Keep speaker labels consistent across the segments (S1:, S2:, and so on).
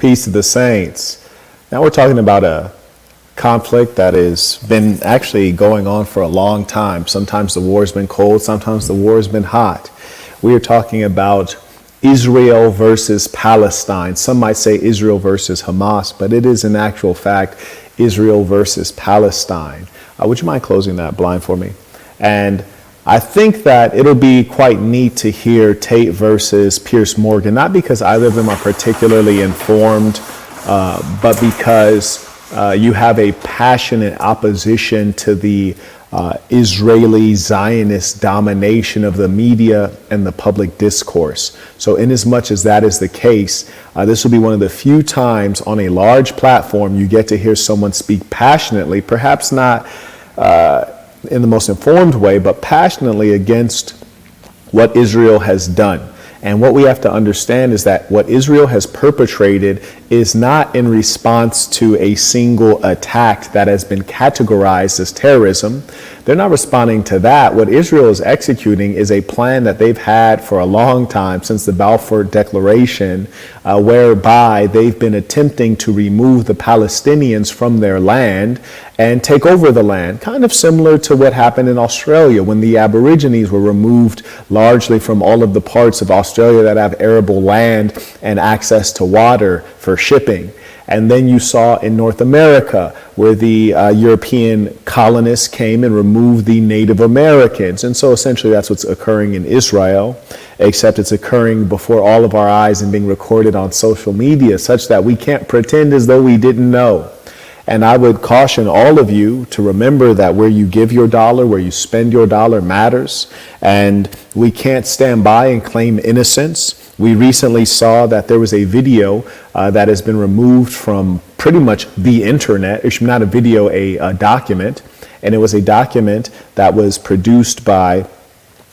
S1: Peace to the saints. Now we're talking about a conflict that has been actually going on for a long time. Sometimes the war's been cold, sometimes the war's been hot. We are talking about Israel versus Palestine. Some might say Israel versus Hamas, but it is in actual fact Israel versus Palestine. Would you mind closing that blind for me? And I think that it'll be quite neat to hear Tate versus Piers Morgan, not because either of them are particularly informed, but because you have a passionate opposition to the Israeli Zionist domination of the media and the public discourse. So inasmuch as that is the case, this will be one of the few times on a large platform you get to hear someone speak passionately, perhaps not in the most informed way, but passionately against what Israel has done. And what we have to understand is that what Israel has perpetrated is not in response to a single attack that has been categorized as terrorism. They're not responding to that. What Israel is executing is a plan that they've had for a long time, since the Balfour Declaration, whereby they've been attempting to remove the Palestinians from their land and take over the land, kind of similar to what happened in Australia when the Aborigines were removed largely from all of the parts of Australia that have arable land and access to water for shipping. And then you saw in North America where the European colonists came and removed the Native Americans. And so essentially that's what's occurring in Israel, except it's occurring before all of our eyes and being recorded on social media, such that we can't pretend as though we didn't know. And I would caution all of you to remember that where you give your dollar, where you spend your dollar matters. And we can't stand by and claim innocence. We recently saw that there was a video that has been removed from pretty much the internet. It's not a video, a document. And it was a document that was produced by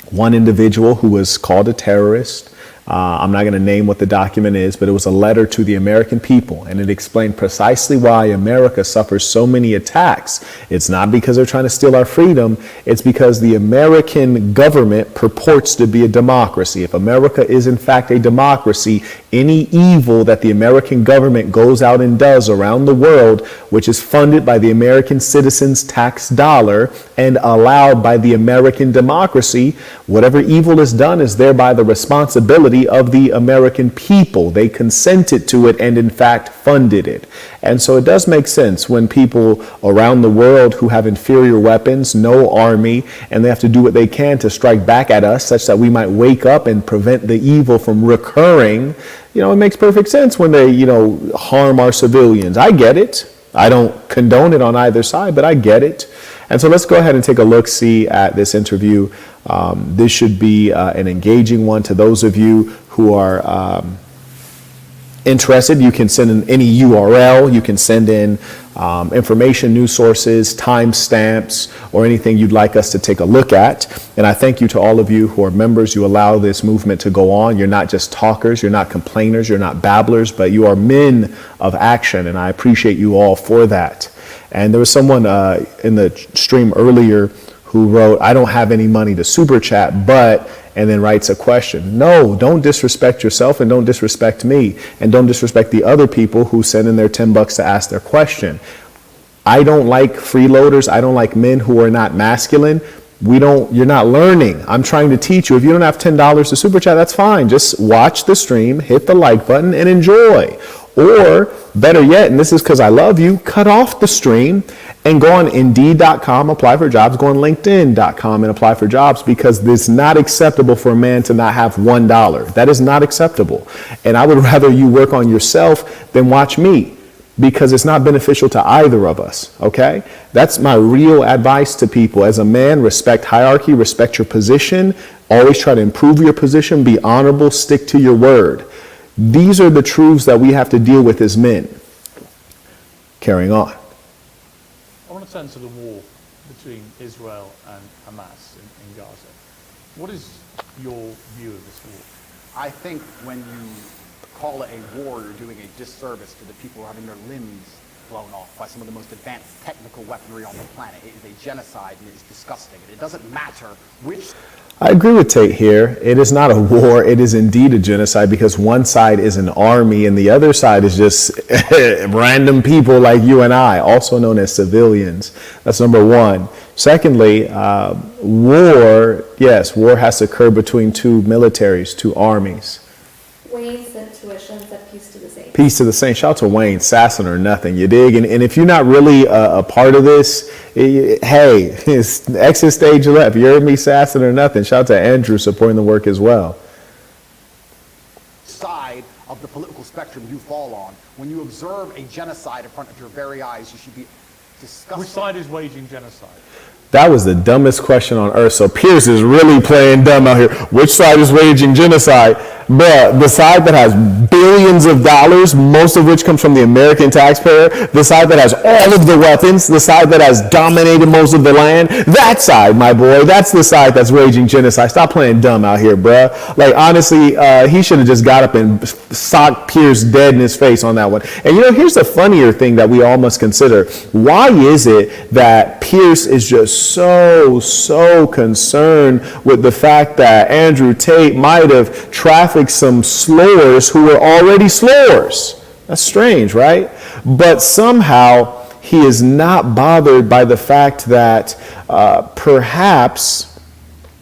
S1: one individual who was called a terrorist. I'm not going to name what the document is, but it was a letter to the American people, and it explained precisely why America suffers so many attacks. It's not because they're trying to steal our freedom. It's because the American government purports to be a democracy. If America is in fact a democracy, any evil that the American government goes out and does around the world, which is funded by the American citizens' tax dollar and allowed by the American democracy, whatever evil is done is thereby the responsibility of the American people. They consented to it and in fact funded it. And so it does make sense when people around the world who have inferior weapons, no army, and they have to do what they can to strike back at us such that we might wake up and prevent the evil from recurring. You know, it makes perfect sense when they, harm our civilians. I get it. I don't condone it on either side, but I get it. And so let's go ahead and take a look-see at this interview. This should be an engaging one. To those of you who are interested, you can send in any URL. You can send in information, news sources, timestamps, or anything you'd like us to take a look at. And I thank you to all of you who are members. You allow this movement to go on. You're not just talkers, you're not complainers, you're not babblers, but you are men of action, and I appreciate you all for that. And there was someone in the stream earlier who wrote, I don't have any money to super chat, but, and then writes a question. No, don't disrespect yourself and don't disrespect me and don't disrespect the other people who send in their $10 to ask their question. I don't like freeloaders. I don't like men who are not masculine. You're not learning. I'm trying to teach you. If you don't have $10 to super chat, that's fine. Just watch the stream, hit the like button and enjoy. Or better yet, and this is because I love you, cut off the stream and go on Indeed.com, apply for jobs, go on LinkedIn.com and apply for jobs, because it's not acceptable for a man to not have $1. That is not acceptable. And I would rather you work on yourself than watch me, because it's not beneficial to either of us, okay? That's my real advice to people. As a man, respect hierarchy, respect your position, always try to improve your position, be honorable, stick to your word. These are the truths that we have to deal with as men. Carrying on.
S2: I want to turn to the war between Israel and Hamas in Gaza. What is your view of this war?
S3: I think when you call it a war, you're doing a disservice to the people who are having their limbs blown off by some of the most advanced technical weaponry on the planet. It is a genocide and it is disgusting. And it doesn't matter which...
S1: I agree with Tate here. It is not a war. It is indeed a genocide because one side is an army and the other side is just random people like you and I, also known as civilians. That's number one. Secondly, war, yes, war has to occur between two militaries, two armies.
S4: Wayne's intuition said peace to the saints.
S1: Peace to the saints. Shout out to Wayne, Sasson or nothing, you dig? And if you're not really a part of this, hey, it's exit stage left. You heard me, Sasson or nothing. Shout out to Andrew supporting the work as well.
S3: Side of the political spectrum you fall on. When you observe a genocide in front of your very eyes, you should be disgusted.
S2: Which side is waging genocide?
S1: That was the dumbest question on earth. So Piers is really playing dumb out here. Which side is waging genocide? But the side that has billions of dollars, most of which comes from the American taxpayer, the side that has all of the weapons, the side that has dominated most of the land, that side, my boy, that's the side that's waging genocide. Stop playing dumb out here, bruh. Like, honestly, he should have just got up and socked Piers dead in his face on that one. And you know, here's the funnier thing that we all must consider. Why is it that Piers is just so concerned with the fact that Andrew Tate might have trafficked some slurs who were already slurs? That's strange, right? But somehow he is not bothered by the fact that perhaps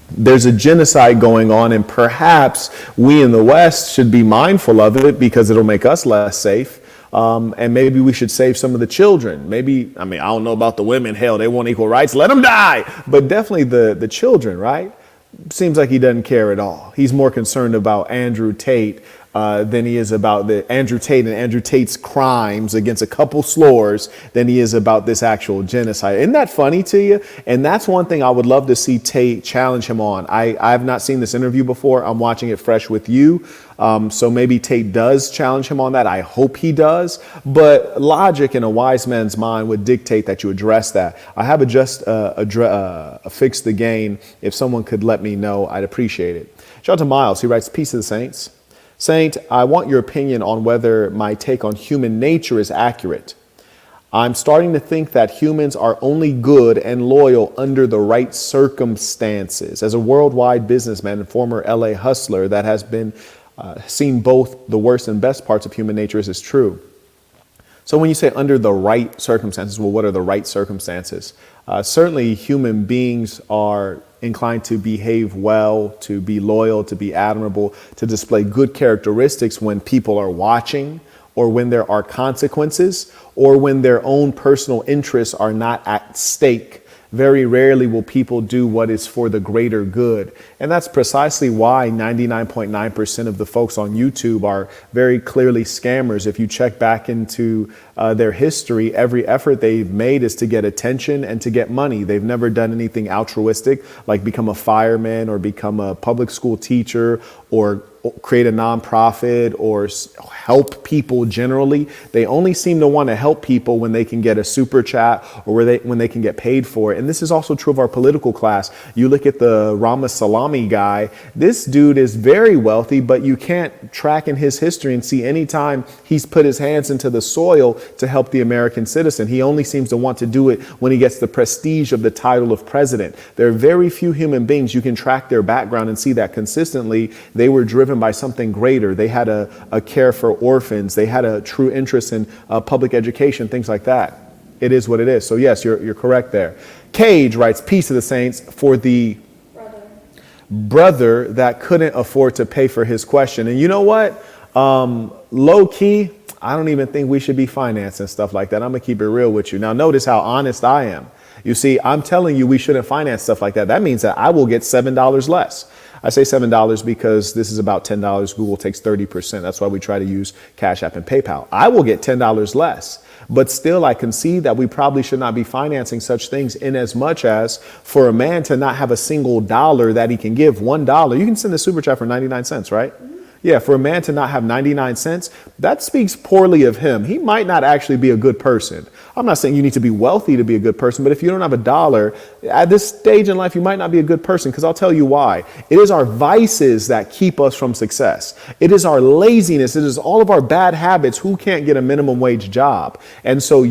S1: there's a genocide going on and perhaps we in the West should be mindful of it because it'll make us less safe. And maybe we should save some of the children. Maybe, I mean, I don't know about the women. Hell, they want equal rights. Let them die. But definitely the children, right? Seems like he doesn't care at all. He's more concerned about Andrew Tate than he is about the Andrew Tate and Andrew Tate's crimes against a couple slurs than he is about this actual genocide. Isn't that funny to you? And that's one thing I would love to see Tate challenge him on. I've not seen this interview before. I'm watching it fresh with you. So maybe Tate does challenge him on that. I hope he does. But logic in a wise man's mind would dictate that you address that. I have fixed the game. If someone could let me know, I'd appreciate it. Shout out to Miles. He writes, "Peace to the saints. Saint, I want your opinion on whether my take on human nature is accurate. I'm starting to think that humans are only good and loyal under the right circumstances. As a worldwide businessman and former LA hustler that has been seen both the worst and best parts of human nature, is true." So when you say under the right circumstances, well, what are the right circumstances? Certainly human beings are inclined to behave well, to be loyal, to be admirable, to display good characteristics when people are watching, or when there are consequences, or when their own personal interests are not at stake. Very rarely will people do what is for the greater good. And that's precisely why 99.9% of the folks on YouTube are very clearly scammers. If you check back into their history, every effort they've made is to get attention and to get money. They've never done anything altruistic, like become a fireman or become a public school teacher or create a nonprofit or help people generally. They only seem to want to help people when they can get a super chat or when they can get paid for it. And this is also true of our political class. You look at the Rama Salami guy. This dude is very wealthy, but you can't track in his history and see any time he's put his hands into the soil to help the American citizen. He only seems to want to do it when he gets the prestige of the title of president. There are very few human beings you can track their background and see that consistently they were driven by something greater. They had a care for orphans. They had a true interest in public education, things like that. It is what it is. So yes, you're correct there. Cage writes, "Peace to the saints, for the brother that couldn't afford to pay for his question." And you know what? Low key, I don't even think we should be financing stuff like that. I'm gonna keep it real with you. Now notice how honest I am. You see, I'm telling you we shouldn't finance stuff like that. That means that I will get $7 less. I say $7 because this is about $10. Google takes 30%. That's why we try to use Cash App and PayPal. I will get $10 less. But still, I concede that we probably should not be financing such things, in as much as for a man to not have a single dollar that he can give, $1, you can send a super chat for 99 cents, right? Yeah, for a man to not have 99 cents, that speaks poorly of him. He might not actually be a good person. I'm not saying you need to be wealthy to be a good person, but if you don't have a dollar at this stage in life, you might not be a good person, because I'll tell you why. It is our vices that keep us from success. It is our laziness. It is all of our bad habits. Who can't get a minimum wage job? And so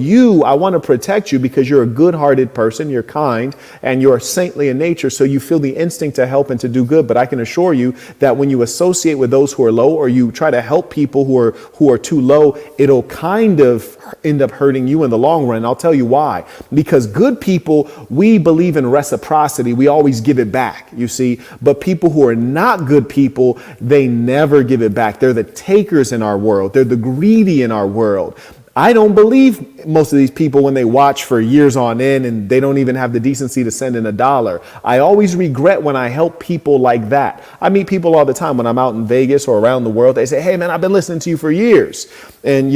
S1: I want to protect you because you're a good-hearted person, you're kind, and you're saintly in nature, so you feel the instinct to help and to do good. But I can assure you that when you associate with those who are low, or you try to help people who are too low, it'll kind of end up hurting you in the long run. I'll tell you why. Because good people, we believe in reciprocity. We always give it back, you see. But people who are not good people, they never give it back. They're the takers in our world. They're the greedy in our world. I don't believe most of these people when they watch for years on end and they don't even have the decency to send in $1. I always regret when I help people like that. I meet people all the time when I'm out in Vegas or around the world. They say, hey, man, I've been listening to you for years. And,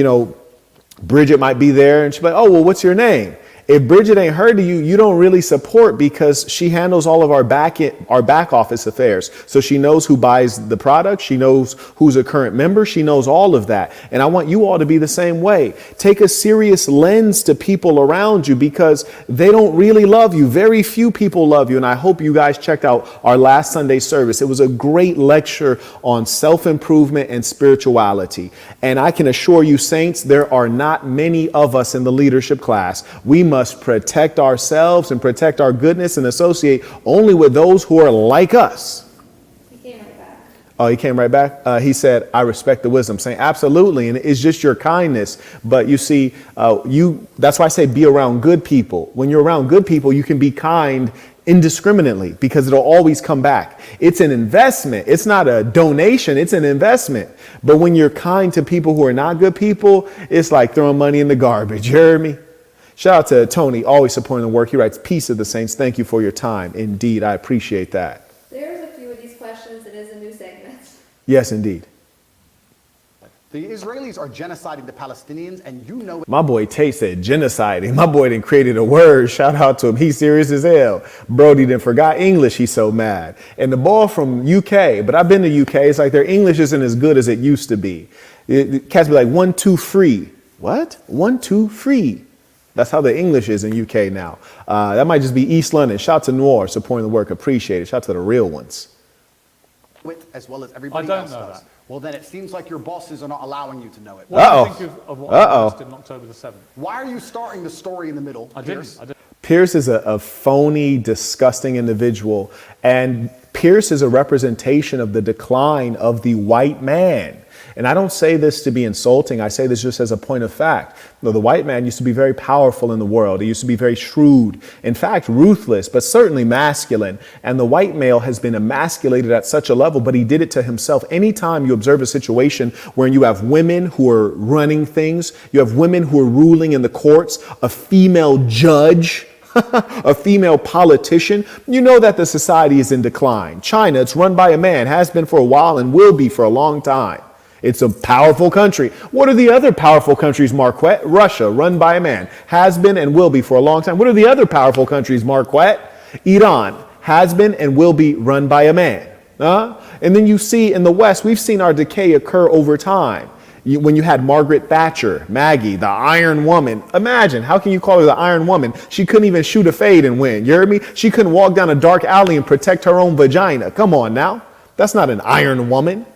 S1: Bridget might be there and she's like, oh, well, what's your name? If Bridget ain't heard of you, you don't really support, because she handles all of our back office affairs. So she knows who buys the product. She knows who's a current member. She knows all of that. And I want you all to be the same way. Take a serious lens to people around you, because they don't really love you. Very few people love you. And I hope you guys checked out our last Sunday service. It was a great lecture on self-improvement and spirituality. And I can assure you, saints, there are not many of us in the leadership class. We must protect ourselves and protect our goodness and associate only with those who are like us.
S4: He came right back.
S1: Oh, he came right back. He said, I respect the wisdom. Saying absolutely. And it's just your kindness. But you see, that's why I say be around good people. When you're around good people, you can be kind indiscriminately, because it'll always come back. It's an investment. It's not a donation. It's an investment. But when you're kind to people who are not good people, it's like throwing money in the garbage. You heard me? Shout out to Tony, always supporting the work. He writes, peace of the saints. Thank you for your time. Indeed, I appreciate that.
S4: There's a few of these questions. It is a new segment.
S1: Yes, indeed.
S3: The Israelis are genociding the Palestinians, and you know it.
S1: My boy Tate said genociding. My boy done created a word. Shout out to him. He's serious as hell. Brody done forgot English. He's so mad. And the ball from UK, but I've been to UK. It's like their English isn't as good as it used to be. Cats be like 1, 2, free. What? 1, 2, free. That's how the English is in UK now. That might just be East London. Shout out to Noir supporting the work. Appreciate it. Shout out to the real ones.
S3: As well as everybody
S2: I don't
S3: else
S2: know
S3: does.
S2: that.
S3: Well, then it seems like your bosses are not allowing you to know it.
S2: What do you think of what I did on October the 7th?
S3: Why are you starting the story in the middle,
S2: I
S3: Piers?
S2: didn't.
S1: Piers is a phony, disgusting individual. And Piers is a representation of the decline of the white man. And I don't say this to be insulting. I say this just as a point of fact. The white man used to be very powerful in the world. He used to be very shrewd, in fact, ruthless, but certainly masculine. And the white male has been emasculated at such a level, but he did it to himself. Anytime you observe a situation where you have women who are running things, you have women who are ruling in the courts, a female judge, a female politician, you know that the society is in decline. China, it's run by a man, has been for a while and will be for a long time. It's a powerful country. What are the other powerful countries, Marquette? Russia, run by a man, has been and will be for a long time. What are the other powerful countries, Marquette? Iran, has been and will be run by a man. And then you see in the West, we've seen our decay occur over time. When you had Margaret Thatcher, Maggie, the Iron Woman. Imagine, how can you call her the Iron Woman? She couldn't even shoot a fade and win. You heard me? She couldn't walk down a dark alley and protect her own vagina. Come on now. That's not an Iron Woman.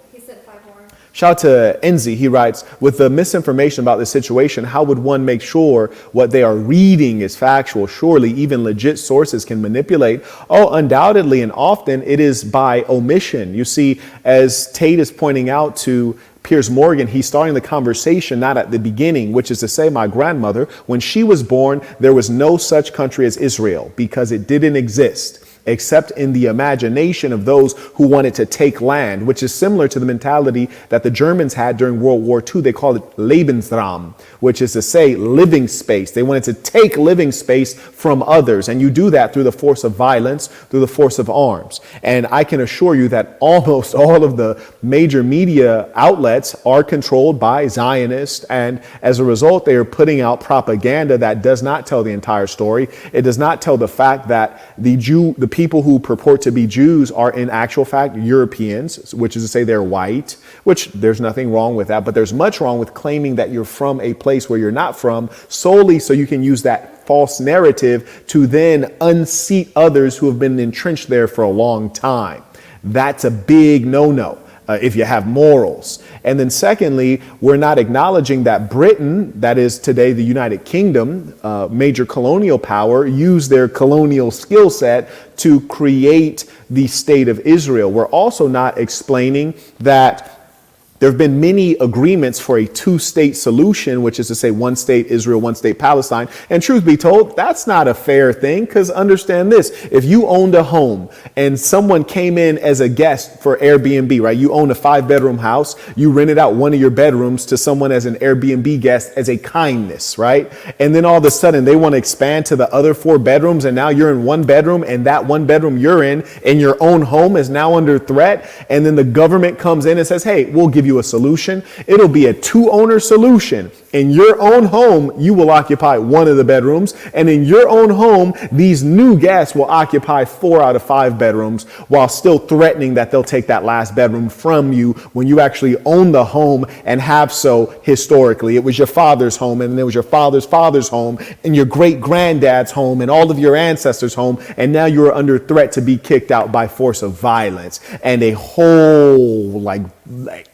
S1: Shout out to Enzi. He writes, with the misinformation about the situation, how would one make sure what they are reading is factual? Surely even legit sources can manipulate. Oh, undoubtedly, and often it is by omission. You see, as Tate is pointing out to Piers Morgan, he's starting the conversation not at the beginning, which is to say, my grandmother, when she was born, there was no such country as Israel because it didn't exist, except in the imagination of those who wanted to take land, which is similar to the mentality that the Germans had during World War II. They called it Lebensraum, which is to say living space. They wanted to take living space from others. And you do that through the force of violence, through the force of arms. And I can assure you that almost all of the major media outlets are controlled by Zionists. And as a result, they are putting out propaganda that does not tell the entire story. It does not tell the fact that the people who purport to be Jews are in actual fact Europeans, which is to say they're white, which there's nothing wrong with that. But there's much wrong with claiming that you're from a place where you're not from solely so you can use that false narrative to then unseat others who have been entrenched there for a long time. That's a big no-no. If you have morals. And then secondly, we're not acknowledging that Britain, that is today the United Kingdom, major colonial power, used their colonial skill set to create the state of Israel. We're also not explaining that there have been many agreements for a two-state solution, which is to say one state Israel, one state Palestine. And truth be told, that's not a fair thing, because understand this. If you owned a home and someone came in as a guest for Airbnb, right? You own a 5-bedroom house. You rented out one of your bedrooms to someone as an Airbnb guest as a kindness, right? And then all of a sudden they want to expand to the other 4 bedrooms. And now you're in 1 bedroom, and that 1 bedroom you're in your own home is now under threat. And then the government comes in and says, hey, we'll give you a solution. It'll be a 2-owner solution. In your own home, you will occupy 1 of the bedrooms. And in your own home, these new guests will occupy 4 out of 5 bedrooms, while still threatening that they'll take that last bedroom from you when you actually own the home and have so historically. It was your father's home, and it was your father's father's home, and your great granddad's home, and all of your ancestors' home. And now you are under threat to be kicked out by force of violence and a whole like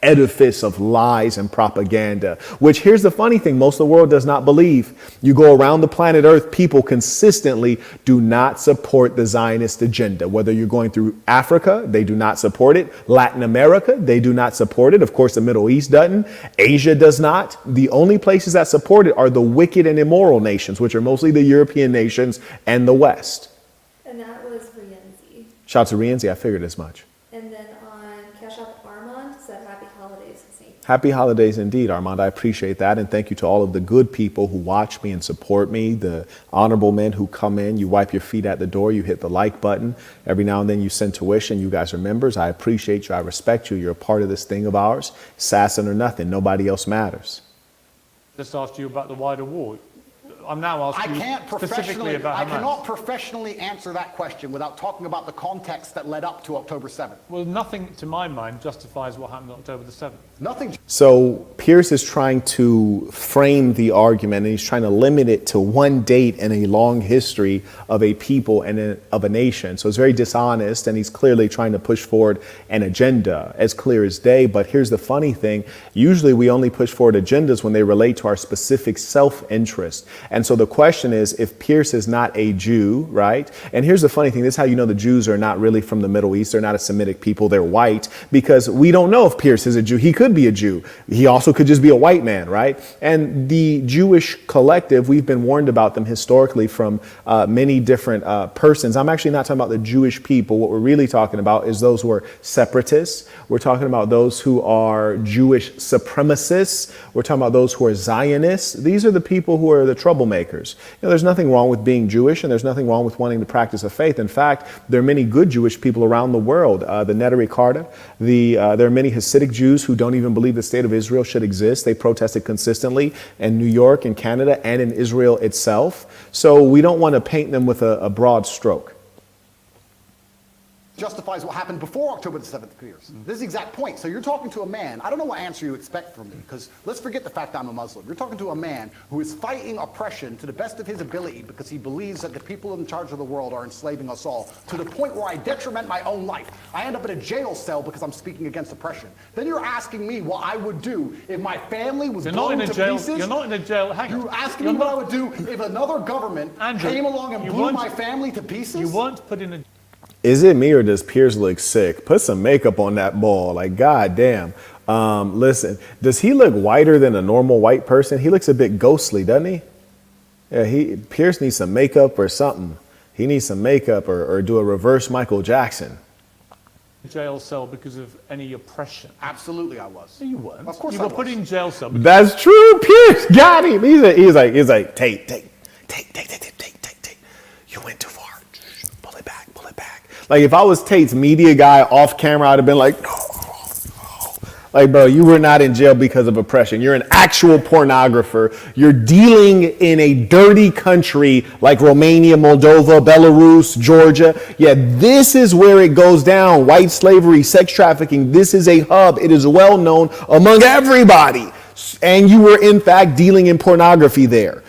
S1: edifice of lies and propaganda, which here's the funny thing, most of the world does not believe. You go around the planet Earth, people consistently do not support the Zionist agenda. Whether you're going through Africa, they do not support it. Latin America, they do not support it. Of course, the Middle East doesn't. Asia does not. The only places that support it are the wicked and immoral nations, which are mostly the European nations and the West.
S4: And that was Rienzi.
S1: Shout out to Rienzi, I figured as much.
S4: And then on Cash App, Armand said happy holidays to me.
S1: Happy holidays indeed, Armand. I appreciate that. And thank you to all of the good people who watch me and support me, the honorable men who come in. You wipe your feet at the door. You hit the like button. Every now and then you send tuition. You guys are members. I appreciate you. I respect you. You're a part of this thing of ours. Assassin or nothing. Nobody else matters.
S2: Just asked you about the wider war. I'm now asking you specifically about Hamas.
S3: I cannot professionally answer that question without talking about the context that led up to October 7th.
S2: Well, nothing, to my mind, justifies what happened on October the 7th.
S3: Nothing.
S1: So Piers is trying to frame the argument, and he's trying to limit it to one date in a long history of a people and of a nation. So it's very dishonest, and he's clearly trying to push forward an agenda as clear as day. But here's the funny thing. Usually we only push forward agendas when they relate to our specific self-interest. And so the question is, if Piers is not a Jew, right? And here's the funny thing. This is how you know the Jews are not really from the Middle East. They're not a Semitic people. They're white, because we don't know if Piers is a Jew. He could be a Jew. He also could just be a white man, right? And the Jewish collective, we've been warned about them historically from many different persons. I'm actually not talking about the Jewish people. What we're really talking about is those who are separatists. We're talking about those who are Jewish supremacists. We're talking about those who are Zionists. These are the people who are the troublemakers. You know, there's nothing wrong with being Jewish, and there's nothing wrong with wanting to practice a faith. In fact, there are many good Jewish people around the world. The Neturei Karta, there are many Hasidic Jews who don't even believe the state of Israel should exist. They protested consistently in New York, in Canada, and in Israel itself. So we don't want to paint them with a broad stroke.
S3: Justifies what happened before October the 7th, Piers. This is the exact point. So you're talking to a man, I don't know what answer you expect from me, because let's forget the fact I'm a Muslim. You're talking to a man who is fighting oppression to the best of his ability because he believes that the people in charge of the world are enslaving us all, to the point where I detriment my own life. I end up in a jail cell because I'm speaking against oppression. Then you're asking me what I would do if my family was blown to pieces?
S2: You're not in a jail. Hang on.
S3: You're asking me what I would do if another government came along and blew my family to pieces?
S2: You weren't put in a...
S1: Is it me, or does Piers look sick? Put some makeup on that ball. Like, goddamn. Listen, does he look whiter than a normal white person? He looks a bit ghostly, doesn't he? Yeah, Piers needs some makeup or something. He needs some makeup or do a reverse Michael Jackson.
S2: Jail cell because of any oppression.
S3: Absolutely I was.
S2: No, you weren't.
S3: Of course
S2: you
S3: I
S2: were
S3: was.
S2: put in jail cell.
S1: That's true. Piers got him. He's like, Tate. You went too far. Pull it back. Like if I was Tate's media guy off camera, I'd have been like, no. Like, bro, you were not in jail because of oppression. You're an actual pornographer. You're dealing in a dirty country like Romania, Moldova, Belarus, Georgia. Yeah, this is where it goes down. White slavery, sex trafficking. This is a hub. It is well known among everybody. And you were, in fact, dealing in pornography there.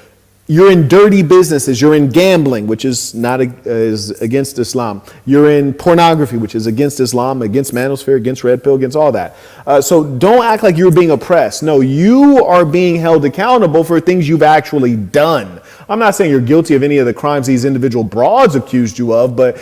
S1: You're in dirty businesses. You're in gambling, which is not is against Islam. You're in pornography, which is against Islam, against manosphere, against red pill, against all that. So don't act like you're being oppressed. No, you are being held accountable for things you've actually done. I'm not saying you're guilty of any of the crimes these individual broads accused you of, but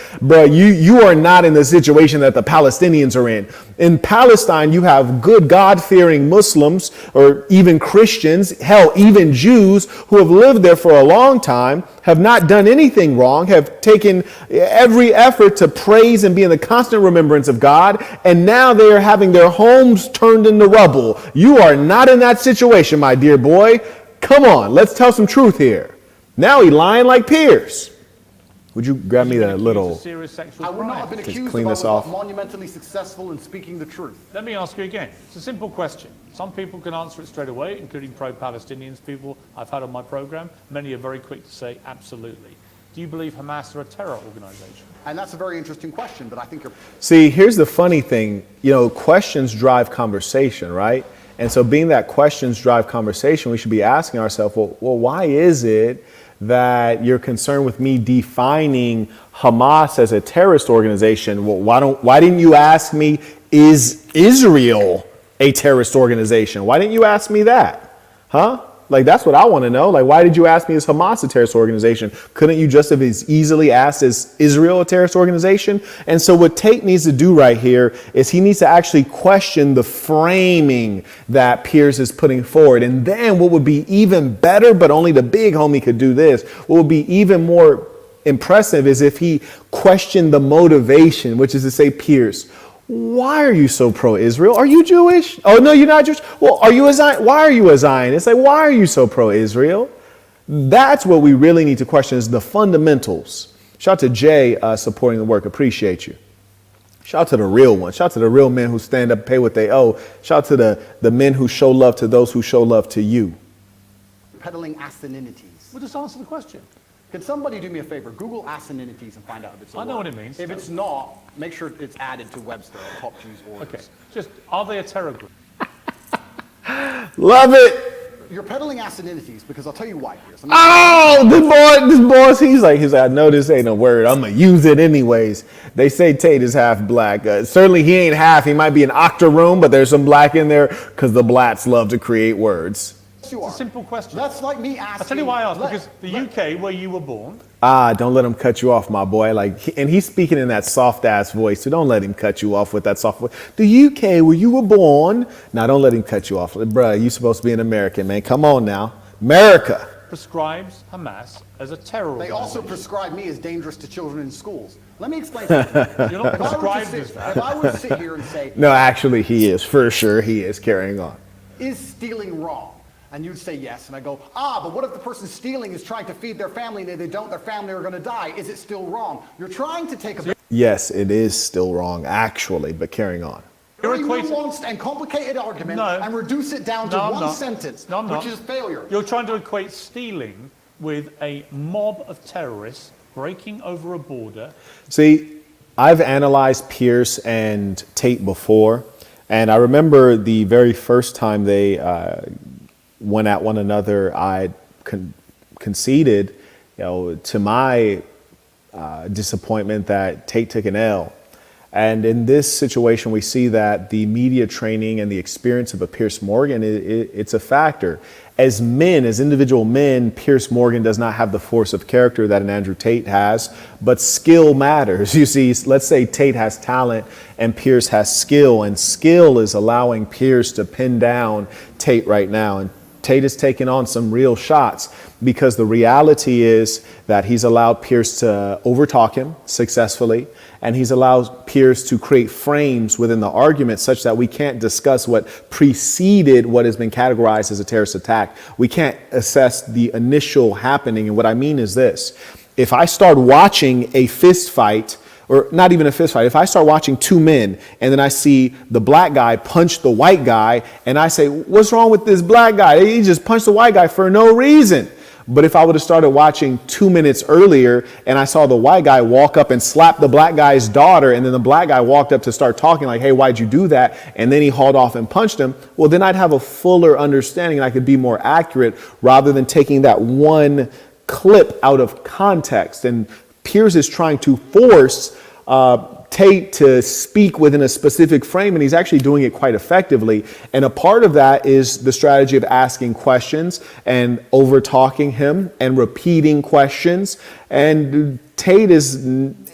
S1: you are not in the situation that the Palestinians are in. In Palestine, you have good God-fearing Muslims or even Christians, hell, even Jews who have lived there for a long time, have not done anything wrong, have taken every effort to praise and be in the constant remembrance of God, and now they are having their homes turned into rubble. You are not in that situation, my dear boy. Come on, let's tell some truth here. Now he lying like Piers. Would you grab me that little...
S3: I would not have been accused
S1: clean
S3: of
S1: this off.
S3: monumentally successful in speaking the truth.
S2: Let me ask you again. It's a simple question. Some people can answer it straight away, including pro-Palestinians people I've had on my program. Many are very quick to say absolutely. Do you believe Hamas are a terror organization?
S3: And that's a very interesting question, but I think you're...
S1: See, here's the funny thing. You know, questions drive conversation, right? And so being that questions drive conversation, we should be asking ourselves, well, why is it that you're concerned with me defining Hamas as a terrorist organization? Well, why didn't you ask me, is Israel a terrorist organization? Why didn't you ask me that? Huh? Like, that's what I want to know. Like, why did you ask me, is Hamas a terrorist organization? Couldn't you just have as easily asked, is Israel a terrorist organization? And so what Tate needs to do right here is he needs to actually question the framing that Piers is putting forward. And then what would be even better, but only the big homie could do this, what would be even more impressive is if he questioned the motivation, which is to say, Piers, why are you so pro-Israel? Are you Jewish? Oh, no, you're not Jewish. Well, are you a Zionist? Why are you a Zionist? Like, why are you so pro-Israel? That's what we really need to question, is the fundamentals. Shout out to Jay supporting the work. Appreciate you. Shout out to the real ones. Shout out to the real men who stand up and pay what they owe. Shout out to the men who show love to those who show love to you.
S3: Peddling asininities.
S2: Well, just answer the question.
S3: Can somebody do me a favor? Google asininities and find out if it's a
S2: I know
S3: word.
S2: what it means.
S3: If it's not, make sure it's added to Webster or top Jews orders.
S2: Okay. Just, are they a terror group?
S1: Love it.
S3: You're peddling asininities because I'll tell you why, Piers.
S1: Oh, this boy, he's like, I know this ain't a word. I'm going to use it anyways. They say Tate is half black. Certainly he ain't half. He might be an octoroon, but there's some black in there because the blacks love to create words.
S3: You are.
S2: It's a simple question.
S3: That's like me asking.
S2: I'll tell you why I asked, because the UK, where you were born...
S1: Don't let him cut you off, my boy. And he's speaking in that soft-ass voice, so don't let him cut you off with that soft voice. The UK, where you were born... Now, don't let him cut you off. Bruh, you supposed to be an American, man. Come on now. America.
S2: Prescribes Hamas as a terror
S3: They
S2: organization.
S3: also prescribe me as dangerous to children in schools. Let me explain something.
S2: You're not prescribed as that.
S3: If I would sit here and say...
S1: No, actually, he is. For sure, he is. Carrying on.
S3: Is stealing wrong? And you'd say yes, and I go, but what if the person stealing is trying to feed their family, and if they don't, their family are going to die? Is it still wrong? You're trying to take a
S1: Yes, it is still wrong, actually, but carrying on.
S3: very nuanced and complicated argument and reduce it down to one sentence, which is failure.
S2: You're trying to equate stealing with a mob of terrorists breaking over a border.
S1: See, I've analyzed Piers and Tate before, and I remember the very first time they went at one another, I conceded, to my disappointment that Tate took an L. And in this situation, we see that the media training and the experience of a Piers Morgan, it's a factor. As men, as individual men, Piers Morgan does not have the force of character that an Andrew Tate has, but skill matters. You see, let's say Tate has talent and Piers has skill, and skill is allowing Piers to pin down Tate right now. And Tate is taking on some real shots because the reality is that he's allowed Piers to overtalk him successfully, and he's allowed Piers to create frames within the argument such that we can't discuss what preceded what has been categorized as a terrorist attack. We can't assess the initial happening. And what I mean is this: if I start watching a fist fight or not even a fist fight, if I start watching two men and then I see the black guy punch the white guy and I say, what's wrong with this black guy? He just punched the white guy for no reason. But if I would have started watching 2 minutes earlier and I saw the white guy walk up and slap the black guy's daughter, and then the black guy walked up to start talking like, hey, why'd you do that? And then he hauled off and punched him. Well, then I'd have a fuller understanding and I could be more accurate rather than taking that one clip out of context. And Piers is trying to force Tate to speak within a specific frame, and he's actually doing it quite effectively. And a part of that is the strategy of asking questions and over talking him and repeating questions. And Tate is,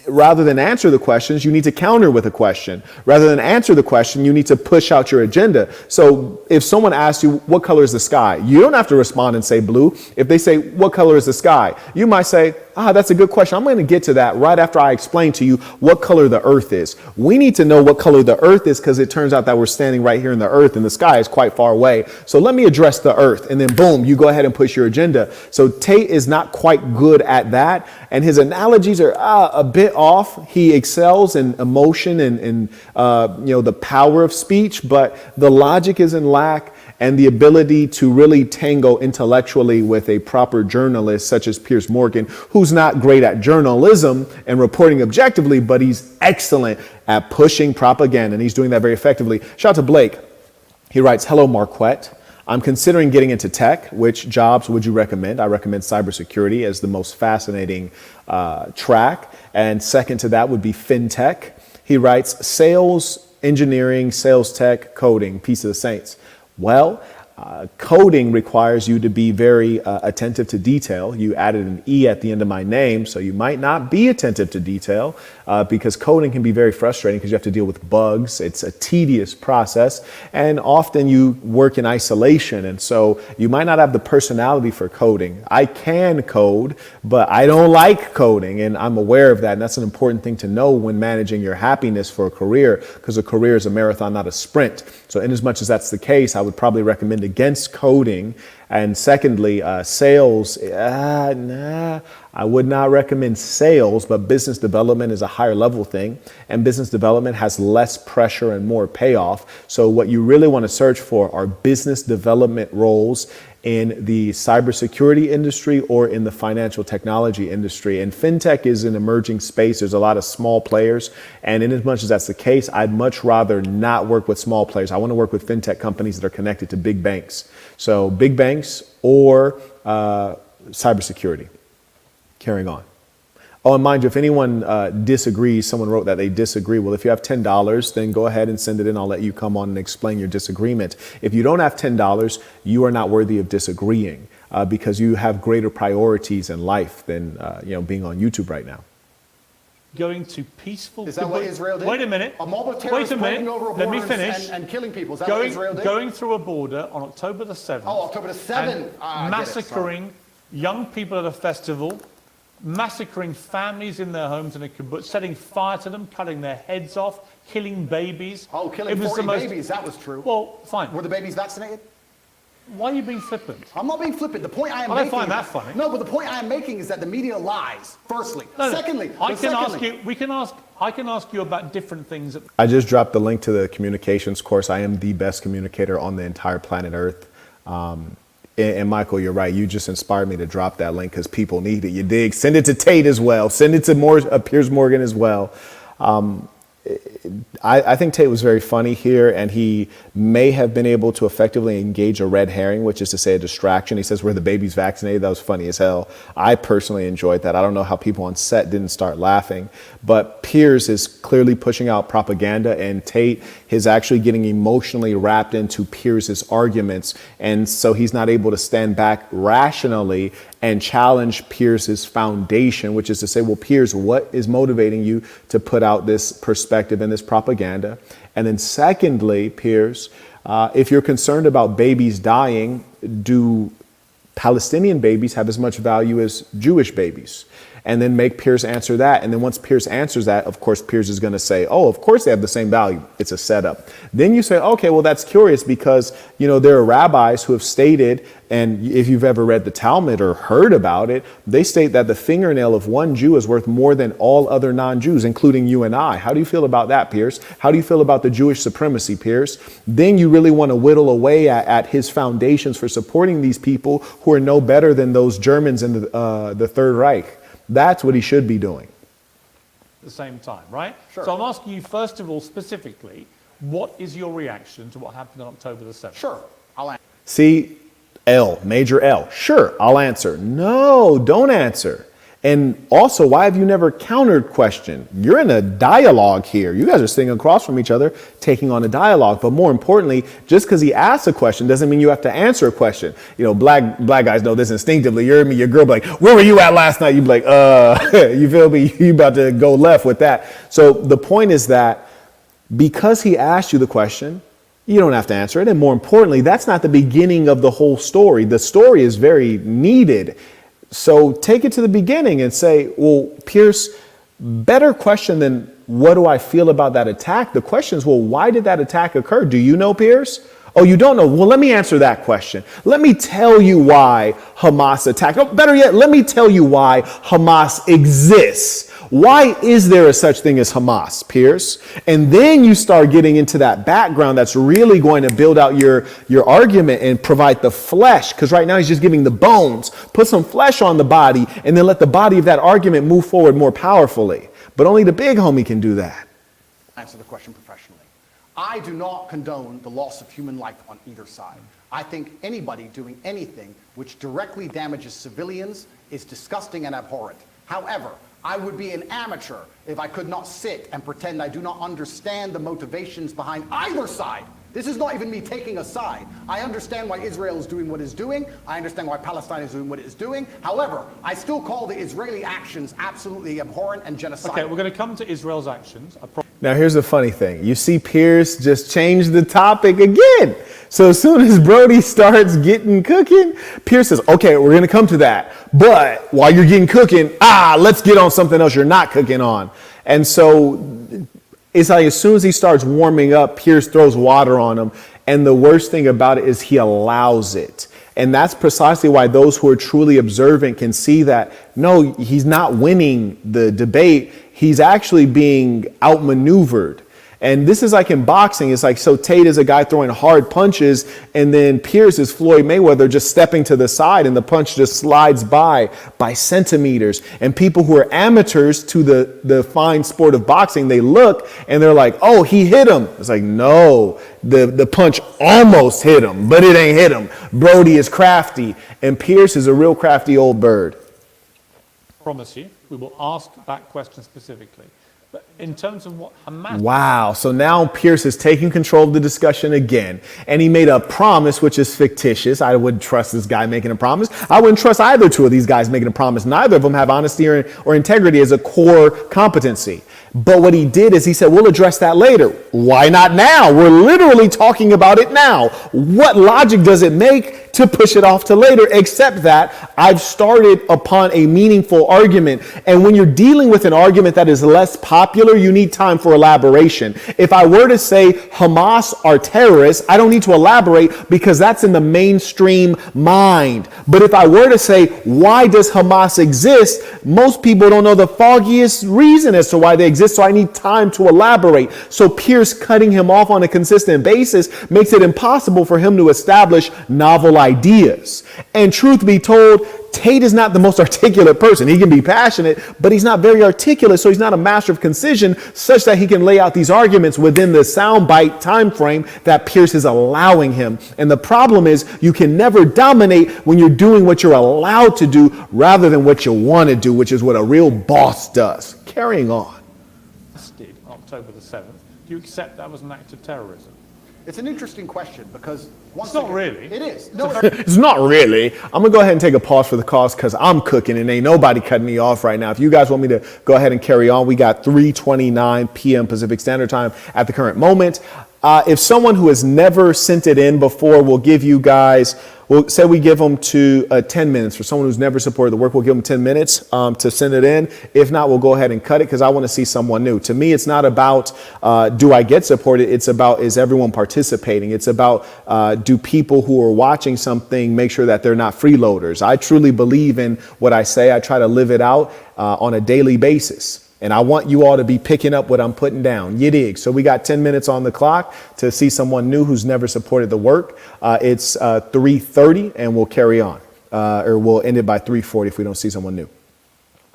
S1: rather than answer the questions, you need to counter with a question. Rather than answer the question, you need to push out your agenda. So if someone asks you, what color is the sky? You don't have to respond and say blue. If they say, what color is the sky? You might say, that's a good question. I'm going to get to that right after I explain to you what color the earth is. We need to know what color the earth is because it turns out that we're standing right here in the earth and the sky is quite far away. So let me address the earth, and then boom, you go ahead and push your agenda. So Tate is not quite good at that, and his analogies are a bit off. He excels in emotion and the power of speech, but the logic is in lack. And the ability to really tango intellectually with a proper journalist such as Piers Morgan, who's not great at journalism and reporting objectively, but he's excellent at pushing propaganda, and he's doing that very effectively. Shout out to Blake. He writes, hello, Marquette. I'm considering getting into tech. Which jobs would you recommend? I recommend cybersecurity as the most fascinating track. And second to that would be fintech. He writes, sales, engineering, sales tech, coding, peace of the saints. Well, coding requires you to be very attentive to detail. You added an E at the end of my name, so you might not be attentive to detail because coding can be very frustrating because you have to deal with bugs. It's a tedious process, and often you work in isolation, and so you might not have the personality for coding. I can code, but I don't like coding, and I'm aware of that, and that's an important thing to know when managing your happiness for a career, because a career is a marathon, not a sprint. So in as much as that's the case, I would probably recommend against coding. And secondly, sales, I would not recommend sales, but business development is a higher level thing, and business development has less pressure and more payoff. So what you really want to search for are business development roles in the cybersecurity industry or in the financial technology industry. And fintech is an emerging space. There's a lot of small players. And in as much as that's the case, I'd much rather not work with small players. I want to work with fintech companies that are connected to big banks. So big banks or cybersecurity. Carrying on. Oh, and mind you, if anyone disagrees, someone wrote that they disagree. Well, if you have $10, then go ahead and send it in. I'll let you come on and explain your disagreement. If you don't have $10, you are not worthy of disagreeing because you have greater priorities in life than being on YouTube right now.
S2: Going to peaceful...
S3: Is that what Israel did?
S2: Wait a minute.
S3: A mob of terrorists breaking over
S2: Let me
S3: borders
S2: finish.
S3: and killing people. Is that what Israel did?
S2: Going through a border on October the 7th.
S3: Oh, October the 7th.
S2: Massacring young people at a festival, massacring families in their homes in a kibbutz, setting fire to them, cutting their heads off, killing babies.
S3: Oh, killing 40 babies, that was true.
S2: Well, fine.
S3: Were the babies vaccinated?
S2: Why are you being flippant?
S3: I'm not being flippant. The point I am
S2: I
S3: making...
S2: don't find that funny.
S3: No, but the point I am making is that the media lies, firstly.
S2: No,
S3: Secondly...
S2: I can ask you about different things.
S1: I just dropped the link to the communications course. I am the best communicator on the entire planet Earth. And Michael, you're right. You just inspired me to drop that link because people need it. You dig? Send it to Tate as well. Send it to Piers Morgan as well. I think Tate was very funny here, and he may have been able to effectively engage a red herring, which is to say a distraction. He says, were the babies vaccinated? That was funny as hell. I personally enjoyed that. I don't know how people on set didn't start laughing, but Piers is clearly pushing out propaganda, and Tate is actually getting emotionally wrapped into Piers's arguments, and so he's not able to stand back rationally and challenge Piers's foundation, which is to say, well, Piers, what is motivating you to put out this perspective and this propaganda? And then secondly, Piers, if you're concerned about babies dying, do Palestinian babies have as much value as Jewish babies? and then make Piers answer that. And then once Piers answers that, of course, Piers is going to say, oh, of course they have the same value. It's a setup. Then you say, okay, well, that's curious because, you know, there are rabbis who have stated, and if you've ever read the Talmud or heard about it, they state that the fingernail of one Jew is worth more than all other non-Jews, including you and I. How do you feel about that, Piers? How do you feel about the Jewish supremacy, Piers? Then you really want to whittle away at his foundations for supporting these people who are no better than those Germans in the Third Reich. That's what he should be doing.
S2: At the same time, right?
S3: Sure.
S2: So I'm asking you, first of all, specifically, what is your reaction to what happened on October the 7th?
S3: Sure, I'll answer.
S1: See, L, major L. Sure, I'll answer. No, don't answer. And also, why have you never countered question? You're in a dialogue here. You guys are sitting across from each other, taking on a dialogue. But more importantly, just because he asks a question doesn't mean you have to answer a question. You know, black guys know this instinctively. You're me, your girl be like, where were you at last night? You'd be like, you feel me? You about to go left with that. So the point is that because he asked you the question, you don't have to answer it. And more importantly, that's not the beginning of the whole story. The story is very needed. So take it to the beginning and say, well, Piers, better question than what do I feel about that attack? The question is, well, why did that attack occur? Do you know, Piers? Oh, you don't know? Well, let me answer that question. Let me tell you why Hamas attacked. Oh, better yet, let me tell you why Hamas exists. Why is there a such thing as Hamas, Piers? And then you start getting into that background that's really going to build out your argument and provide the flesh. Because right now he's just giving the bones. Put some flesh on the body and then let the body of that argument move forward more powerfully. But only the big homie can do that.
S3: Answer the question professionally. I do not condone the loss of human life on either side. I think anybody doing anything which directly damages civilians is disgusting and abhorrent. However, I would be an amateur if I could not sit and pretend I do not understand the motivations behind either side. This is not even me taking a side. I understand why Israel is doing what it's doing. I understand why Palestine is doing what it is doing. However, I still call the Israeli actions absolutely abhorrent and genocidal.
S2: Okay, we're going to come to Israel's actions.
S1: Now, here's the funny thing. You see Piers just change the topic again. So as soon as Brody starts getting cooking, Piers says, okay, we're going to come to that. But while you're getting cooking, let's get on something else you're not cooking on. And so it's like as soon as he starts warming up, Piers throws water on him. And the worst thing about it is he allows it. And that's precisely why those who are truly observant can see that, no, he's not winning the debate. He's actually being outmaneuvered. And this is like in boxing. It's like, so Tate is a guy throwing hard punches, and then Piers is Floyd Mayweather just stepping to the side, and the punch just slides by centimeters. And people who are amateurs to the fine sport of boxing, they look and they're like, oh, he hit him. It's like, no, the punch almost hit him, but it ain't hit him. Brody is crafty, and Piers is a real crafty old bird.
S2: Promise you, we will ask that question specifically. But in terms of what Hamas...
S1: Wow. So now Piers is taking control of the discussion again. And he made a promise, which is fictitious. I wouldn't trust this guy making a promise. I wouldn't trust either two of these guys making a promise. Neither of them have honesty or integrity as a core competency. But what he did is he said, we'll address that later. Why not now? We're literally talking about it now. What logic does it make to push it off to later, except that I've started upon a meaningful argument. And when you're dealing with an argument that is less popular, you need time for elaboration. If I were to say Hamas are terrorists, I don't need to elaborate because that's in the mainstream mind. But if I were to say, why does Hamas exist? Most people don't know the foggiest reason as to why they exist, so I need time to elaborate. So Piers cutting him off on a consistent basis makes it impossible for him to establish novel ideas. And truth be told, Tate is not the most articulate person. He can be passionate, but he's not very articulate, so he's not a master of concision such that he can lay out these arguments within the soundbite time frame that Piers is allowing him. And the problem is you can never dominate when you're doing what you're allowed to do rather than what you want to do, which is what a real boss does. Carrying on.
S3: Did
S2: on October the 7th. Do you accept that was an act of terrorism?
S3: It's an interesting question because once
S2: It's not really.
S3: It is. No,
S1: It's not really. I'm going to go ahead and take a pause for the cause because I'm cooking and ain't nobody cutting me off right now. If you guys want me to go ahead and carry on, we got 3:29 p.m. Pacific Standard Time at the current moment. If someone who has never sent it in before, will give you guys, we'll say we give them 10 minutes. For someone who's never supported the work, we'll give them 10 minutes to send it in. If not, we'll go ahead and cut it because I want to see someone new. To me, it's not about do I get supported? It's about, is everyone participating? It's about do people who are watching something make sure that they're not freeloaders? I truly believe in what I say. I try to live it out on a daily basis. And I want you all to be picking up what I'm putting down. You dig? So we got 10 minutes on the clock to see someone new who's never supported the work. It's 3:30 and we'll carry on. Or we'll end it by 3:40 if we don't see someone new.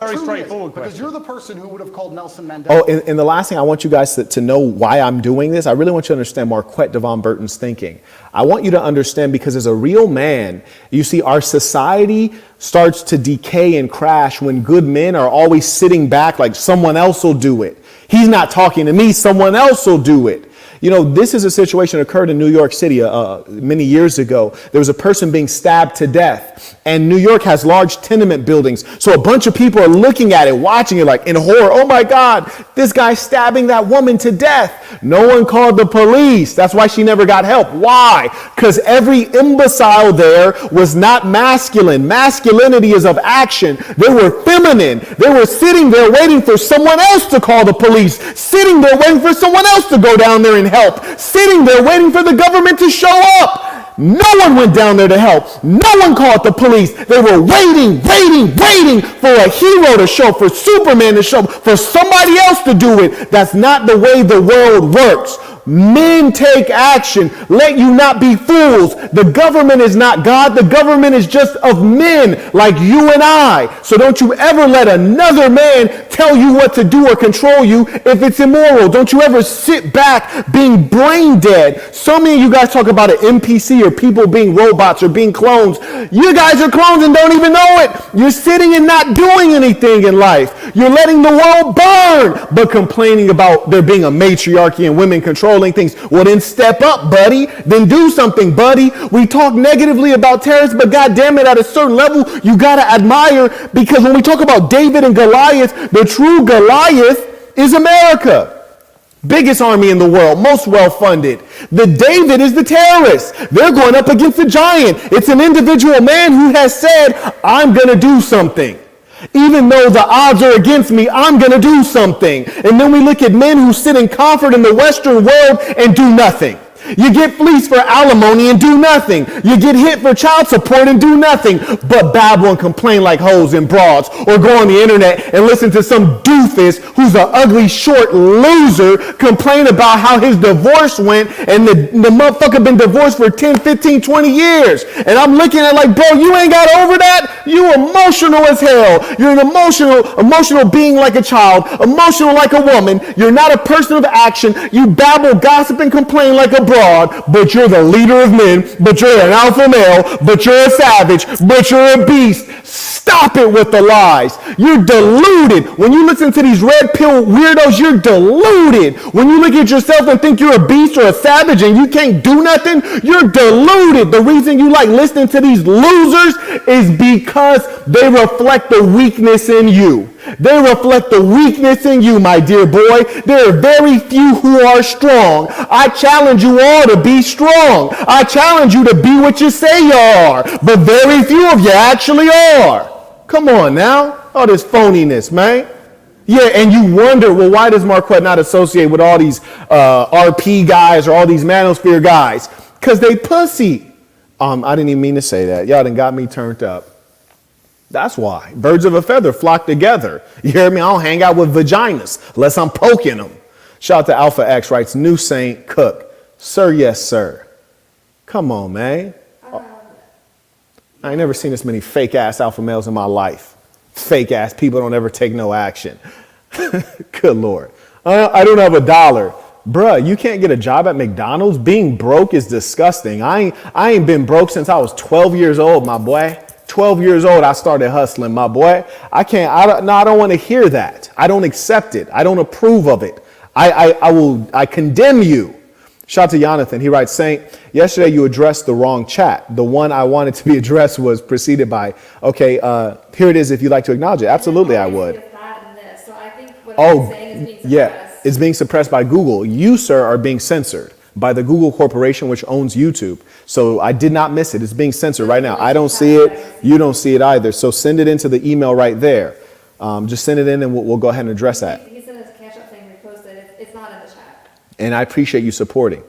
S2: Very straightforward
S3: because
S2: question.
S3: you're the person who would have called Nelson Mandela.
S1: Oh, and the last thing I want you guys to know why I'm doing this. I really want you to understand Marquette Devon Burton's thinking. I want you to understand because as a real man, you see our society starts to decay and crash when good men are always sitting back like someone else will do it. He's not talking to me. Someone else will do it. You know, this is a situation that occurred in New York City many years ago. There was a person being stabbed to death, and New York has large tenement buildings. So a bunch of people are looking at it, watching it like in horror. Oh my God, this guy's stabbing that woman to death. No one called the police. That's why she never got help. Why? Because every imbecile there was not masculine. Masculinity is of action. They were feminine. They were sitting there waiting for someone else to call the police, sitting there waiting for someone else to go down there and help, sitting there waiting for the government to show up. No one went down there to help. No one called the police. They were waiting for a hero to show, for Superman to show, for somebody else to do it. That's not the way the world works. Men take action. Let you not be fools. The government is not God. The government is just of men like you and I. So don't you ever let another man tell you what to do or control you if it's immoral. Don't you ever sit back being brain dead. So many of you guys talk about an NPC or people being robots or being clones. You guys are clones and don't even know it. You're sitting and not doing anything in life. You're letting the world burn, but complaining about there being a matriarchy and women controlling things. Well, then step up, buddy. Then do something, buddy. We talk negatively about terrorists, but God damn it, at a certain level, you got to admire, because when we talk about David and Goliath, the true Goliath is America. Biggest army in the world, most well-funded. The David is the terrorist. They're going up against the giant. It's an individual man who has said, I'm going to do something. Even though the odds are against me, I'm going to do something. And then we look at men who sit in comfort in the Western world and do nothing. You get fleeced for alimony and do nothing. You get hit for child support and do nothing but babble and complain like hoes and broads, or go on the internet and listen to some doofus who's an ugly, short loser complain about how his divorce went, and the motherfucker been divorced for 10, 15, 20 years. And I'm looking at like, bro, you ain't got over that? You emotional as hell. You're an emotional being like a child, emotional like a woman. You're not a person of action. You babble, gossip, and complain like a broad, but you're the leader of men, but you're an alpha male, but you're a savage, but you're a beast. Stop it with the lies. You're deluded. When you listen to these red pill weirdos, you're deluded. When you look at yourself and think you're a beast or a savage and you can't do nothing, you're deluded. The reason you like listening to these losers is because they reflect the weakness in you. They reflect the weakness in you, my dear boy. There are very few who are strong. I challenge you all to be strong. I challenge you to be what you say you are, but very few of you actually are. Come on now. All this phoniness, man. Yeah, and you wonder, well, why does Marquette not associate with all these RP guys or all these manosphere guys? Because they pussy. I didn't even mean to say that. Y'all done got me turned up. That's why. Birds of a feather flock together. You hear me? I don't hang out with vaginas unless I'm poking them. Shout out to Alpha X, writes, New Saint Cook. Sir, yes, sir. Come on, man. I ain't never seen this many fake-ass alpha males in my life. Fake-ass people don't ever take no action. Good Lord. I don't have $1. Bruh, you can't get a job at McDonald's? Being broke is disgusting. I ain't been broke since I was 12 years old, my boy. 12 years old, I started hustling, my boy. I don't want to hear that. I don't accept it. I don't approve of it. I condemn you. Shout out to Jonathan. He writes, Saint, yesterday you addressed the wrong chat. The one I wanted to be addressed was preceded by, okay, here it is if you'd like to acknowledge it. Absolutely, I would.
S4: So I think what I'm saying is being suppressed.
S1: It's being suppressed by Google. You, sir, are being censored. by the Google Corporation, which owns YouTube. So I did not miss it. It's being censored right now. I don't see it. You don't see it either. So send it into the email right there. Just send it in and we'll go ahead and address that.
S4: He sent his cash up thing reposted. It's not in the chat.
S1: And I appreciate you supporting.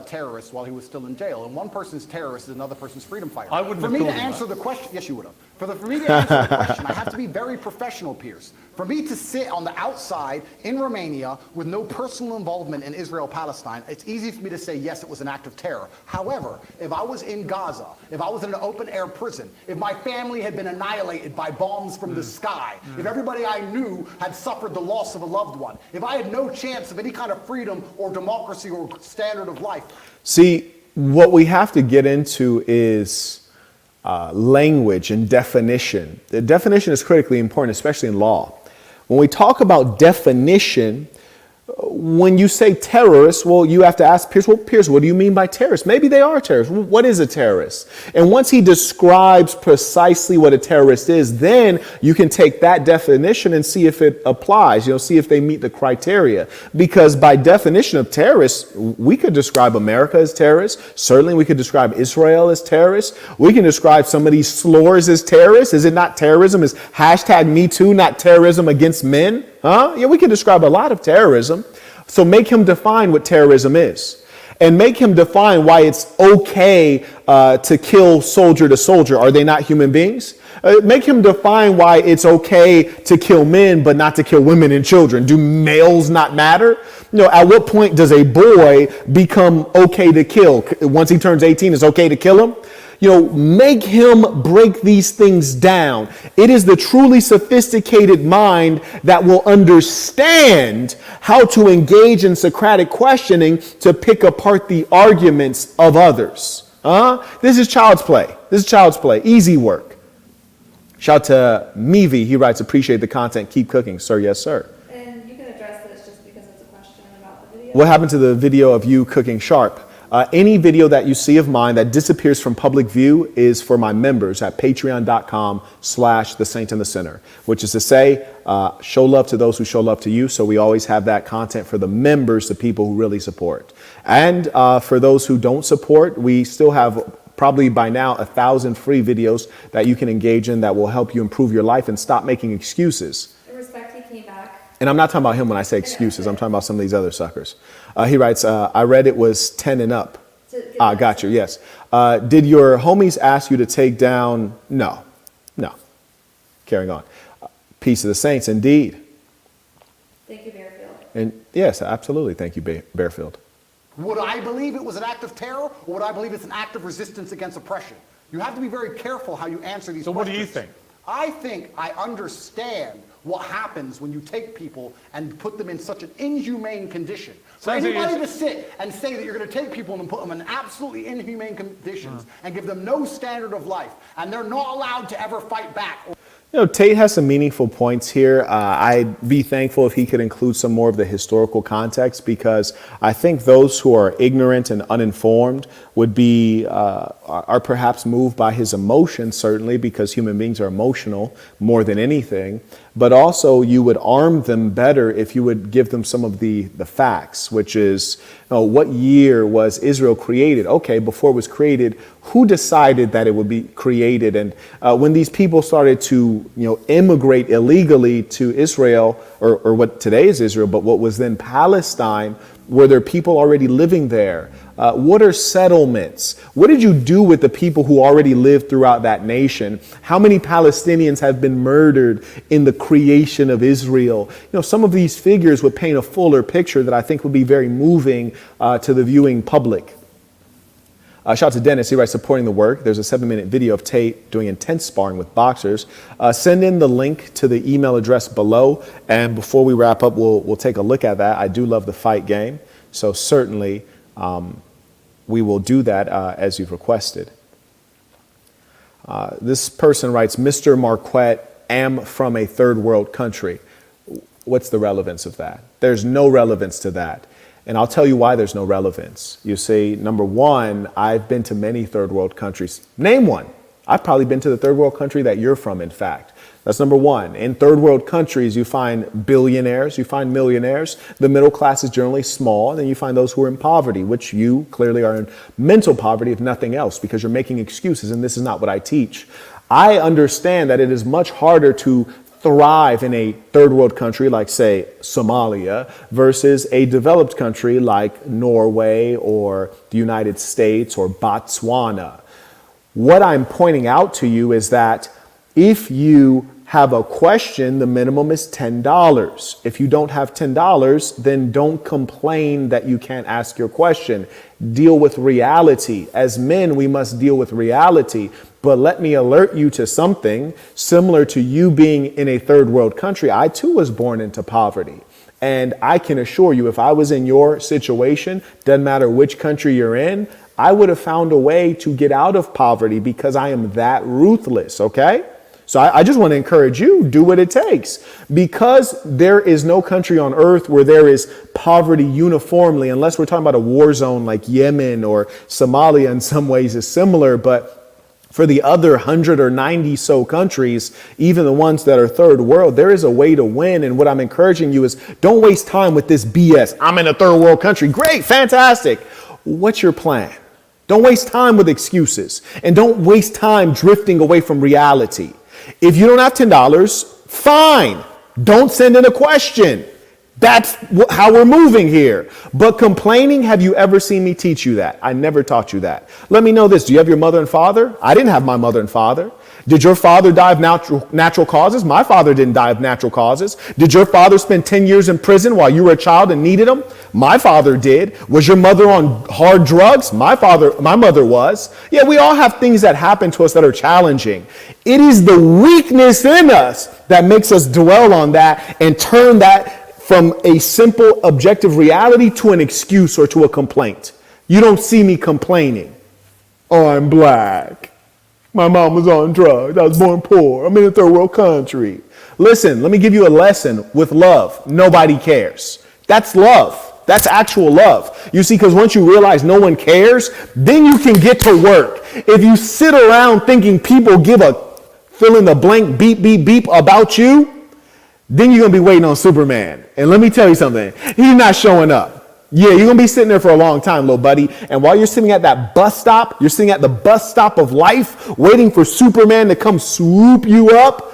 S3: Terrorist while he was still in jail, and one person's terrorist is another person's freedom fighter.
S2: I wouldn't
S3: For
S2: have
S3: me to
S2: thought of
S3: answer
S2: that.
S3: the question, yes, you would have. For me to answer the question, I have to be very professional, Piers. For me to sit on the outside in Romania with no personal involvement in Israel-Palestine, it's easy for me to say, yes, it was an act of terror. However, if I was in Gaza, if I was in an open-air prison, if my family had been annihilated by bombs from the sky, if everybody I knew had suffered the loss of a loved one, if I had no chance of any kind of freedom or democracy or standard of life.
S1: See, what we have to get into is language and definition. The definition is critically important, especially in law. When we talk about definition, when you say terrorist, well, you have to ask Piers, well, Piers, what do you mean by terrorist? Maybe they are terrorists. What is a terrorist? And once he describes precisely what a terrorist is, then you can take that definition and see if it applies, see if they meet the criteria. Because by definition of terrorists, we could describe America as terrorists. Certainly we could describe Israel as terrorists. We can describe some of these slurs as terrorists. Is it not terrorism? Is #MeToo not terrorism against men? Huh? Yeah, we can describe a lot of terrorism. So make him define what terrorism is. And make him define why it's okay to kill soldier to soldier. Are they not human beings? Make him define why it's okay to kill men, but not to kill women and children. Do males not matter? At what point does a boy become okay to kill? Once he turns 18, it's okay to kill him? Make him break these things down. It is the truly sophisticated mind that will understand how to engage in Socratic questioning to pick apart the arguments of others. This is child's play. This is child's play. Easy work. Shout to Mevi. He writes, appreciate the content. Keep cooking. Sir, yes, sir.
S4: And you can address this just because it's a question about the video.
S1: What happened to the video of you cooking sharp? Any video that you see of mine that disappears from public view is for my members at patreon.com/the Saint in the Center, which is to say, show love to those who show love to you. So we always have that content for the members, the people who really support. And for those who don't support, we still have probably by now 1,000 free videos that you can engage in that will help you improve your life and stop making excuses.
S4: In respect, he came back.
S1: And I'm not talking about him when I say excuses. I'm talking about some of these other suckers. He writes, I read it was 10 and up. Got you. Yes. Did your homies ask you to take down? No. Carrying on. Peace of the saints, indeed.
S4: Thank you, Bearfield.
S1: And yes, absolutely. Thank you, Bearfield.
S3: Would I believe it was an act of terror, or would I believe it's an act of resistance against oppression? You have to be very careful how you answer these questions.
S2: So what do you think?
S3: I think I understand what happens when you take people and put them in such an inhumane condition. For anybody to sit and say that you're going to take people and put them in absolutely inhumane conditions and give them no standard of life, and they're not allowed to ever fight back.
S1: Tate has some meaningful points here. I'd be thankful if he could include some more of the historical context, because I think those who are ignorant and uninformed would be, are perhaps moved by his emotions, certainly, because human beings are emotional more than anything. But also you would arm them better if you would give them some of the facts, which is, what year was Israel created? Okay, before it was created, who decided that it would be created? And when these people started to, immigrate illegally to Israel, or what today is Israel, but what was then Palestine, were there people already living there? What are settlements? What did you do with the people who already lived throughout that nation? How many Palestinians have been murdered in the creation of Israel? Some of these figures would paint a fuller picture that I think would be very moving to the viewing public. Shout out to Dennis. He writes, supporting the work. There's a 7-minute video of Tate doing intense sparring with boxers. Send in the link to the email address below. And before we wrap up, we'll take a look at that. I do love the fight game. So certainly we will do that as you've requested. This person writes, Mr. Marquette, am from a third world country. What's the relevance of that? There's no relevance to that. And I'll tell you why there's no relevance. You see, number one, I've been to many third world countries. Name one. I've probably been to the third world country that you're from, in fact. That's number one. In third world countries, you find billionaires, you find millionaires. The middle class is generally small, and then you find those who are in poverty, which you clearly are in mental poverty, if nothing else, because you're making excuses, and this is not what I teach. I understand that it is much harder to thrive in a third world country like, say, Somalia versus a developed country like Norway or the United States or Botswana. What I'm pointing out to you is that if you have a question, the minimum is $10. If you don't have $10, then don't complain that you can't ask your question. Deal with reality. As men, we must deal with reality. But let me alert you to something similar to you being in a third world country. I too was born into poverty. And I can assure you, if I was in your situation, doesn't matter which country you're in, I would have found a way to get out of poverty because I am that ruthless, okay? So I just want to encourage you, do what it takes. Because there is no country on earth where there is poverty uniformly, unless we're talking about a war zone like Yemen or Somalia in some ways is similar. But for the other 100 or 90 so countries, even the ones that are third world, there is a way to win. And what I'm encouraging you is don't waste time with this BS. I'm in a third world country. Great, fantastic. What's your plan? Don't waste time with excuses, and don't waste time drifting away from reality. If you don't have $10, fine. Don't send in a question. That's how we're moving here. But complaining, have you ever seen me teach you that? I never taught you that. Let me know this. Do you have your mother and father? I didn't have my mother and father. Did your father die of natural causes? My father didn't die of natural causes. Did your father spend 10 years in prison while you were a child and needed him? My father did. Was your mother on hard drugs? My mother was. Yeah, we all have things that happen to us that are challenging. It is the weakness in us that makes us dwell on that and turn that from a simple objective reality to an excuse or to a complaint. You don't see me complaining. Oh, I'm black. My mom was on drugs. I was born poor. I'm in a third world country. Listen, let me give you a lesson with love. Nobody cares. That's love. That's actual love. You see, because once you realize no one cares, then you can get to work. If you sit around thinking people give a fill in the blank beep, beep, beep about you, then you're going to be waiting on Superman. And let me tell you something. He's not showing up. Yeah, you're going to be sitting there for a long time, little buddy. And while you're sitting at that bus stop, you're sitting at the bus stop of life, waiting for Superman to come swoop you up.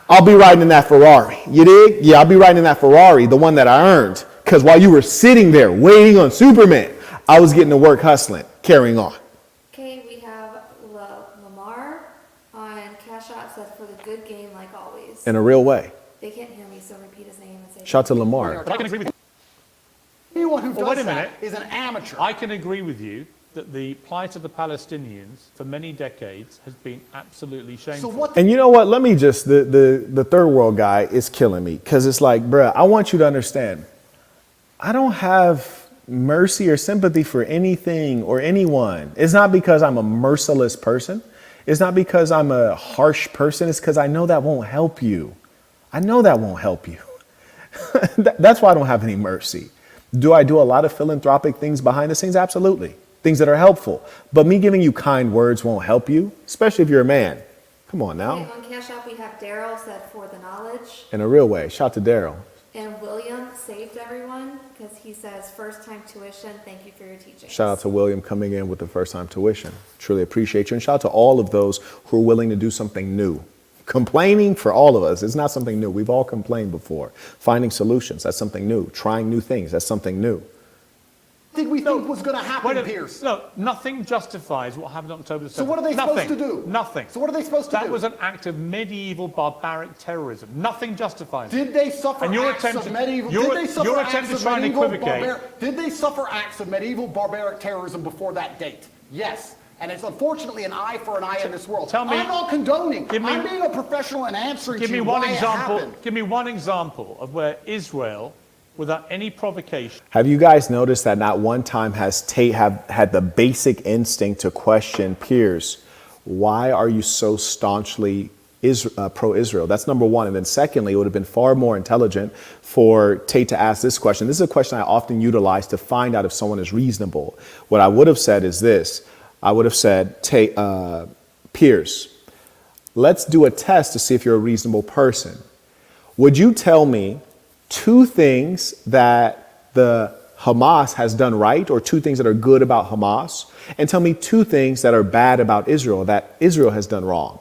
S1: I'll be riding in that Ferrari. You dig? Yeah, I'll be riding in that Ferrari, the one that I earned. Because while you were sitting there waiting on Superman, I was getting to work hustling, carrying on.
S4: Okay, we have Lamar on Cash App says for the good game like always.
S1: In a real way.
S4: They can't hear me, so repeat his name and say.
S1: Shout to Lamar.
S2: But I can agree with you.
S3: Anyone who
S2: Well, wait
S3: does
S2: a
S3: that
S2: minute.
S3: is an amateur.
S2: I can agree with you that the plight of the Palestinians for many decades has been absolutely shameful.
S3: So what?
S1: And you know what? Let me just, the third world guy is killing me. Because it's like, bruh, I want you to understand. I don't have mercy or sympathy for anything or anyone. It's not because I'm a merciless person. It's not because I'm a harsh person. It's because I know that won't help you. I know that won't help you. That's why I don't have any mercy. Do I do a lot of philanthropic things behind the scenes? Absolutely. Things that are helpful. But me giving you kind words won't help you, especially if you're a man. Come on now.
S4: Okay, on Cash App we have Daryl said for the knowledge.
S1: In a real way. Shout to Daryl.
S4: And William saved everyone because he says first time tuition, thank you for your teaching.
S1: Shout out to William coming in with the first time tuition. Truly appreciate you. And shout out to all of those who are willing to do something new. Complaining for all of us is not something new. We've all complained before. Finding solutions, that's something new. Trying new things, that's something new.
S3: Did we think was going to happen, Piers?
S2: No, nothing justifies what happened on October the 7th.
S3: So what are they supposed to do?
S2: Nothing.
S3: So what are they supposed to do?
S2: That was an act of medieval barbaric terrorism. Nothing justifies it.
S3: Did they suffer
S2: And your
S3: acts
S2: attempt
S3: of
S2: to-
S3: medieval?
S2: your-
S3: Did they suffer
S2: your
S3: acts
S2: attempt to
S3: of
S2: try and
S3: medieval
S2: equivocate-
S3: Did they suffer acts of medieval barbaric terrorism before that date? Yes. And it's unfortunately an eye for an eye in this world.
S2: Tell me-
S3: I'm not condoning.
S2: Give me-
S3: I'm being a professional and answering
S2: Give
S3: to
S2: me
S3: you
S2: one
S3: why it
S2: example.
S3: happened.
S2: Give me one example of where Israel, without any provocation.
S1: Have you guys noticed that not one time has Tate had the basic instinct to question Piers, why are you so staunchly pro-Israel? That's number one. And then secondly, it would have been far more intelligent for Tate to ask this question. This is a question I often utilize to find out if someone is reasonable. What I would have said is this. I would have said, Piers, let's do a test to see if you're a reasonable person. Would you tell me 2 things that the Hamas has done right, or 2 things that are good about Hamas, and tell me 2 things that are bad about Israel that Israel has done wrong?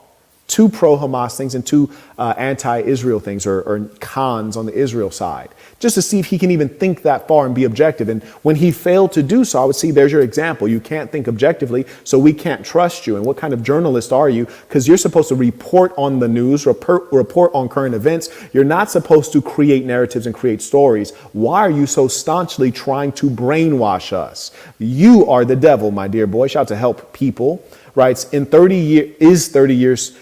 S1: 2 pro-Hamas things and 2 anti-Israel things, or cons on the Israel side, just to see if he can even think that far and be objective. And when he failed to do so, I would see, there's your example. You can't think objectively, so we can't trust you. And what kind of journalist are you? Because you're supposed to report on the news, report on current events. You're not supposed to create narratives and create stories. Why are you so staunchly trying to brainwash us? You are the devil, my dear boy. Shout out to Help People. Writes, in 30 years, 30 years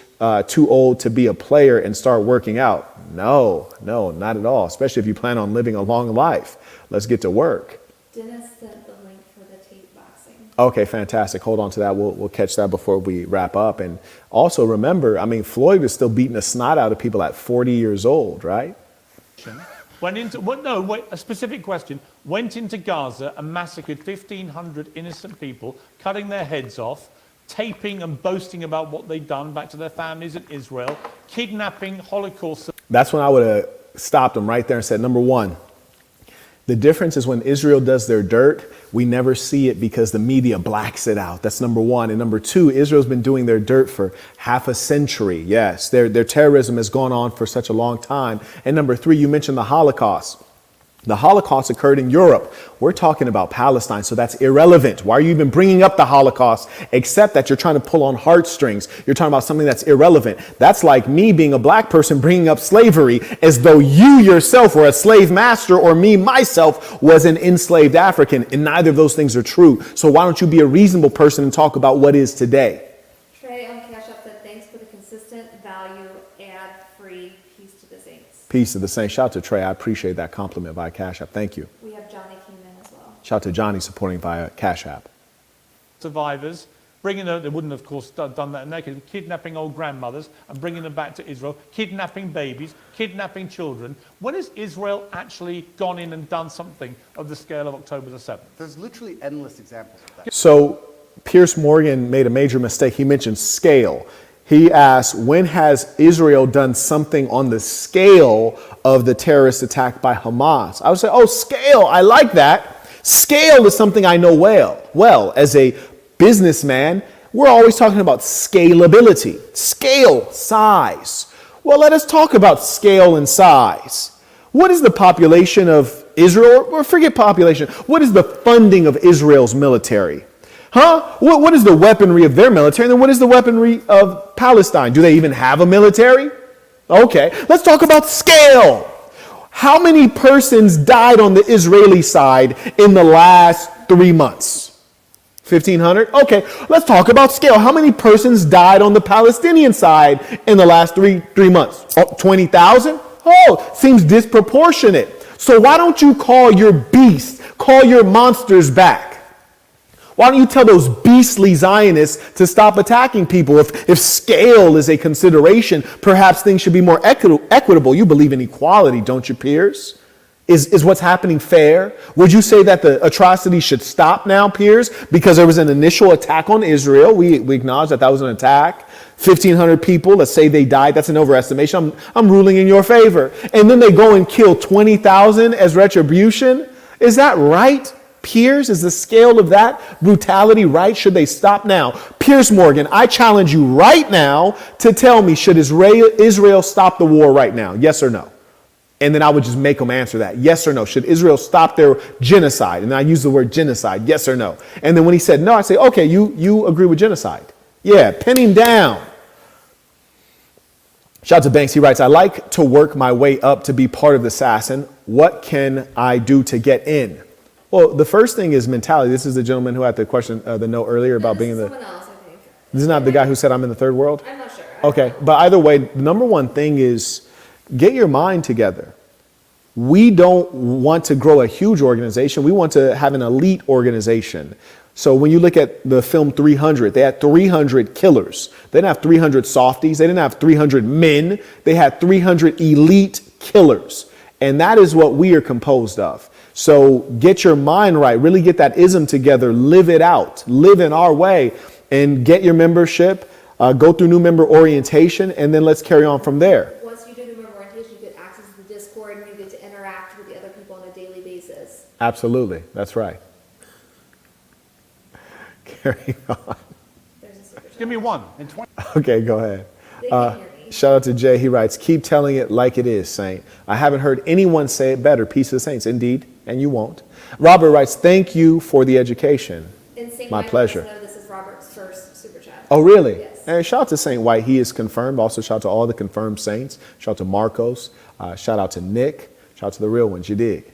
S1: too old to be a player and start working out? No, not at all. Especially if you plan on living a long life. Let's get to work.
S4: Dennis sent the link for the Tate boxing.
S1: Okay, fantastic. Hold on to that. We'll catch that before we wrap up. And also remember, I mean, Floyd was still beating the snot out of people at 40 years old, right?
S2: A specific question. Went into Gaza and massacred 1,500 innocent people, cutting their heads off, taping and boasting about what they'd done back to their families in Israel, kidnapping Holocaust.
S1: That's when I would have stopped them right there and said, number 1, the difference is when Israel does their dirt, we never see it because the media blacks it out. That's number 1. And number 2, Israel's been doing their dirt for half a century. Yes, their terrorism has gone on for such a long time. And number 3, you mentioned the Holocaust. The Holocaust occurred in Europe. We're talking about Palestine, so that's irrelevant. Why are you even bringing up the Holocaust, except that you're trying to pull on heartstrings? You're talking about something that's irrelevant. That's like me being a black person bringing up slavery as though you yourself were a slave master, or me myself was an enslaved African, and neither of those things are true. So why don't you be a reasonable person and talk about what is today?
S4: Trey on Cash App said, thanks for the consistent value, ad-free, peace to the saints.
S1: Peace to the saints. Shout out to Trey. I appreciate that compliment via Cash App. Thank you.
S4: We have Johnny came in as well.
S1: Shout out to Johnny supporting via Cash App.
S2: Survivors, bringing them, they wouldn't of course done that naked, kidnapping old grandmothers and bringing them back to Israel, kidnapping babies, kidnapping children. When has Israel actually gone in and done something of the scale of October the 7th?
S3: There's literally endless examples of that.
S1: So Piers Morgan made a major mistake. He mentioned scale. He asked, when has Israel done something on the scale of the terrorist attack by Hamas? I would say, oh, scale, I like that. Scale is something I know well. Well, as a businessman, we're always talking about scalability. Scale, size. Well, let us talk about scale and size. What is the population of Israel? Or forget population. What is the funding of Israel's military? Huh? What is the weaponry of their military? And then what is the weaponry of Palestine? Do they even have a military? Okay, let's talk about scale. How many persons died on the Israeli side in the last 3 months? 1,500? Okay, let's talk about scale. How many persons died on the Palestinian side in the last three months? 20,000? Oh, seems disproportionate. So why don't you call your beasts, call your monsters back? Why don't you tell those beastly Zionists to stop attacking people? If scale is a consideration, perhaps things should be more equitable. You believe in equality, don't you, Piers? Is what's happening fair? Would you say that the atrocities should stop now, Piers? Because there was an initial attack on Israel. We acknowledge that was an attack. 1,500 people, let's say they died. That's an overestimation. I'm ruling in your favor. And then they go and kill 20,000 as retribution. Is that right? Piers, is the scale of that brutality right? Should they stop now? Piers Morgan, I challenge you right now to tell me, should Israel stop the war right now? Yes or no? And then I would just make them answer that. Yes or no? Should Israel stop their genocide? And I use the word genocide. Yes or no? And then when he said no, I say, okay, you agree with genocide. Yeah, pin him down. Shout out to Banks. He writes, I like to work my way up to be part of the assassin. What can I do to get in? Well, the first thing is mentality. This is the gentleman who had the question, the note earlier about being in the...
S4: Someone else, I think.
S1: This is not the guy who said I'm in the third world?
S4: I'm not sure.
S1: Okay, but either way, the number one thing is get your mind together. We don't want to grow a huge organization. We want to have an elite organization. So when you look at the film 300, they had 300 killers. They didn't have 300 softies. They didn't have 300 men. They had 300 elite killers. And that is what we are composed of. So get your mind right, really get that ism together, live it out, live in our way, and get your membership. go through new member orientation, and then let's carry on from there.
S4: Once you do the member orientation, you get access to the Discord and you get to interact with the other people on a daily basis.
S1: Absolutely. That's right. Carry on.
S4: There's a super chat.
S2: Give me one.
S3: In 20,
S1: Okay, go ahead.
S4: They can hear me.
S1: Shout out to Jay. He writes, keep telling it like it is, Saint. I haven't heard anyone say it better. Peace of the saints. Indeed, and you won't. Robert writes, thank you for the education.
S4: And St.
S1: My
S4: Mike
S1: pleasure.
S4: wants to know this is Robert's first super chat.
S1: Oh, really?
S4: Yes.
S1: And shout out to Saint White. He is confirmed. Also, shout out to all the confirmed saints. Shout out to Marcos. Shout out to Nick. Shout out to the real ones. You dig?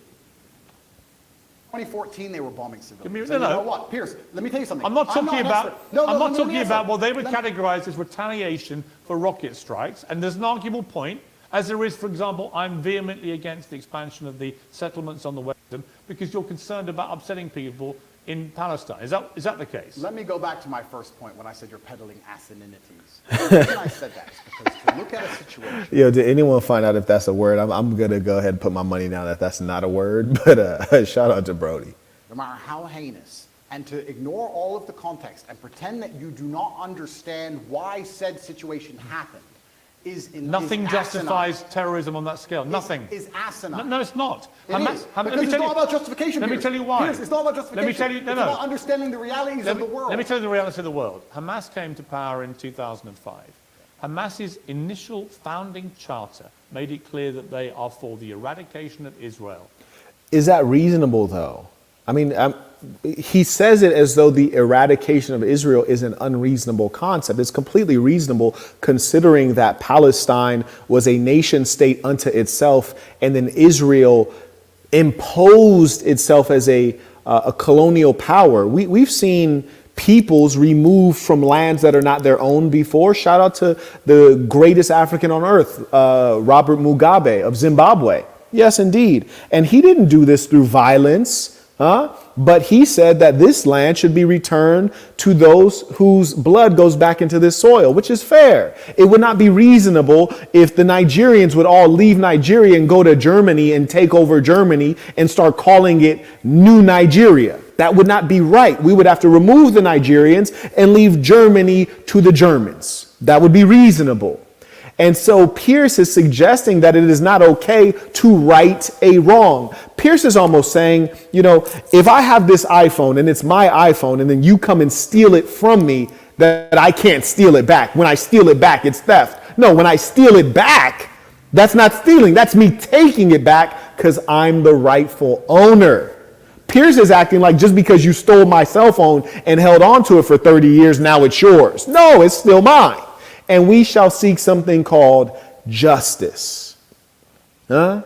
S3: 2014, they were bombing civilians.
S2: Give me-
S3: And
S2: no,
S3: you
S2: no.
S3: know what, Piers? Let me tell you something.
S2: I'm not talking
S3: an
S2: about.
S3: expert. No,
S2: I'm not
S3: let me
S2: talking
S3: answer.
S2: about what they would
S3: Let me-
S2: categorise as retaliation for rocket strikes. And there's an arguable point, as there is, for example, I'm vehemently against the expansion of the settlements on the Western because you're concerned about upsetting people in Palestine. Is that the case?
S3: Let me go back to my first point when I said you're peddling asininities. The reason I said that is because to look at a situation.
S1: Yo, did anyone find out if that's a word? I'm going to go ahead and put my money down that that's not a word. But shout out to Brody.
S3: No matter how heinous, and to ignore all of the context and pretend that you do not understand why said situation happened
S2: Nothing
S3: is
S2: justifies
S3: asinine.
S2: terrorism on that scale. Nothing.
S3: Is asinine.
S2: No, it's not.
S3: It is, because it's not about justification.
S2: Let me
S3: Piers.
S2: tell you why.
S3: Piers, it's not about justification.
S2: Let me tell you. No,
S3: it's
S2: no.
S3: about understanding the realities of the world.
S2: Let me tell you the reality of the world. Hamas came to power in 2005. Hamas's initial founding charter made it clear that they are for the eradication of Israel.
S1: Is that reasonable, though? I mean, he says it as though the eradication of Israel is an unreasonable concept. It's completely reasonable considering that Palestine was a nation state unto itself, and then Israel imposed itself as a colonial power. We've seen peoples removed from lands that are not their own before. Shout out to the greatest African on earth, Robert Mugabe of Zimbabwe. Yes, indeed. And he didn't do this through violence. But he said that this land should be returned to those whose blood goes back into this soil, which is fair. It would not be reasonable if the Nigerians would all leave Nigeria and go to Germany and take over Germany and start calling it New Nigeria. That would not be right. We would have to remove the Nigerians and leave Germany to the Germans. That would be reasonable. And so Piers is suggesting that it is not okay to right a wrong. Piers is almost saying, you know, if I have this iPhone and it's my iPhone and then you come and steal it from me, that I can't steal it back. When I steal it back, it's theft. No, when I steal it back, that's not stealing. That's me taking it back because I'm the rightful owner. Piers is acting like just because you stole my cell phone and held on to it for 30 years, now it's yours. No, it's still mine. And we shall seek something called justice.
S2: And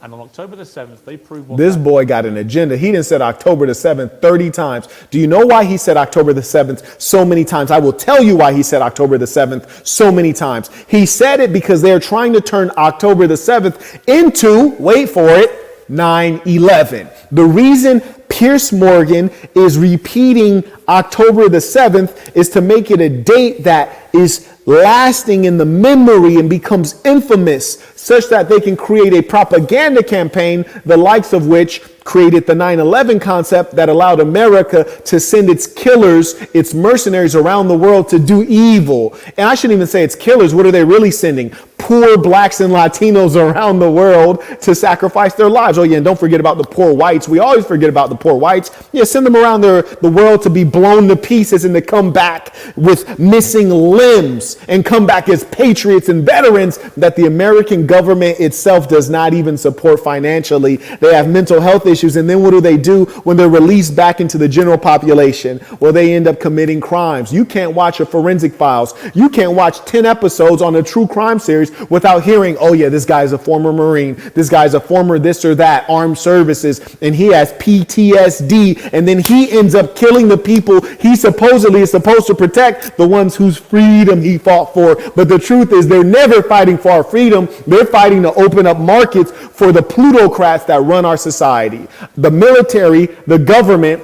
S2: on October the 7th, they proved what
S1: This boy got an agenda. He done said October the 7th 30 times. Do you know why he said October the 7th so many times? I will tell you why he said October the 7th so many times. He said it because they're trying to turn October the 7th into, wait for it, 9/11. The reason Piers Morgan is repeating October the 7th is to make it a date that is lasting in the memory and becomes infamous, such that they can create a propaganda campaign, the likes of which created the 9/11 concept that allowed America to send its killers, its mercenaries around the world to do evil. And I shouldn't even say it's killers. What are they really sending? Poor blacks and Latinos around the world to sacrifice their lives. Oh yeah, and don't forget about the poor whites. We always forget about the poor whites. Yeah, send them around the world to be blown to pieces and to come back with missing limbs and come back as patriots and veterans that the American government itself does not even support financially. They have mental health issues, and then what do when they're released back into the general population? Well, they end up committing crimes. You can't watch a Forensic Files. You can't watch 10 episodes on a true crime series without hearing, oh yeah, this guy's a former Marine, this guy's a former this or that, armed services, and he has PTSD, and then he ends up killing the people he supposedly is supposed to protect, the ones whose freedom he fought for. But the truth is they're never fighting for our freedom. They're fighting to open up markets for the plutocrats that run our society. The military, the government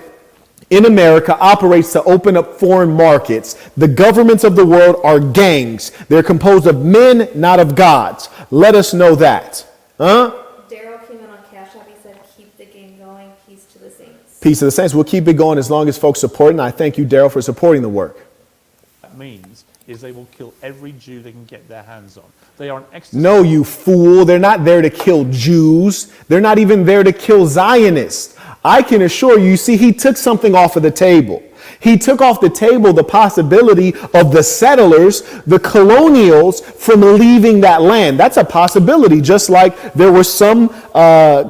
S1: in America operates to open up foreign markets. The governments of the world are gangs. They're composed of men, not of gods. Let us know that.
S4: Daryl came in on Cash App. He said, keep the game going. Peace to the saints.
S1: Peace of the Saints. We'll keep it going as long as folks support it. And I thank you, Daryl, for supporting the work.
S2: That means is they will kill every Jew they can get their hands on. They are an ecstasy.
S1: No, you fool. They're not there to kill Jews. They're not even there to kill Zionists. I can assure you, see, he took something off of the table. He took off the table the possibility of the settlers, the colonials, from leaving that land. That's a possibility, just like there were some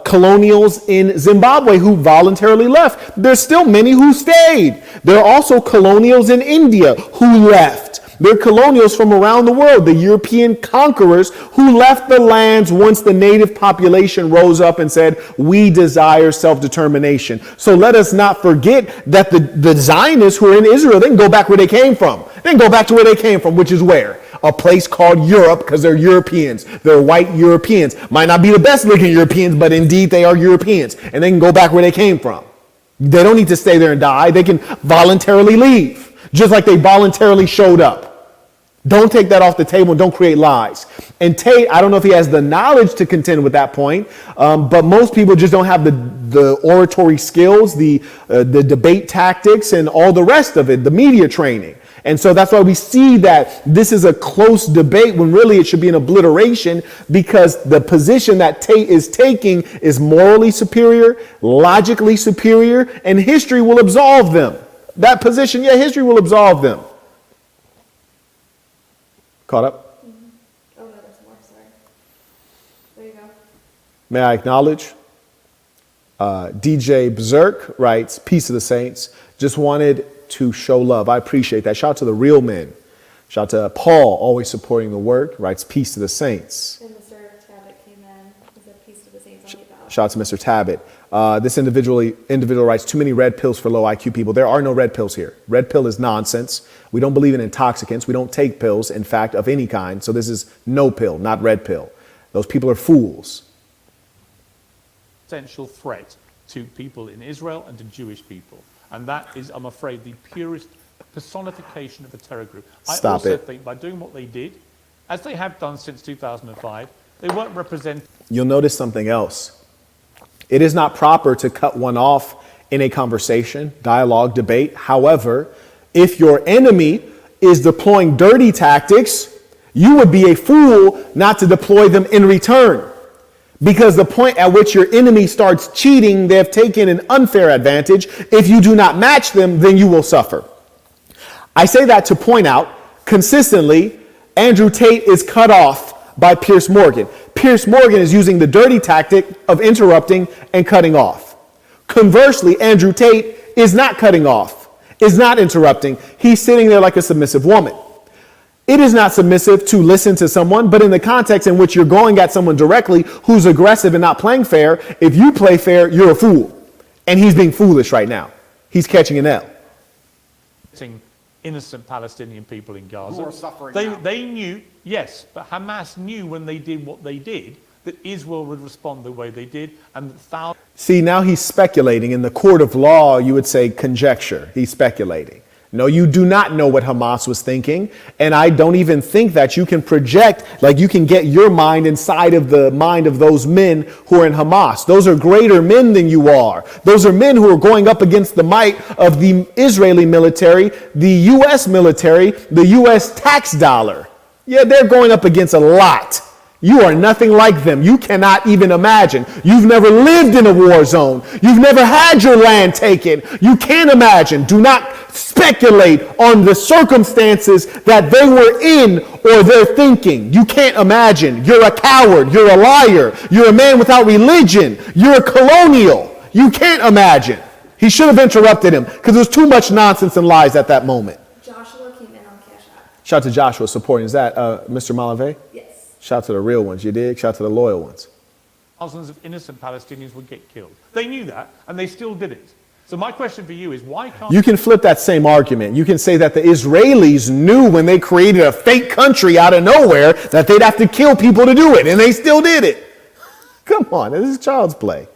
S1: colonials in Zimbabwe who voluntarily left. There's still many who stayed. There are also colonials in India who left. They're colonials from around the world, the European conquerors who left the lands once the native population rose up and said, we desire self-determination. So let us not forget that the Zionists who are in Israel, they can go back where they came from. They can go back to where they came from, which is where? A place called Europe, because they're Europeans. They're white Europeans. Might not be the best looking Europeans, but indeed they are Europeans. And they can go back where they came from. They don't need to stay there and die. They can voluntarily leave, just like they voluntarily showed up. Don't take that off the table and don't create lies. And Tate, I don't know if he has the knowledge to contend with that point, but most people just don't have the oratory skills, the debate tactics, and all the rest of it, the media training. And so that's why we see that this is a close debate when really it should be an obliteration, because the position that Tate is taking is morally superior, logically superior, and history will absolve them. That position, yeah, history will absolve them. Caught up?
S4: Mm-hmm. Oh, no, there's more. Sorry. There you go.
S1: May I acknowledge? DJ Berserk writes, Peace of the Saints. Just wanted to show love. I appreciate that. Shout out to the real men. Shout out to Paul, always supporting the work. Writes, Peace to the Saints.
S4: And Mr. Tabbitt came in. He said, Peace to the Saints on the bow.
S1: Shout out to Mr. Tabbitt. This individual writes, too many red pills for low IQ people. There are no red pills here. Red pill is nonsense. We don't believe in intoxicants. We don't take pills, in fact, of any kind. So this is no pill, not red pill. Those people are fools.
S2: Potential threat to people in Israel and to Jewish people. And that is, I'm afraid, the purest personification of a terror group. I also think by doing what they did, as they have done since 2005, they won't represent.
S1: You'll notice something else. It is not proper to cut one off in a conversation, dialogue, debate. However, if your enemy is deploying dirty tactics, you would be a fool not to deploy them in return. Because the point at which your enemy starts cheating, they have taken an unfair advantage. If you do not match them, then you will suffer. I say that to point out consistently, Andrew Tate is cut off by Piers Morgan. Piers Morgan is using the dirty tactic of interrupting and cutting off. Conversely, Andrew Tate is not cutting off, is not interrupting. He's sitting there like a submissive woman. It is not submissive to listen to someone, but in the context in which you're going at someone directly who's aggressive and not playing fair, if you play fair, you're a fool. And he's being foolish right now. He's catching an L.
S2: Innocent Palestinian people in Gaza.
S3: Who are suffering now.
S2: They knew, yes, but Hamas knew when they did what they did that Israel would respond the way they did, and thousands.
S1: See, now he's speculating. In the court of law, you would say conjecture. He's speculating. No, you do not know what Hamas was thinking. And I don't even think that you can project, like you can get your mind inside of the mind of those men who are in Hamas. Those are greater men than you are. Those are men who are going up against the might of the Israeli military, the U.S. military, the U.S. tax dollar. Yeah, they're going up against a lot. You are nothing like them. You cannot even imagine. You've never lived in a war zone. You've never had your land taken. You can't imagine. Do not speculate on the circumstances that they were in or they're thinking. You can't imagine. You're a coward. You're a liar. You're a man without religion. You're a colonial. You can't imagine. He should have interrupted him because there was too much nonsense and lies at that moment.
S4: Joshua came in on Cash App.
S1: Shout out to Joshua supporting. Is that Mr. Malave?
S4: Yes.
S1: Shout out to the real ones, you dig? Shout out to the loyal ones.
S2: Thousands of innocent Palestinians would get killed. They knew that, and they still did it. So my question for you is, why can't...
S1: You can flip that same argument. You can say that the Israelis knew when they created a fake country out of nowhere that they'd have to kill people to do it, and they still did it. Come on, this is child's play.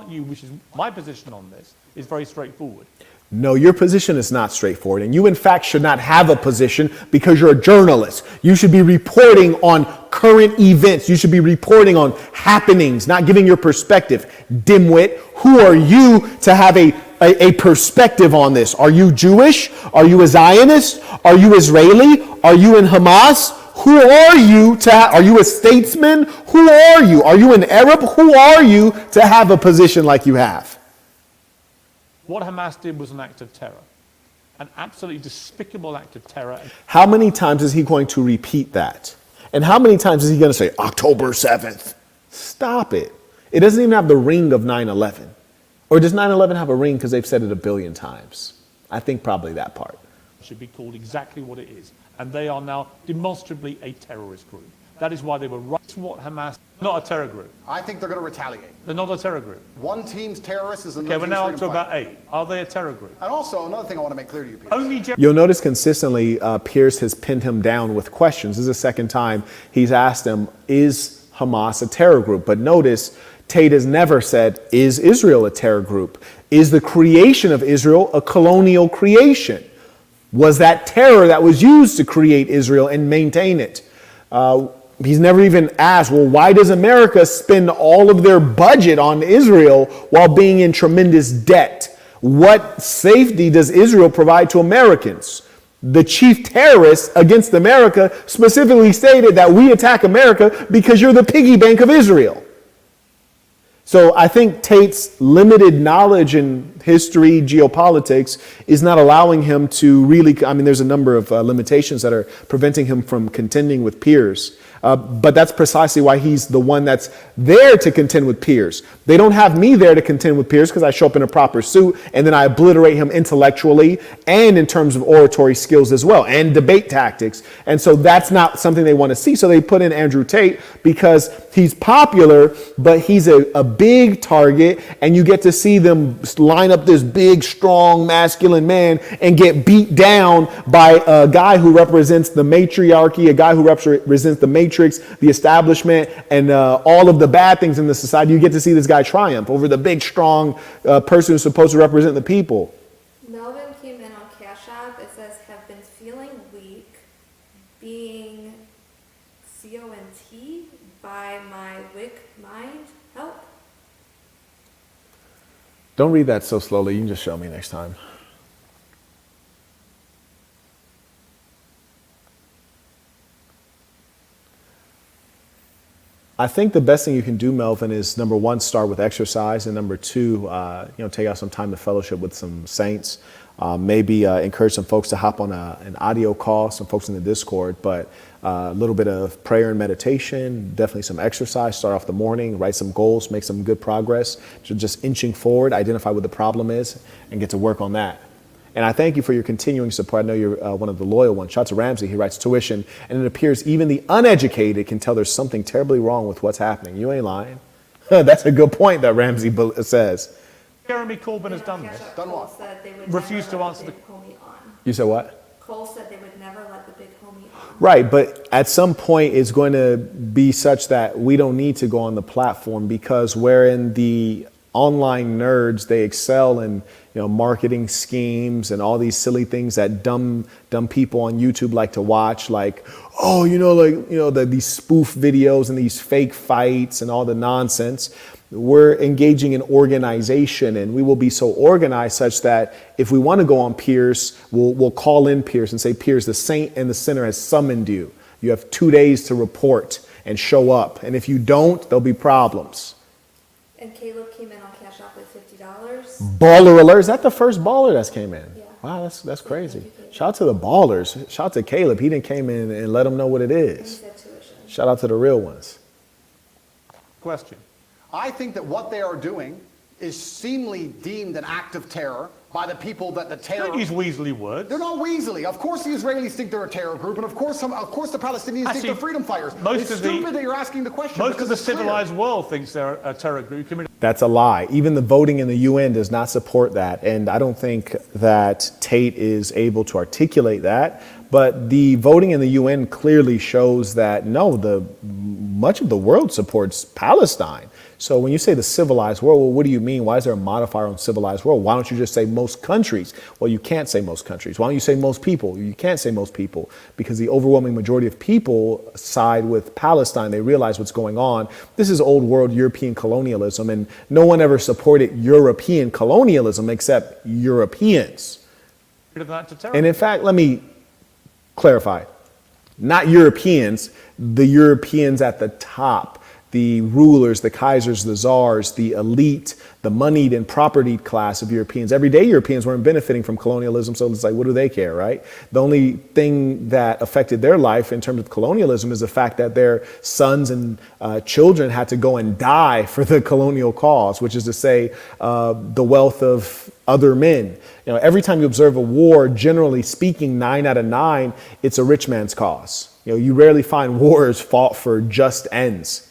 S2: You, which is my position on this, is very straightforward.
S1: No, your position is not straightforward, and you in fact should not have a position because you're a journalist. You should be reporting on current events. You should be reporting on happenings, not giving your perspective. Dimwit, who are you to have a a perspective on this. Are you Jewish? Are you a Zionist? Are you Israeli? Are you in Hamas? Who are you are you a statesman? Who are you? Are you an Arab? Who are you to have a position like you have?
S2: What Hamas did was an act of terror, an absolutely despicable act of terror.
S1: How many times is he going to repeat that? And how many times is he going to say October 7th? Stop it. It doesn't even have the ring of 9/11. Or does 9/11 have a ring because they've said it a billion times? I think probably that part.
S2: Should be called exactly what it is. And they are now demonstrably a terrorist group. That is why they were right. What Hamas, not a terror group.
S3: I think they're going to retaliate.
S2: They're not a terror group.
S3: One team's terrorist is another
S2: Okay, we're
S3: team's
S2: now up
S3: freedom
S2: to about
S3: fighter.
S2: 8. Are they a terror group?
S3: And also, another thing I want to make clear to you, Piers.
S2: Only
S1: You'll notice consistently Piers has pinned him down with questions. This is the second time he's asked him, is Hamas a terror group? But notice Tate has never said, is Israel a terror group? Is the creation of Israel a colonial creation? Was that terror that was used to create Israel and maintain it? He's never even asked, well, why does America spend all of their budget on Israel while being in tremendous debt? What safety does Israel provide to Americans? The chief terrorist against America specifically stated that we attack America because you're the piggy bank of Israel. So I think Tate's limited knowledge in history, geopolitics, is not allowing him to really, there's a number of limitations that are preventing him from contending with Piers. But that's precisely why he's the one that's there to contend with Piers. They don't have me there to contend with Piers because I show up in a proper suit and then I obliterate him intellectually and in terms of oratory skills as well and debate tactics. And so that's not something they want to see. So they put in Andrew Tate because he's popular, but he's a big target, and you get to see them line up this big, strong, masculine man and get beat down by a guy who represents the matriarchy, a guy who represents the matrix, the establishment, and all of the bad things in the society. You get to see this guy triumph over the big, strong person who's supposed to represent the people.
S4: Melvin came in on Cash App. It says, have been feeling weak, being CONT by my wick mind. Help.
S1: Don't read that so slowly. You can just show me next time. I think the best thing you can do, Melvin, is number one, start with exercise, and number two, take out some time to fellowship with some saints. Maybe encourage some folks to hop on an audio call, some folks in the Discord, but a little bit of prayer and meditation, definitely some exercise, start off the morning, write some goals, make some good progress, just inching forward, identify what the problem is, and get to work on that. And I thank you for your continuing support. I know you're one of the loyal ones. Shout out to Ramsey. He writes tuition, and it appears even the uneducated can tell there's something terribly wrong with what's happening. You ain't lying. That's a good point that Ramsey says.
S2: Jeremy Corbyn has done this.
S3: Done what?
S2: Refused to answer the...
S1: You said what?
S4: Cole said they would never let the big homie on.
S1: Right, but at some point it's going to be such that we don't need to go on the platform, because wherein the online nerds, they excel in marketing schemes and all these silly things that dumb people on YouTube like to watch, like these spoof videos and these fake fights and all the nonsense. We're engaging in organization, and we will be so organized such that if we want to go on Piers, we'll call in Piers and say, Piers, the saint and the sinner has summoned you. You have 2 days to report and show up. And if you don't, there'll be problems.
S4: And Caleb came in on Cash App with $50.
S1: Baller alert. Is that the first baller that's came in?
S4: Yeah.
S1: Wow, that's crazy. Shout out to the ballers. Shout out to Caleb. He didn't came in and let them know what it
S4: And he
S1: is.
S4: said tuition.
S1: Shout out to the real ones.
S2: Question.
S3: I think that what they are doing is seemingly deemed an act of terror by the people that the terror...
S2: Don't use weaselly words.
S3: They're not weaselly. Of course the Israelis think they're a terror group, and of course the Palestinians think they're freedom fighters. It's stupid that you're asking the question.
S2: Most of the civilized world thinks they're a terror group.
S1: That's a lie. Even the voting in the UN does not support that. And I don't think that Tate is able to articulate that. But the voting in the UN clearly shows that, no, the much of the world supports Palestine. So when you say the civilized world, well, what do you mean? Why is there a modifier on civilized world? Why don't you just say most countries? Well, you can't say most countries. Why don't you say most people? You can't say most people because the overwhelming majority of people side with Palestine. They realize what's going on. This is old world European colonialism, and no one ever supported European colonialism except Europeans. And in fact, let me clarify, not Europeans, the Europeans at the top. The rulers, the Kaisers, the czars, the elite, the moneyed and propertied class of Europeans. Everyday Europeans weren't benefiting from colonialism, so it's like, what do they care, right? The only thing that affected their life in terms of colonialism is the fact that their sons and children had to go and die for the colonial cause, which is to say, the wealth of other men. You know, every time you observe a war, generally speaking, 9 out of 9, it's a rich man's cause. You know, you rarely find wars fought for just ends.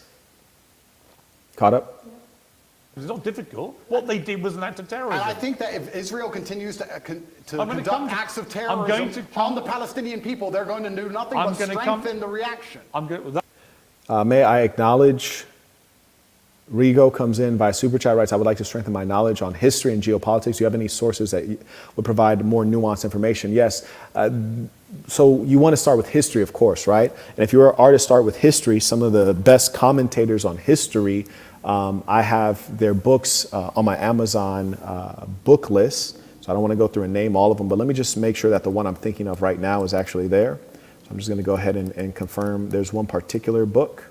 S1: Caught up?
S2: It's not difficult. What they did was an act of terrorism.
S3: And I think that if Israel continues to conduct acts of terrorism on the Palestinian people, they're going to do nothing but strengthen the reaction.
S1: May I acknowledge, Rigo comes in by super chat, writes, I would like to strengthen my knowledge on history and geopolitics. Do you have any sources that would provide more nuanced information? Yes. So you want to start with history, of course, right? And if you are to start with history, some of the best commentators on history, I have their books on my Amazon book list. So I don't want to go through and name all of them, but let me just make sure that the one I'm thinking of right now is actually there. So I'm just going to go ahead and confirm there's one particular book,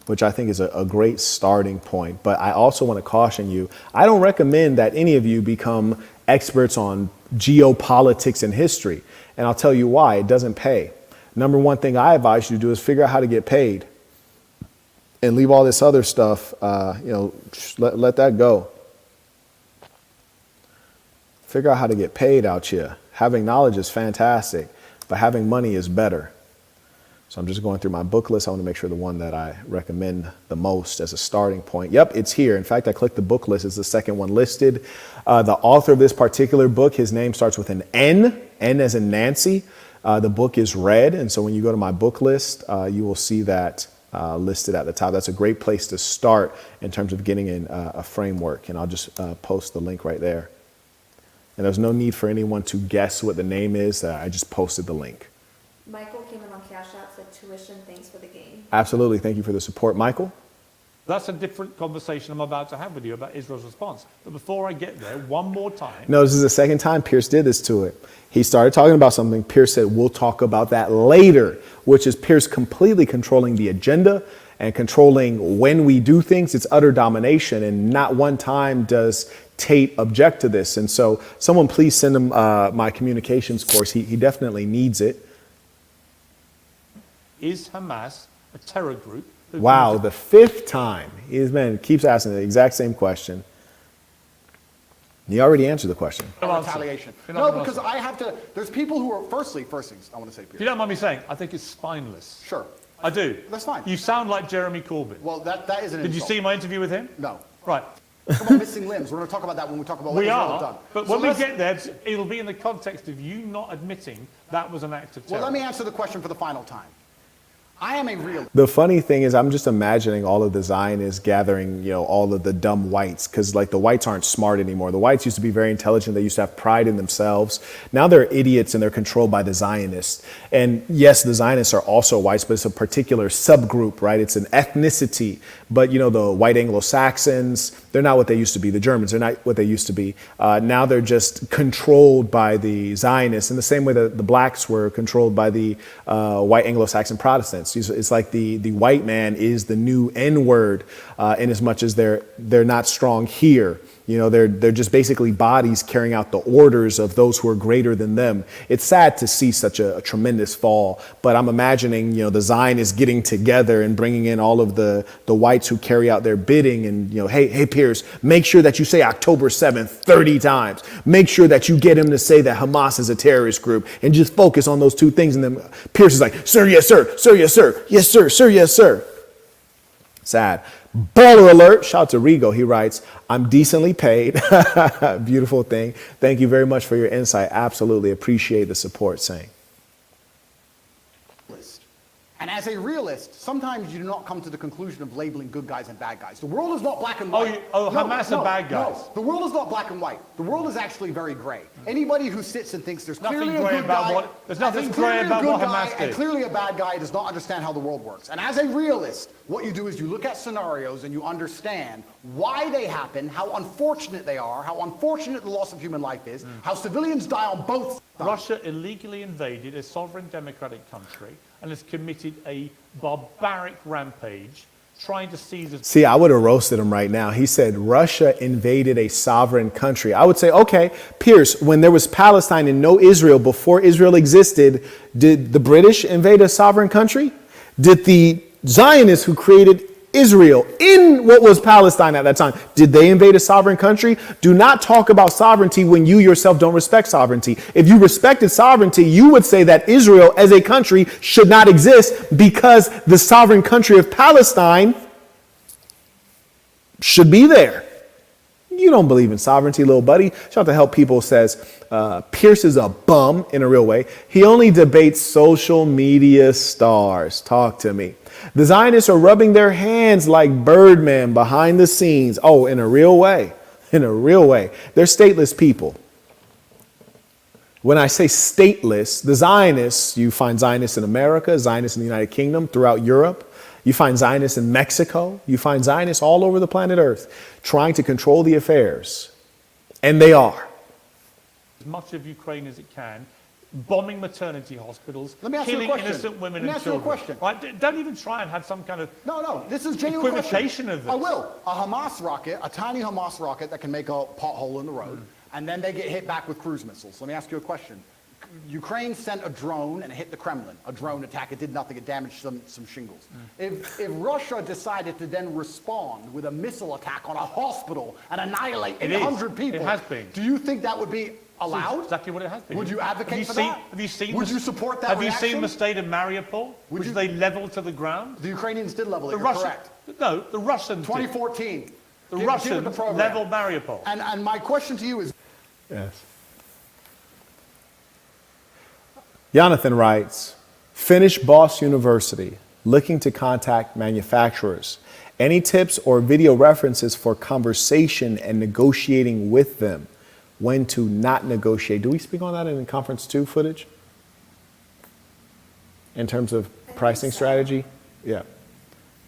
S1: which I think is a great starting point. But I also want to caution you, I don't recommend that any of you become experts on geopolitics and history. And I'll tell you why. It doesn't pay. Number one thing I advise you to do is figure out how to get paid and leave all this other stuff, let that go. Figure out how to get paid out here. Having knowledge is fantastic, but having money is better. So I'm just going through my book list. I want to make sure the one that I recommend the most as a starting point. Yep, it's here. In fact, I clicked the book list. It's the second one listed. The author of this particular book, his name starts with an N as in Nancy. The book is red. And so when you go to my book list, you will see that listed at the top. That's a great place to start in terms of getting in a framework. And I'll just post the link right there. And there's no need for anyone to guess what the name is. I just posted the link.
S4: Michael came in on Cash App, said tuition, thanks for the game.
S1: Absolutely. Thank you for the support, Michael.
S2: That's a different conversation I'm about to have with you about Israel's response. But before I get there, one more time.
S1: No, this is the second time Piers did this to it. He started talking about something. Piers said, we'll talk about that later, which is Piers completely controlling the agenda and controlling when we do things. It's utter domination. And not one time does Tate object to this. And so someone please send him my communications course. He definitely needs it.
S2: Is Hamas a terror group?
S1: Wow, the fifth time. His man keeps asking the exact same question. He already answered the question.
S3: Retaliation. No, because I have to, there's people who are, first things I want to say, Piers.
S2: If you don't mind me saying, I think it's spineless.
S3: Sure.
S2: I do.
S3: That's fine.
S2: You sound like Jeremy Corbyn.
S3: Well, that is an insult.
S2: Did you see my interview with him?
S3: No.
S2: Right.
S3: Talk about missing limbs. We're going to talk about that when we talk about what Israel has done.
S2: But when we get there, it'll be in the context of you not admitting that was an act of terror.
S3: Well, let me answer the question for the final time. I am a realist.
S1: The funny thing is, I'm just imagining all of the Zionists gathering, all of the dumb whites, because like the whites aren't smart anymore. The whites used to be very intelligent. They used to have pride in themselves. Now they're idiots and they're controlled by the Zionists. And yes, the Zionists are also whites, but it's a particular subgroup, right? It's an ethnicity. But the white Anglo-Saxons, they're not what they used to be. The Germans, they're not what they used to be. Now they're just controlled by the Zionists in the same way that the blacks were controlled by the white Anglo-Saxon Protestants. It's like the white man is the new N-word in as much as they're not strong here. They're just basically bodies carrying out the orders of those who are greater than them. It's sad to see such a tremendous fall, but I'm imagining, the Zionists getting together and bringing in all of the whites who carry out their bidding and, hey, Piers, make sure that you say October 7th 30 times. Make sure that you get him to say that Hamas is a terrorist group and just focus on those two things. And then Piers is like, sir, yes, sir, sir, yes, sir, yes, sir, sir, yes, sir. Sad. Baller alert. Shout out to Rigo. He writes, I'm decently paid. Beautiful thing. Thank you very much for your insight. Absolutely appreciate the support, saying.
S3: And as a realist, sometimes you do not come to the conclusion of labeling good guys and bad guys. The world is not black and
S2: Oh,
S3: white.
S2: Hamas are bad guys.
S3: No, the world is not black and white. The world is actually very gray. Anybody who sits and thinks there's
S2: Nothing
S3: clearly a
S2: gray
S3: good
S2: about
S3: guy,
S2: what- there's nothing
S3: and
S2: gray
S3: clearly a
S2: about
S3: good
S2: what
S3: guy
S2: Hamas
S3: and
S2: did.
S3: clearly a bad guy does not understand how the world works. And as a realist, what you do is you look at scenarios and you understand why they happen, how unfortunate they are, how unfortunate the loss of human life is, how civilians die on both sides.
S2: Russia illegally invaded a sovereign democratic country and has committed a barbaric rampage trying to seize a...
S1: See, I would have roasted him right now. He said Russia invaded a sovereign country. I would say, okay, Piers, when there was Palestine and no Israel, before Israel existed, did the British invade a sovereign country? Did the Zionists who created Israel in what was Palestine at that time, did they invade a sovereign country? Do not talk about sovereignty when you yourself don't respect sovereignty. If you respected sovereignty, you would say that Israel as a country should not exist because the sovereign country of Palestine should be there. You don't believe in sovereignty, little buddy. Shout out to Help People says, Pierce is a bum in a real way. He only debates social media stars. Talk to me. The Zionists are rubbing their hands like Birdman behind the scenes. Oh, in a real way. In a real way. They're stateless people. When I say stateless, the Zionists, you find Zionists in America, Zionists in the United Kingdom, throughout Europe. You find Zionists in Mexico. You find Zionists all over the planet Earth trying to control the affairs. And they are.
S2: as much of Ukraine as it can, bombing maternity hospitals,
S3: Let me ask you a
S2: killing
S3: question.
S2: innocent women
S3: Let me
S2: and
S3: ask you a
S2: children.
S3: question.
S2: Right? Don't even try and have some kind of
S3: No, this is genuine
S2: equivocation
S3: question.
S2: of this.
S3: I will. A Hamas rocket, a tiny Hamas rocket that can make a pothole in the road, and then they get hit back with cruise missiles. Let me ask you a question. Ukraine sent a drone and it hit the Kremlin. A drone attack. It did nothing. It damaged some shingles. If Russia decided to then respond with a missile attack on a hospital and annihilate 800 people,
S2: It has been.
S3: do you think that would be allowed?
S2: That's exactly what it has been.
S3: Would you advocate for that?
S2: Have you seen?
S3: Would you support that
S2: Have
S3: reaction?
S2: you seen the state of Mariupol, which
S3: you-
S2: they leveled to the ground?
S3: The Ukrainians did level it.
S2: The
S3: You're
S2: Russians,
S3: correct.
S2: no, the Russians. did.
S3: 2014.
S2: The
S3: Get with
S2: Russians
S3: the program.
S2: leveled Mariupol.
S3: And my question to you is,
S1: Yes. Jonathan writes, finish Boss University, looking to contact manufacturers. Any tips or video references for conversation and negotiating with them? When to not negotiate. Do we speak on that in conference 2 footage? In terms of pricing strategy? Yeah.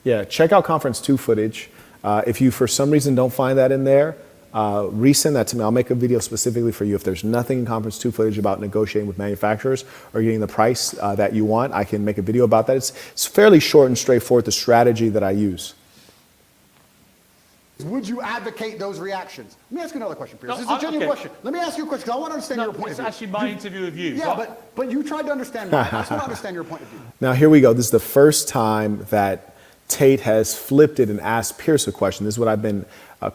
S1: Yeah, check out conference 2 footage. If you, for some reason, don't find that in there, resend that to me. I'll make a video specifically for you. If there's nothing in conference 2 footage about negotiating with manufacturers or getting the price that you want, I can make a video about that. It's fairly short and straightforward, the strategy that I use.
S3: would you advocate those reactions? Let me ask you another question, Piers.
S2: No,
S3: This is a genuine
S2: okay.
S3: question. Let me ask you a question, because I want to understand your point
S2: It's
S3: of view.
S2: actually my interview of you.
S3: Yeah,
S2: So
S3: but you tried to understand mine. I just want to understand your point of view.
S1: Now, here we go. This is the first time that Tate has flipped it and asked Piers a question. This is what I've been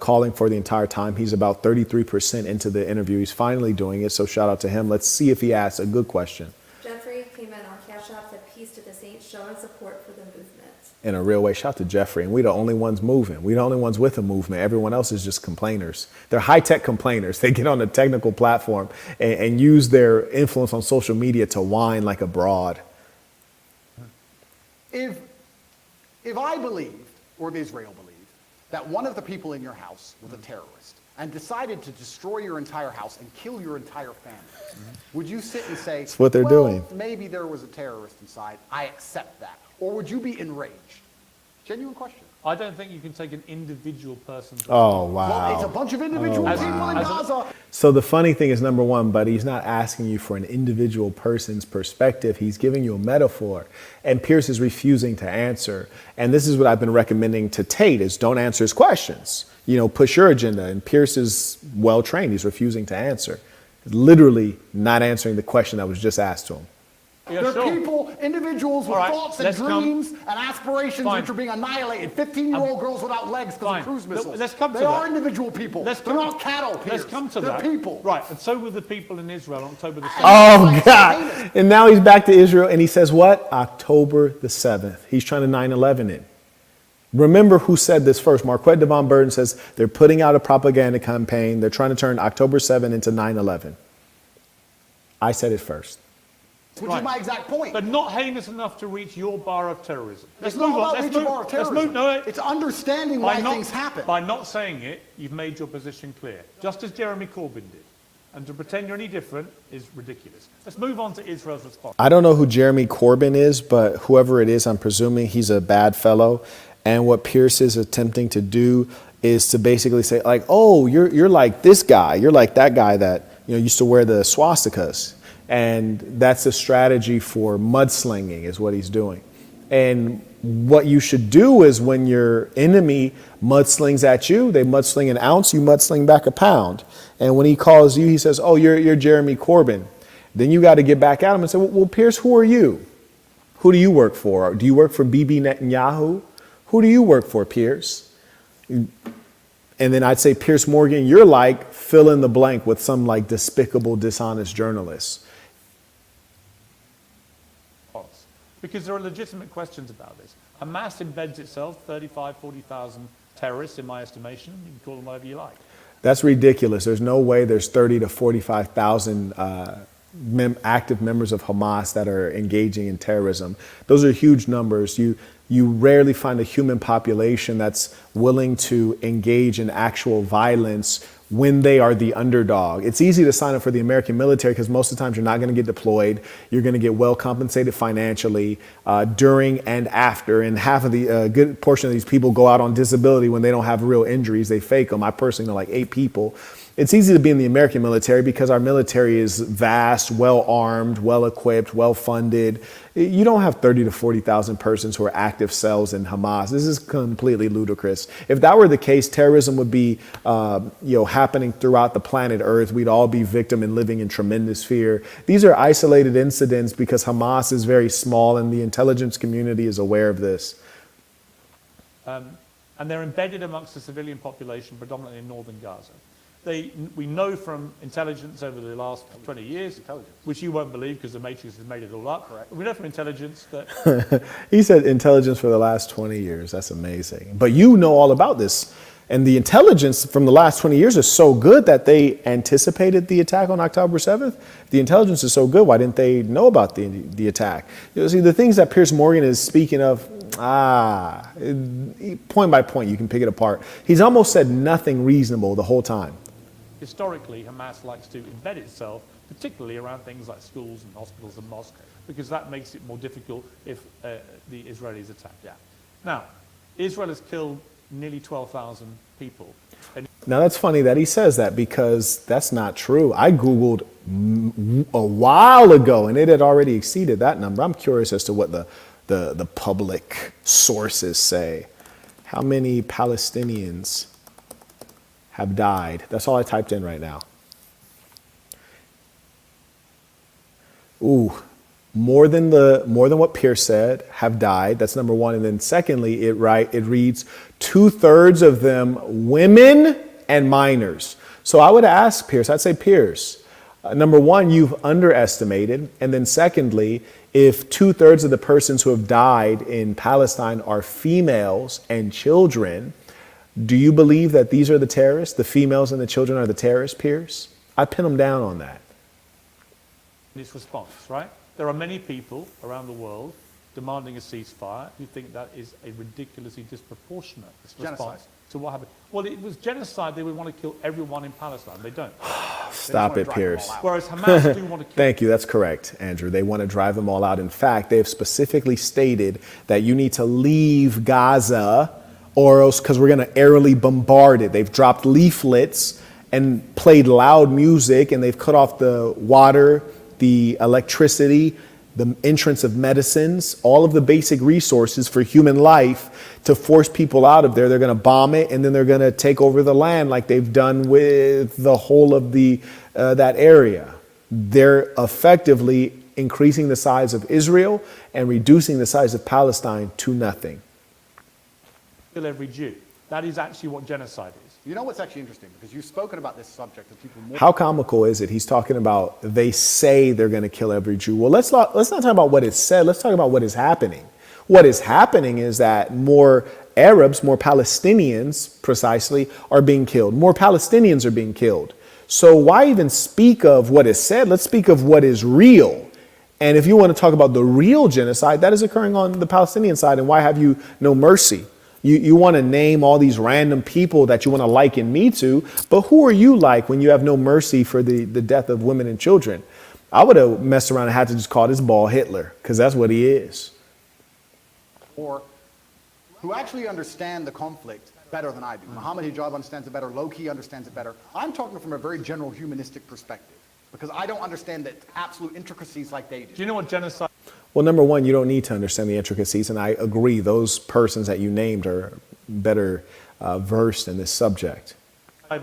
S1: calling for the entire time. He's about 33% into the interview. He's finally doing it, so shout out to him. Let's see if he asks a good question.
S4: Jeffrey came in on Cash App, said peace to the saints, showing support for the movement.
S1: In a real way, shout out to Jeffrey. And we're the only ones moving. We're the only ones with a movement. Everyone else is just complainers. They're high-tech complainers. They get on a technical platform and use their influence on social media to whine like a broad.
S3: If I believed, or if Israel believed, that one of the people in your house was a terrorist and decided to destroy your entire house and kill your entire family, would you sit and say,
S1: That's what they're doing.
S3: Maybe there was a terrorist inside, I accept that? Or would you be enraged? Genuine question.
S2: I don't think you can take an individual person.
S1: Oh, wow.
S3: Well, it's a bunch of individual people in Gaza.
S1: So the funny thing is, number one, buddy, he's not asking you for an individual person's perspective. He's giving you a metaphor. And Piers is refusing to answer. And this is what I've been recommending to Tate is don't answer his questions. You know, push your agenda. And Piers is well trained. He's refusing to answer. Literally not answering the question that was just asked to him.
S2: Yeah,
S3: They're
S2: sure.
S3: people, individuals with
S2: All right,
S3: thoughts and
S2: let's come-
S3: dreams and aspirations
S2: Fine.
S3: which are being annihilated. 15-year-old girls without legs because
S2: Fine.
S3: of cruise missiles.
S2: Let's come to
S3: they are
S2: that.
S3: individual people.
S2: Let's
S3: They're
S2: come-
S3: not cattle, Piers.
S2: Let's come to
S3: They're
S2: that.
S3: people.
S2: Right, and so were the people in Israel on October the 7th.
S1: Oh, God. And now he's back to Israel and he says what? October the 7th. He's trying to 9/11 it. Remember who said this first. Marquette Devon Burton says they're putting out a propaganda campaign. They're trying to turn October 7th into 9/11. I said it first.
S3: Which is my exact point.
S2: But not heinous enough to reach your bar of terrorism.
S3: It's not about reaching bar of terrorism. It's understanding why things happen.
S2: By not saying it, you've made your position clear, just as Jeremy Corbyn did. And to pretend you're any different is ridiculous. Let's move on to Israel's response.
S1: I don't know who Jeremy Corbyn is, but whoever it is, I'm presuming he's a bad fellow. And what Piers is attempting to do is to basically say, like, oh, you're like this guy. You're like that guy that used to wear the swastikas. And that's a strategy for mudslinging is what he's doing. And what you should do is when your enemy mudslings at you, they mudsling an ounce, you mudsling back a pound. And when he calls you, he says, oh, you're Jeremy Corbyn. Then you got to get back at him and say, well, Piers, who are you? Who do you work for? Do you work for Bibi Netanyahu? Who do you work for, Piers? And then I'd say, Piers Morgan, you're like fill in the blank with some like despicable, dishonest journalist.
S2: Because there are legitimate questions about this. Hamas embeds itself, 35, 40,000 terrorists in my estimation. You can call them whatever you like.
S1: That's ridiculous. There's no way there's 30 to 45,000 active members of Hamas that are engaging in terrorism. Those are huge numbers. You rarely find a human population that's willing to engage in actual violence when they are the underdog. It's easy to sign up for the American military because most of the times you're not going to get deployed. You're going to get well compensated financially during and after. And half of the good portion of these people go out on disability when they don't have real injuries. They fake them. I personally know like 8 people. It's easy to be in the American military because our military is vast, well-armed, well-equipped, well-funded. You don't have 30 to 40,000 persons who are active cells in Hamas. This is completely ludicrous. If that were the case, terrorism would be happening throughout the planet Earth. We'd all be victim and living in tremendous fear. These are isolated incidents because Hamas is very small and the intelligence community is aware of this.
S2: And they're embedded amongst the civilian population, predominantly in northern Gaza. We know from intelligence over the last 20 years, which you won't believe because the Matrix has made it all up. Correct. We know from intelligence that...
S1: He said intelligence for the last 20 years. That's amazing. But you know all about this. And the intelligence from the last 20 years is so good that they anticipated the attack on October 7th. The intelligence is so good. Why didn't they know about the attack? See, the things that Piers Morgan is speaking of, point by point, you can pick it apart. He's almost said nothing reasonable the whole time.
S2: Historically, Hamas likes to embed itself, particularly around things like schools and hospitals and mosques, because that makes it more difficult if the Israelis attack. Yeah. Now, Israel has killed nearly 12,000 people.
S1: Now, that's funny that he says that because that's not true. I Googled a while ago, and it had already exceeded that number. I'm curious as to what the public sources say. How many Palestinians have died? That's all I typed in right now. Ooh, more than what Piers said have died. That's number one. And then secondly, it reads 2/3 of them women and minors. So I would ask Piers, I'd say Piers, number one, you've underestimated. And then secondly, if 2/3 of the persons who have died in Palestine are females and children, do you believe that these are the terrorists? The females and the children are the terrorists, Piers? I pin them down on that.
S2: Its response, right? There are many people around the world demanding a ceasefire who think that is a ridiculously disproportionate response to what happened. Well, it was genocide. They would want to kill everyone in Palestine. They don't.
S1: Stop it, Piers.
S2: Whereas Hamas do want to kill.
S1: Thank you. That's correct, Andrew. They want to drive them all out. In fact, they have specifically stated that you need to leave Gaza or else because we're going to aerially bombard it. They've dropped leaflets and played loud music, and they've cut off the water, the electricity, the entrance of medicines, all of the basic resources for human life to force people out of there. They're going to bomb it, and then they're going to take over the land like they've done with the whole of that area. They're effectively increasing the size of Israel and reducing the size of Palestine to nothing.
S2: Kill every Jew. That is actually what genocide is.
S3: You know what's actually interesting? Because you've spoken about this subject of people more.
S1: How comical is it? He's talking about they say they're going to kill every Jew. Well, let's not talk about what is said. Let's talk about what is happening. What is happening is that more Arabs, more Palestinians precisely, are being killed. More Palestinians are being killed. So why even speak of what is said? Let's speak of what is real. And if you want to talk about the real genocide, that is occurring on the Palestinian side. And why have you no mercy? You want to name all these random people that you want to liken me to, but who are you like when you have no mercy for the death of women and children? I would have messed around and had to just call this ball Hitler, because that's what he is.
S3: Or who actually understand the conflict better than I do. Mohammed Hijab understands it better, Low-Key understands it better. I'm talking from a very general humanistic perspective, because I don't understand the absolute intricacies like they do.
S2: Do you know what genocide?
S1: Well, number one, you don't need to understand the intricacies, and I agree, those persons that you named are better versed in this subject.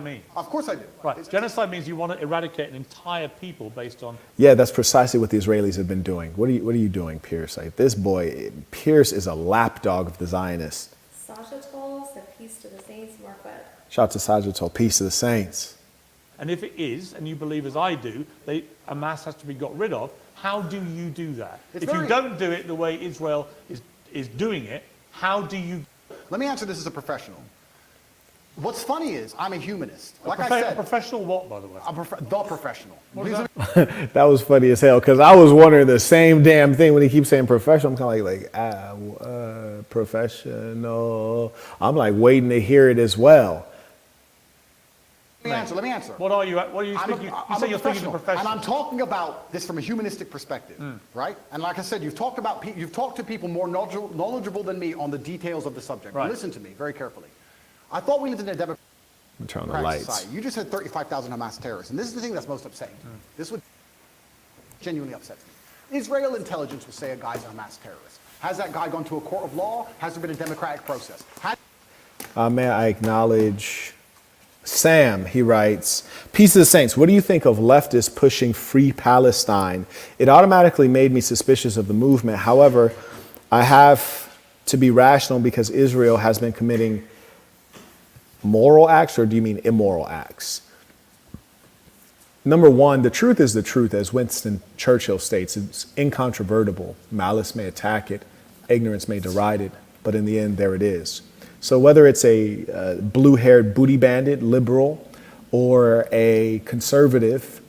S2: Mean?
S3: Of course I do.
S2: Right. Genocide means you want to eradicate an entire people based on...
S1: Yeah, that's precisely what the Israelis have been doing. What are you doing, Piers? Like, this boy, Piers is a lapdog of the Zionists.
S4: Sagittal said peace to the saints, Marquette.
S1: Shout out to Sagittal, peace to the saints.
S2: And if it is, and you believe as I do, a mass has to be got rid of, how do you do that? If you don't do it the way Israel is doing it, how do you...
S3: Let me answer this as a professional. What's funny is I'm a humanist. Like I
S2: A
S3: said,
S2: professional what, by the way?
S3: the professional.
S1: That was funny as hell, because I was wondering the same damn thing when he keeps saying professional. I'm kind of like professional. I'm like waiting to hear it as well.
S3: Let me answer.
S2: What are you thinking? You say you're thinking of professional.
S3: And I'm talking about this from a humanistic perspective, right? And like I said, you've talked to people more knowledgeable than me on the details of the subject.
S2: Right.
S3: Listen to me very carefully. I thought we lived in a democratic
S1: Turn on the lights.
S3: society. You just said 35,000 Hamas terrorists, and this is the thing that's most upsetting. This would genuinely upset me. Israel intelligence will say a guy's a Hamas terrorist. Has that guy gone to a court of law? Has there been a democratic process?
S1: May I acknowledge Sam? He writes, peace of the saints. What do you think of leftists pushing free Palestine? It automatically made me suspicious of the movement. However, I have to be rational because Israel has been committing moral acts, or do you mean immoral acts? Number one, the truth is the truth, as Winston Churchill states. It's incontrovertible. Malice may attack it, ignorance may deride it, but in the end, there it is. So whether it's a blue-haired booty bandit, liberal, or a conservative,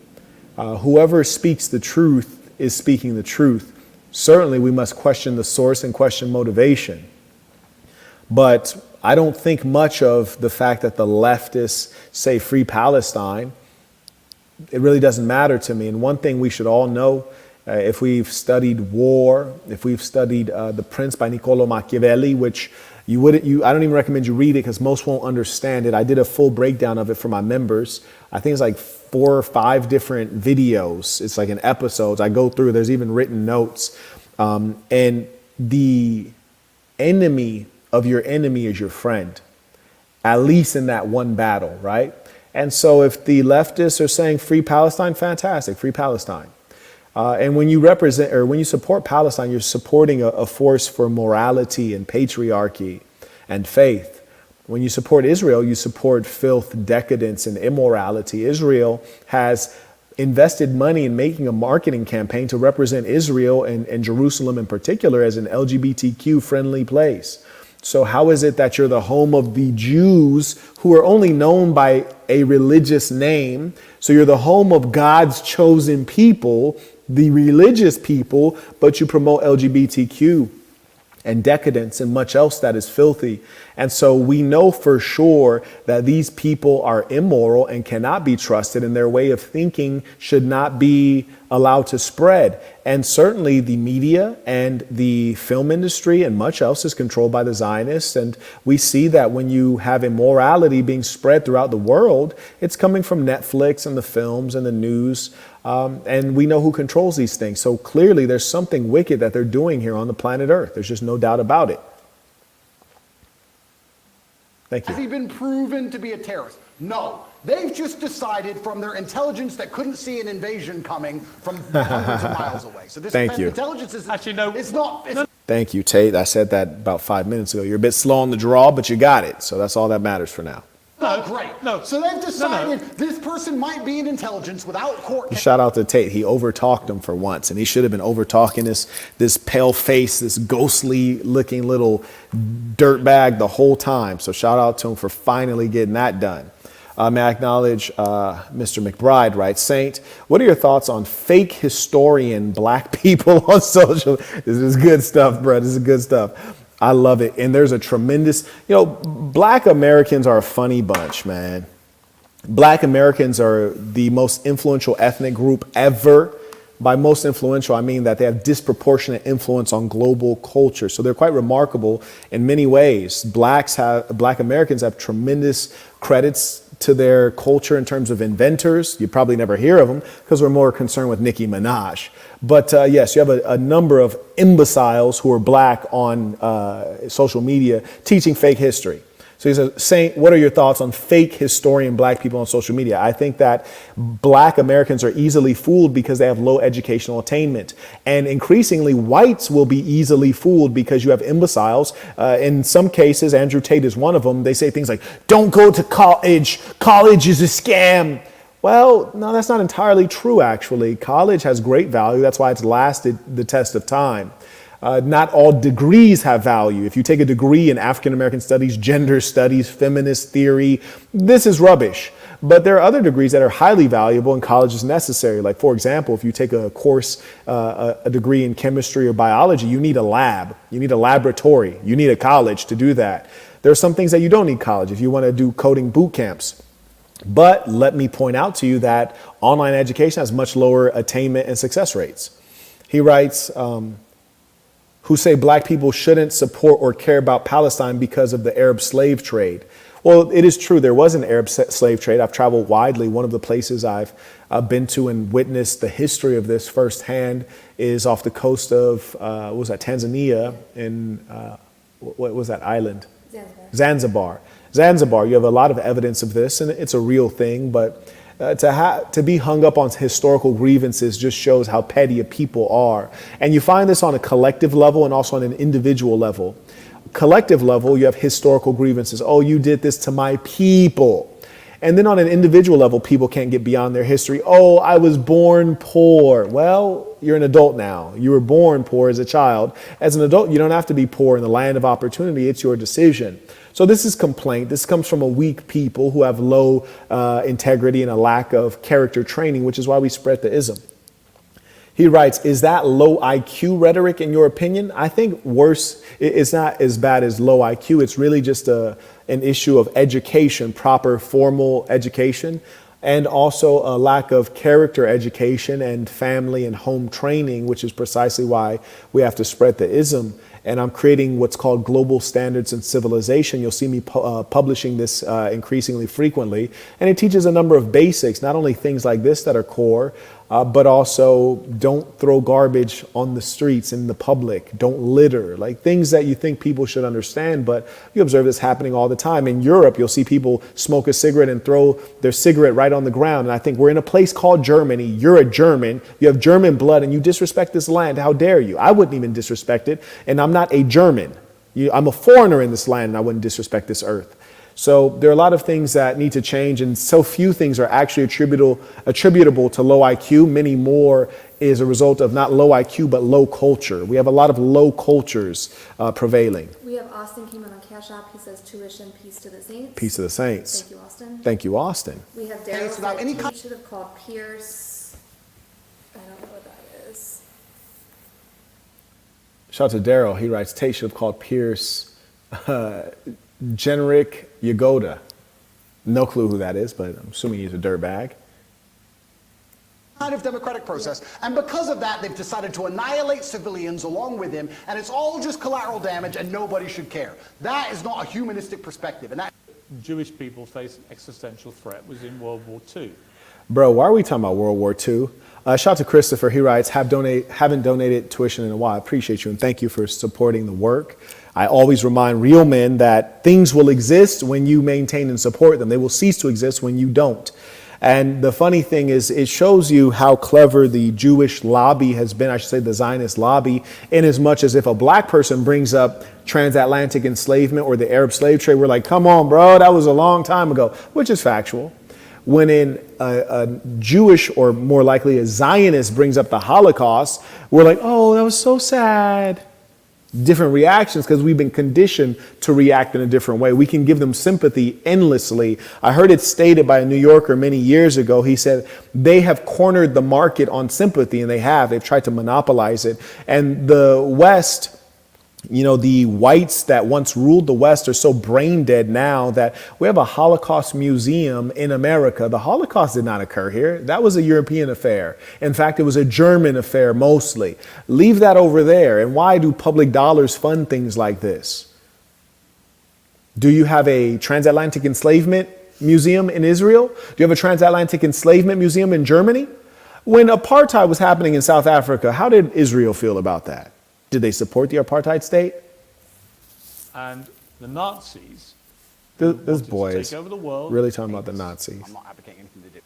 S1: whoever speaks the truth is speaking the truth. Certainly, we must question the source and question motivation. But I don't think much of the fact that the leftists say free Palestine. It really doesn't matter to me. And one thing we should all know, if we've studied war, if we've studied The Prince by Niccolo Machiavelli, which I don't even recommend you read it because most won't understand it. I did a full breakdown of it for my members. I think it's like 4 or 5 different videos. It's like an episodes. I go through, there's even written notes. And the enemy of your enemy is your friend, at least in that one battle, right? And so if the leftists are saying free Palestine, fantastic, free Palestine. And when you represent, or when you support Palestine, you're supporting a force for morality and patriarchy and faith. When you support Israel, you support filth, decadence, and immorality. Israel has invested money in making a marketing campaign to represent Israel and Jerusalem in particular as an LGBTQ-friendly place. So how is it that you're the home of the Jews who are only known by a religious name? So you're the home of God's chosen people, the religious people, but you promote LGBTQ and decadence and much else that is filthy. And so we know for sure that these people are immoral and cannot be trusted, and their way of thinking should not be allowed to spread. And certainly the media and the film industry and much else is controlled by the Zionists. And we see that when you have immorality being spread throughout the world, it's coming from Netflix and the films and the news. And we know who controls these things. So clearly there's something wicked that they're doing here on the planet Earth. There's just no doubt about it. Thank you.
S3: Has he been proven to be a terrorist? No. They've just decided from their intelligence that couldn't see an invasion coming from hundreds of miles away. So this
S1: Thank you.
S3: intelligence is
S2: Actually, no.
S3: It's not. It's,
S1: Thank you, Tate. I said that about 5 minutes ago. You're a bit slow on the draw, but you got it. So that's all that matters for now.
S3: no, great.
S2: No.
S3: So they've decided this person might be an intelligence without court.
S1: Shout out to Tate. He overtalked him for once, and he should have been overtalking this pale face, this ghostly looking little dirtbag the whole time. So shout out to him for finally getting that done. May I acknowledge Mr. McBride, right? Saint, what are your thoughts on fake historian black people on social? This is good stuff, bro. This is good stuff. I love it. And there's a tremendous, black Americans are a funny bunch, man. Black Americans are the most influential ethnic group ever. By most influential, I mean that they have disproportionate influence on global culture. So they're quite remarkable in many ways. Black Americans have tremendous credits to their culture in terms of inventors. You probably never hear of them because we're more concerned with Nicki Minaj. But yes, you have a number of imbeciles who are black on social media teaching fake history. So he says, Saint, what are your thoughts on fake historian black people on social media? I think that black Americans are easily fooled because they have low educational attainment. And increasingly, whites will be easily fooled because you have imbeciles. In some cases, Andrew Tate is one of them. They say things like, don't go to college. College is a scam. Well, no, that's not entirely true, actually. College has great value. That's why it's lasted the test of time. Not all degrees have value. If you take a degree in African American studies, gender studies, feminist theory, this is rubbish. But there are other degrees that are highly valuable and college is necessary. Like, for example, if you take a course, a degree in chemistry or biology, you need a lab, you need a laboratory, you need a college to do that. There are some things that you don't need college if you want to do coding boot camps. But let me point out to you that online education has much lower attainment and success rates. He writes, who say black people shouldn't support or care about Palestine because of the Arab slave trade. Well, it is true. There was an Arab slave trade. I've traveled widely. One of the places I've been to and witnessed the history of this firsthand is off the coast of, what was that, Tanzania in, what was that island? Zanzibar. You have a lot of evidence of this, and it's a real thing, but to be hung up on historical grievances just shows how petty a people are. And you find this on a collective level and also on an individual level. Collective level, you have historical grievances. Oh, you did this to my people. And then on an individual level, people can't get beyond their history. Oh, I was born poor. Well, you're an adult now. You were born poor as a child. As an adult, you don't have to be poor in the land of opportunity. It's your decision. So this is complaint. This comes from a weak people who have low integrity and a lack of character training, which is why we spread the ism. He writes, is that low IQ rhetoric in your opinion? I think worse, it's not as bad as low IQ. It's really just an issue of education, proper formal education, and also a lack of character education and family and home training, which is precisely why we have to spread the ism. And I'm creating what's called global standards in civilization. You'll see me publishing this increasingly frequently. And it teaches a number of basics, not only things like this that are core, but also don't throw garbage on the streets in the public. Don't litter, like things that you think people should understand, but you observe this happening all the time. In Europe, you'll see people smoke a cigarette and throw their cigarette right on the ground. And I think we're in a place called Germany. You're a German, you have German blood, and you disrespect this land. How dare you? I wouldn't even disrespect it. And I'm not a German. I'm a foreigner in this land, and I wouldn't disrespect this earth. So there are a lot of things that need to change, and so few things are actually attributable to low IQ. Many more is a result of not low IQ, but low culture. We have a lot of low cultures prevailing.
S4: We have Austin came in on Cash App. He says tuition, peace to the saints.
S1: Peace to the saints.
S4: Thank you, Austin.
S1: Thank you, Austin.
S4: We have Daryl said Tate should have called Piers. I don't know what that is.
S1: Shout out to Daryl. He writes, Tate should have called Piers Generic Yagoda. No clue who that is, but I'm assuming he's a dirtbag.
S3: Kind of democratic process, and because of that, they've decided to annihilate civilians along with him, and it's all just collateral damage, and nobody should care. That is not a humanistic perspective, and that
S2: Jewish people face an existential threat was in World War II.
S1: Bro, why are we talking about World War II? Shout out to Christopher. He writes, haven't donated tuition in a while. I appreciate you, and thank you for supporting the work. I always remind real men that things will exist when you maintain and support them. They will cease to exist when you don't. And the funny thing is, it shows you how clever the Jewish lobby has been, I should say the Zionist lobby, in as much as if a black person brings up transatlantic enslavement or the Arab slave trade, we're like, come on, bro, that was a long time ago, which is factual. When a Jewish, or more likely a Zionist, brings up the Holocaust, we're like, oh, that was so sad. different reactions because we've been conditioned to react in a different way. We can give them sympathy endlessly. I heard it stated by a New Yorker many years ago. He said they have cornered the market on sympathy, and they have. They've tried to monopolize it. And the West, you know, the whites that once ruled the West are so brain dead now that we have a Holocaust museum in America. The Holocaust did not occur here. That was a European affair. In fact, it was a German affair mostly. Leave that over there. And why do public dollars fund things like this? Do you have a transatlantic enslavement museum in Israel? Do you have a transatlantic enslavement museum in Germany? When apartheid was happening in South Africa, how did Israel feel about that? Did they support the apartheid state?
S2: And the Nazis,
S1: This boy
S2: to
S1: is
S2: take over the world.
S1: really talking about the Nazis.
S3: I'm not advocating anything to do.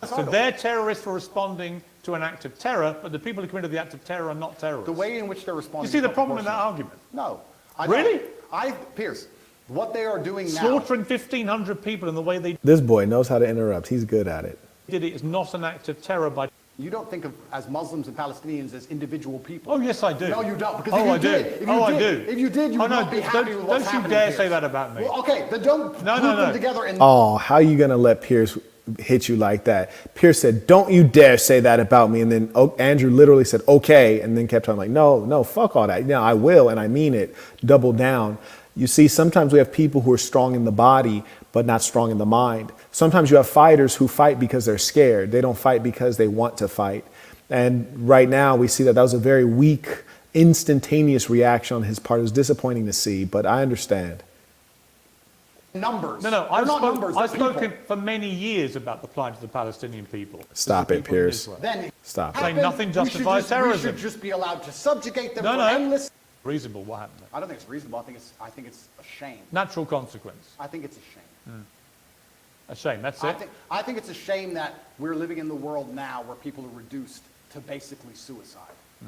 S2: So they're terrorists for responding to an act of terror, but the people who committed the act of terror are not terrorists.
S3: The way in which they're responding.
S2: You see
S3: is
S2: the
S3: not
S2: problem in that
S3: proportional.
S2: argument?
S3: No.
S2: Really?
S3: Piers, what they are doing now.
S2: Slaughtering 1,500 people in the way they
S1: This boy knows how to interrupt. He's good at it.
S2: did it is not an act of terror by...
S3: You don't think of as Muslims and Palestinians as individual people.
S2: Oh, yes, I do.
S3: No, you don't. Because
S2: Oh,
S3: if you
S2: I do.
S3: did, if you
S2: Oh, I
S3: did,
S2: do.
S3: If you did, you would
S2: no,
S3: not be happy with what's
S2: don't you
S3: happening
S2: dare
S3: here.
S2: say that about me.
S3: Well, okay, then don't group
S2: no.
S3: them together and...
S1: Oh, how you going to let Piers hit you like that? Piers said, don't you dare say that about me. And then Andrew literally said, okay. And then kept on like, no, fuck all that. No, I will. And I mean it. Double down. You see, sometimes we have people who are strong in the body, but not strong in the mind. Sometimes you have fighters who fight because they're scared. They don't fight because they want to fight. And right now we see that was a very weak, instantaneous reaction on his part. It was disappointing to see, but I understand.
S3: Numbers.
S2: No, I've
S3: they're
S2: spoken
S3: people.
S2: for many years about the plight of the Palestinian people.
S1: Stop it,
S2: People in
S1: Piers.
S2: Israel.
S3: Then
S1: Stop.
S2: Saying nothing justifies terrorism.
S3: We should just be allowed to subjugate them
S2: No,
S3: for
S2: no.
S3: endless...
S2: Reasonable, what happened there?
S3: I don't think it's reasonable. I think it's a shame.
S2: Natural consequence.
S3: I think it's a shame.
S2: A shame, that's it.
S3: I think it's a shame that we're living in the world now where people are reduced to basically suicide,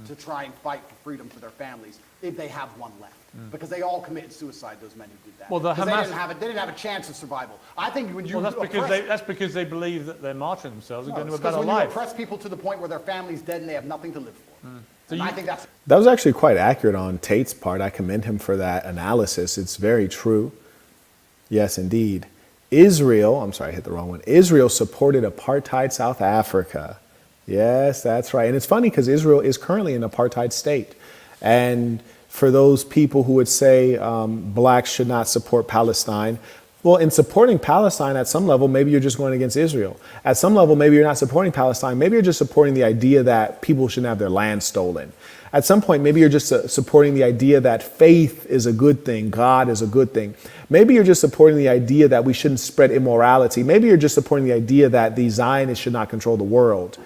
S3: to try and fight for freedom for their families if they have one left. Because they all committed suicide, those men who did that.
S2: Well, the
S3: 'Cause
S2: Hamas-
S3: they didn't have a chance of survival. I think when you
S2: Well,
S3: oppress,
S2: that's because they believe that they're martyring themselves and
S3: no,
S2: going to
S3: it's
S2: a
S3: 'cause
S2: better
S3: when you
S2: life.
S3: oppress people to the point where their family's dead and they have nothing to live for.
S2: So
S3: And
S2: you-
S3: I think that's...
S1: That was actually quite accurate on Tate's part. I commend him for that analysis. It's very true. Yes, indeed. Israel, I'm sorry, I hit the wrong one. Israel supported apartheid South Africa. Yes, that's right. And it's funny because Israel is currently an apartheid state. And for those people who would say blacks should not support Palestine, well, in supporting Palestine at some level, maybe you're just going against Israel. At some level, maybe you're not supporting Palestine. Maybe you're just supporting the idea that people shouldn't have their land stolen. At some point, maybe you're just supporting the idea that faith is a good thing, God is a good thing. Maybe you're just supporting the idea that we shouldn't spread immorality. Maybe you're just supporting the idea that the Zionists should not control the world.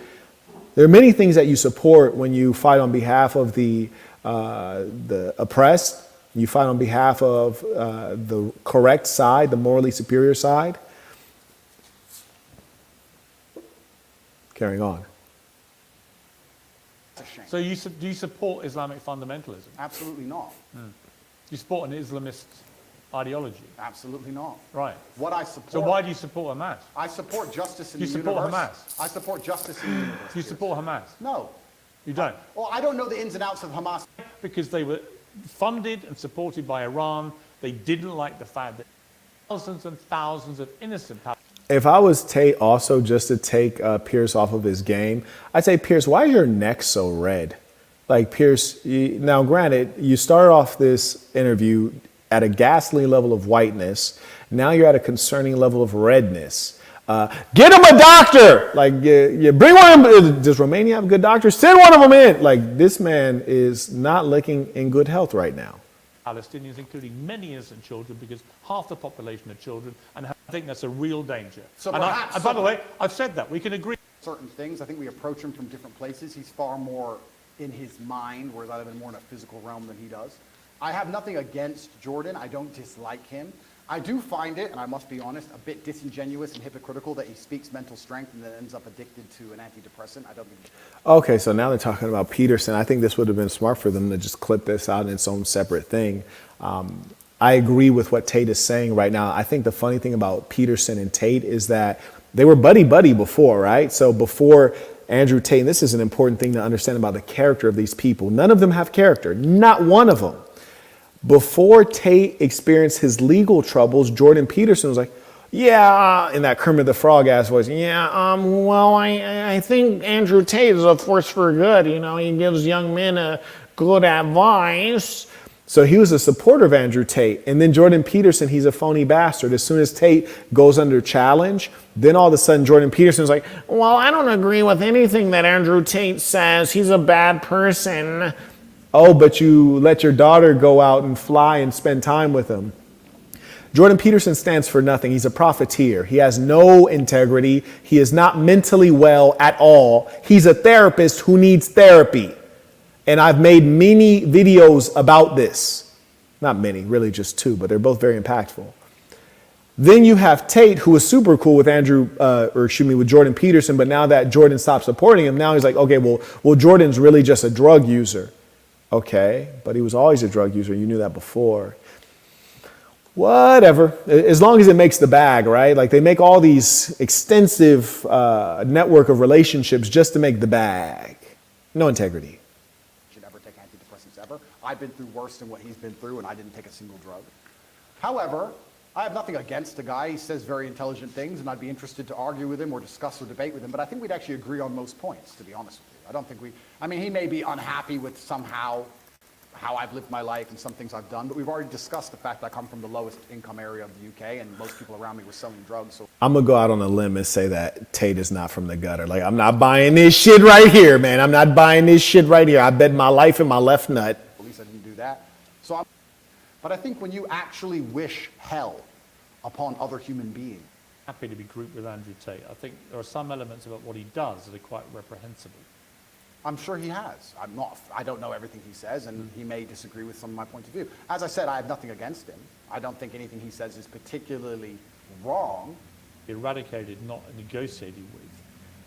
S1: There are many things that you support when you fight on behalf of the oppressed. You fight on behalf of the correct side, the morally superior side. Carrying on.
S3: It's a shame.
S2: So do you support Islamic fundamentalism?
S3: Absolutely not.
S2: You support an Islamist ideology?
S3: Absolutely not.
S2: Right.
S3: What I support...
S2: So why do you support Hamas?
S3: I support justice in
S2: You
S3: the
S2: support
S3: universe.
S2: Hamas?
S3: I support justice in the universe.
S2: Do you
S3: Piers.
S2: support Hamas?
S3: No.
S2: You don't?
S3: Well, I don't know the ins and outs of Hamas.
S2: Because they were funded and supported by Iran. They didn't like the fact that thousands and thousands of innocent Palestinians.
S1: If I was Tate also just to take Piers off of his game, I'd say, Piers, why is your neck so red? Like, Piers, now granted, you started off this interview at a ghastly level of whiteness. Now you're at a concerning level of redness. Get him a doctor! Like, you bring one of them. Does Romania have good doctors? Send one of them in! Like, this man is not looking in good health right now.
S2: Palestinians, including many innocent children, because half the population are children, and I think that's a real danger.
S3: So
S2: and
S3: perhaps
S2: by the way, I've said that. We can agree.
S3: Certain things, I think we approach him from different places. He's far more in his mind, whereas I live in more in a physical realm than he does. I have nothing against Jordan. I don't dislike him. I do find it, and I must be honest, a bit disingenuous and hypocritical that he speaks mental strength and then ends up addicted to an antidepressant. I don't think...
S1: Okay, so now they're talking about Peterson. I think this would have been smart for them to just clip this out in its own separate thing. I agree with what Tate is saying right now. I think the funny thing about Peterson and Tate is that they were buddy-buddy before, right? So before Andrew Tate, and this is an important thing to understand about the character of these people. None of them have character, not one of them. Before Tate experienced his legal troubles, Jordan Peterson was like, yeah, in that Kermit the Frog ass voice, yeah, well, I think Andrew Tate is a force for good. You know, he gives young men a good advice. So he was a supporter of Andrew Tate. And then Jordan Peterson, he's a phony bastard. As soon as Tate goes under challenge, then all of a sudden Jordan Peterson's like, well, I don't agree with anything that Andrew Tate says. He's a bad person. Oh, but you let your daughter go out and fly and spend time with him. Jordan Peterson stands for nothing. He's a profiteer. He has no integrity. He is not mentally well at all. He's a therapist who needs therapy. And I've made many videos about this. Not many, really just two, but they're both very impactful. Then you have Tate, who was super cool with with Jordan Peterson, but now that Jordan stopped supporting him, now he's like, okay, well, Jordan's really just a drug user. Okay, but he was always a drug user. You knew that before. Whatever, as long as it makes the bag, right? Like they make all these extensive network of relationships just to make the bag. No integrity.
S3: Should ever take antidepressants ever. I've been through worse than what he's been through, and I didn't take a single drug. However, I have nothing against the guy. He says very intelligent things, and I'd be interested to argue with him or discuss or debate with him, but I think we'd actually agree on most points, to be honest with you. I don't think he may be unhappy with somehow how I've lived my life and some things I've done, but we've already discussed the fact that I come from the lowest income area of the UK, and most people around me were selling drugs. So
S1: I'm gonna go out on a limb and say that Tate is not from the gutter. Like, I'm not buying this shit right here, man. I'm not buying this shit right here. I bet my life in my left nut.
S3: At least I didn't do that. But I think when you actually wish hell upon other human beings,
S2: Happy to be grouped with Andrew Tate. I think there are some elements about what he does that are quite reprehensible.
S3: I'm sure he has. I don't know everything he says, and he may disagree with some of my point of view. As I said, I have nothing against him. I don't think anything he says is particularly wrong.
S2: Eradicated, not negotiated with.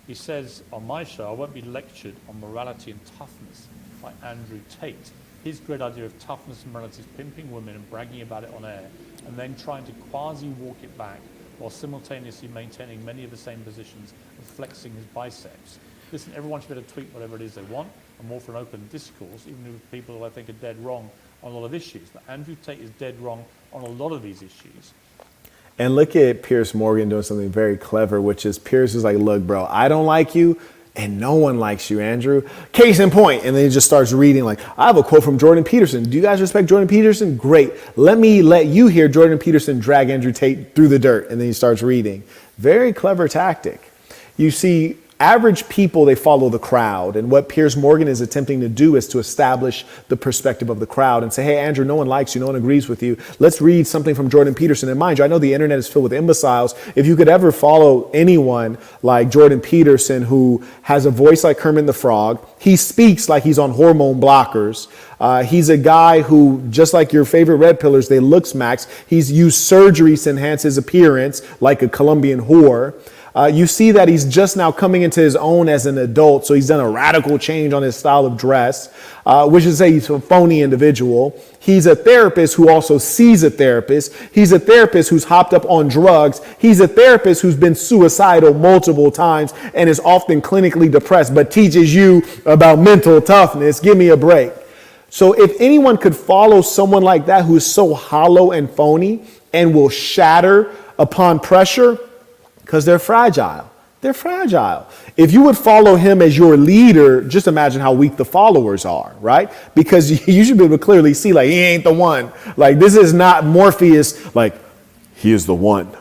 S2: He says on my show, I won't be lectured on morality and toughness by Andrew Tate. His great idea of toughness and morality is pimping women and bragging about it on air, and then trying to quasi-walk it back while simultaneously maintaining many of the same positions and flexing his biceps. Listen, everyone should be able to tweet whatever it is they want. I'm all for an open discourse, even with people who I think are dead wrong on a lot of issues. But Andrew Tate is dead wrong on a lot of these issues.
S1: And look at Piers Morgan doing something very clever, which is Piers is like, look, bro, I don't like you, and no one likes you, Andrew. Case in point. And then he just starts reading like, I have a quote from Jordan Peterson. Do you guys respect Jordan Peterson? Great. Let you hear Jordan Peterson drag Andrew Tate through the dirt. And then he starts reading. Very clever tactic. You see, average people, they follow the crowd. And what Piers Morgan is attempting to do is to establish the perspective of the crowd and say, hey, Andrew, no one likes you. No one agrees with you. Let's read something from Jordan Peterson. And mind you, I know the internet is filled with imbeciles. If you could ever follow anyone like Jordan Peterson, who has a voice like Kermit the Frog, he speaks like he's on hormone blockers. He's a guy who, just like your favorite red pillars, they look smacks. He's used surgeries to enhance his appearance like a Colombian whore. You see that he's just now coming into his own as an adult, so he's done a radical change on his style of dress, which is to say he's a phony individual. He's a therapist who also sees a therapist. He's a therapist who's hopped up on drugs. He's a therapist who's been suicidal multiple times and is often clinically depressed, but teaches you about mental toughness. Give me a break. So if anyone could follow someone like that who is so hollow and phony and will shatter upon pressure, because they're fragile. They're fragile. If you would follow him as your leader, just imagine how weak the followers are, right? Because you should be able to clearly see, like, he ain't the one. Like, this is not Morpheus, like, he is the one.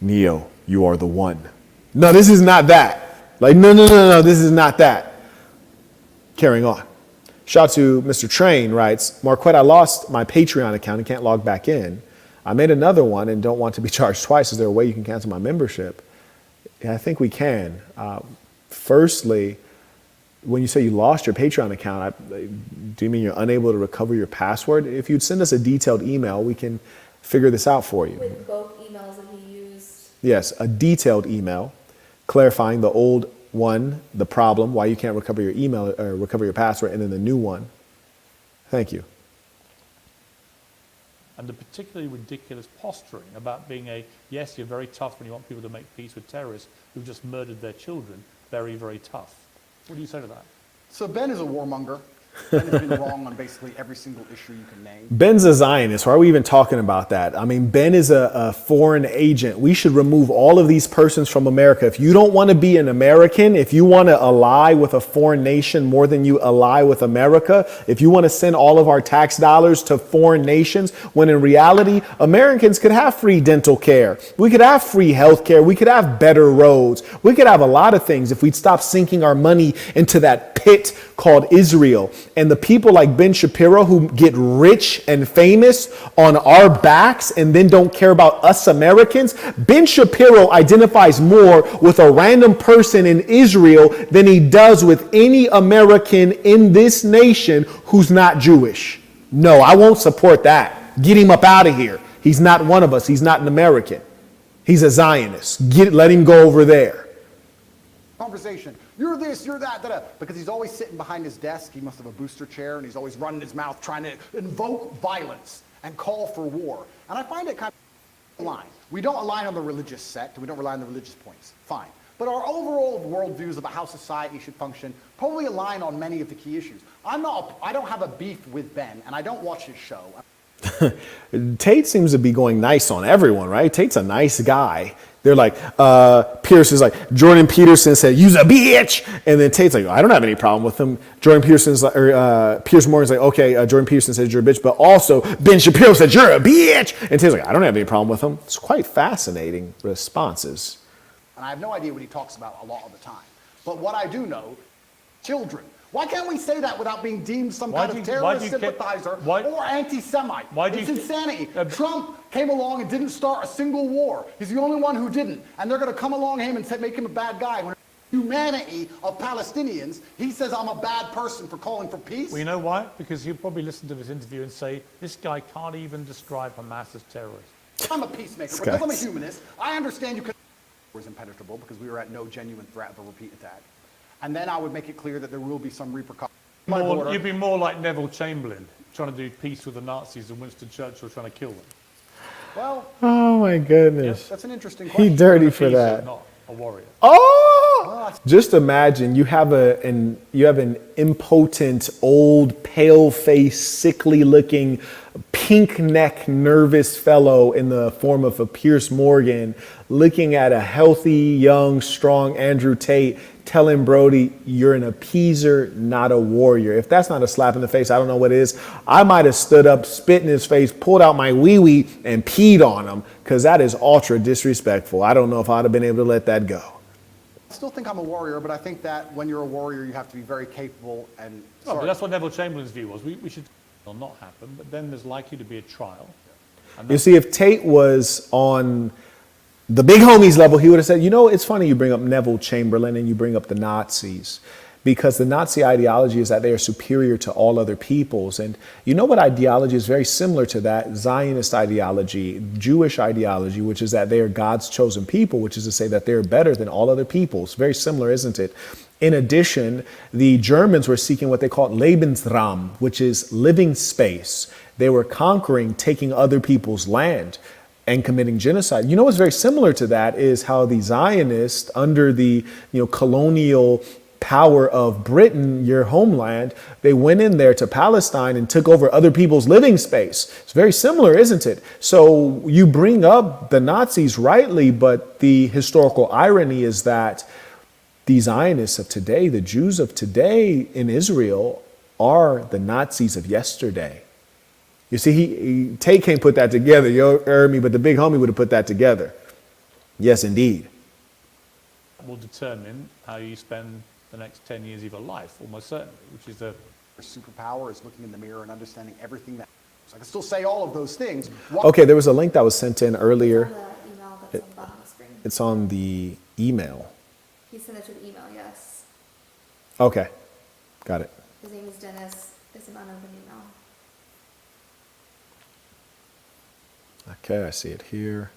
S1: Neo, you are the one. No, this is not that. Like, no, this is not that. Carrying on. Shout out to Mr. Train writes, Marquette, I lost my Patreon account and can't log back in. I made another one and don't want to be charged twice. Is there a way you can cancel my membership? Yeah, I think we can. Firstly, when you say you lost your Patreon account, do you mean you're unable to recover your password? If you'd send us a detailed email, we can figure this out for you.
S4: With both emails that he used.
S1: Yes, a detailed email clarifying the old one, the problem, why you can't recover your email or recover your password, and then the new one. Thank you.
S2: And the particularly ridiculous posturing about being yes, you're very tough when you want people to make peace with terrorists who've just murdered their children. Very, very tough. What do you say to that?
S3: So Ben is a warmonger. Ben has been wrong on basically every single issue you can name.
S1: Ben's a Zionist. Why are we even talking about that? I mean, Ben is a foreign agent. We should remove all of these persons from America. If you don't want to be an American, if you want to ally with a foreign nation more than you ally with America, if you want to send all of our tax dollars to foreign nations, when in reality, Americans could have free dental care. We could have free health care. We could have better roads. We could have a lot of things if we'd stop sinking our money into that pit called Israel. And the people like Ben Shapiro who get rich and famous on our backs and then don't care about us Americans. Ben Shapiro identifies more with a random person in Israel than he does with any American in this nation who's not Jewish. No, I won't support that. Get him up out of here. He's not one of us. He's not an American. He's a Zionist. Let him go over there.
S3: Conversation. You're this, you're that, da-da. Because he's always sitting behind his desk. He must have a booster chair, and he's always running his mouth trying to invoke violence and call for war. And I find it kind of align. We don't align on the religious sect. We don't rely on the religious points. Fine. But our overall worldviews about how society should function probably align on many of the key issues. I don't have a beef with Ben, and I don't watch his show.
S1: Tate seems to be going nice on everyone, right? Tate's a nice guy. They're like, Piers is like, Jordan Peterson said, "You's a bitch." And then Tate's like, I don't have any problem with him. Jordan Peterson's like, Piers Morgan's like, okay, Jordan Peterson says you're a bitch, but also Ben Shapiro said you're a bitch. And Tate's like, I don't have any problem with him. It's quite fascinating responses.
S3: And I have no idea what he talks about a lot of the time. But what I do know, children. Why can't we say that without being deemed some kind of terrorist sympathizer or anti-Semite? It's insanity. Trump came along and didn't start a single war. He's the only one who didn't. And they're going to come along him and make him a bad guy. When humanity of Palestinians, he says I'm a bad person for calling for peace.
S2: Well, you know why? Because he'll probably listen to this interview and say, this guy can't even describe Hamas as terrorist.
S3: I'm a peacemaker. Because I'm a humanist, I understand you can was impenetrable because we were at no genuine threat of a repeat attack. And then I would make it clear that there will be some repercussions.
S2: You'd be more like Neville Chamberlain, trying to do peace with the Nazis and Winston Churchill trying to kill them.
S3: Well,
S1: oh my goodness.
S3: That's an interesting question.
S1: He dirty for that.
S2: Not a warrior.
S1: Oh! Just imagine you have an impotent, old, pale-faced, sickly-looking, pink-neck, nervous fellow in the form of a Piers Morgan looking at a healthy, young, strong Andrew Tate telling Brody, you're an appeaser, not a warrior. If that's not a slap in the face, I don't know what is. I might have stood up, spit in his face, pulled out my wee-wee, and peed on him, because that is ultra disrespectful. I don't know if I'd have been able to let that go.
S3: I still think I'm a warrior, but I think that when you're a warrior, you have to be very capable and...
S2: No, but that's what Neville Chamberlain's view was. We should not happen, but then there's likely to be a trial.
S1: You see, if Tate was on the big homies level, he would have said, you know, it's funny you bring up Neville Chamberlain and you bring up the Nazis, because the Nazi ideology is that they are superior to all other peoples. And you know what ideology is very similar to that? Zionist ideology, Jewish ideology, which is that they are God's chosen people, which is to say that they're better than all other peoples. Very similar, isn't it? In addition, the Germans were seeking what they called Lebensraum, which is living space. They were conquering, taking other people's land and committing genocide. You know what's very similar to that is how the Zionists, under the colonial power of Britain, your homeland, they went in there to Palestine and took over other people's living space. It's very similar, isn't it? So you bring up the Nazis rightly, but the historical irony is that the Zionists of today, the Jews of today in Israel, are the Nazis of yesterday. You see, Tate can't put that together, you heard me, but the big homie would have put that together. Yes, indeed.
S2: Will determine how you spend the next 10 years of your life, almost certainly, which is the
S3: superpower is looking in the mirror and understanding everything that. So I can still say all of those things.
S1: Okay, there was a link that was sent in earlier.
S4: It's on the email that's on the bottom of the screen.
S1: It's on the email.
S4: He sent it to the email, yes.
S1: Okay, got it.
S4: His name is Dennis. It's an unopened email.
S1: Okay, I see it here.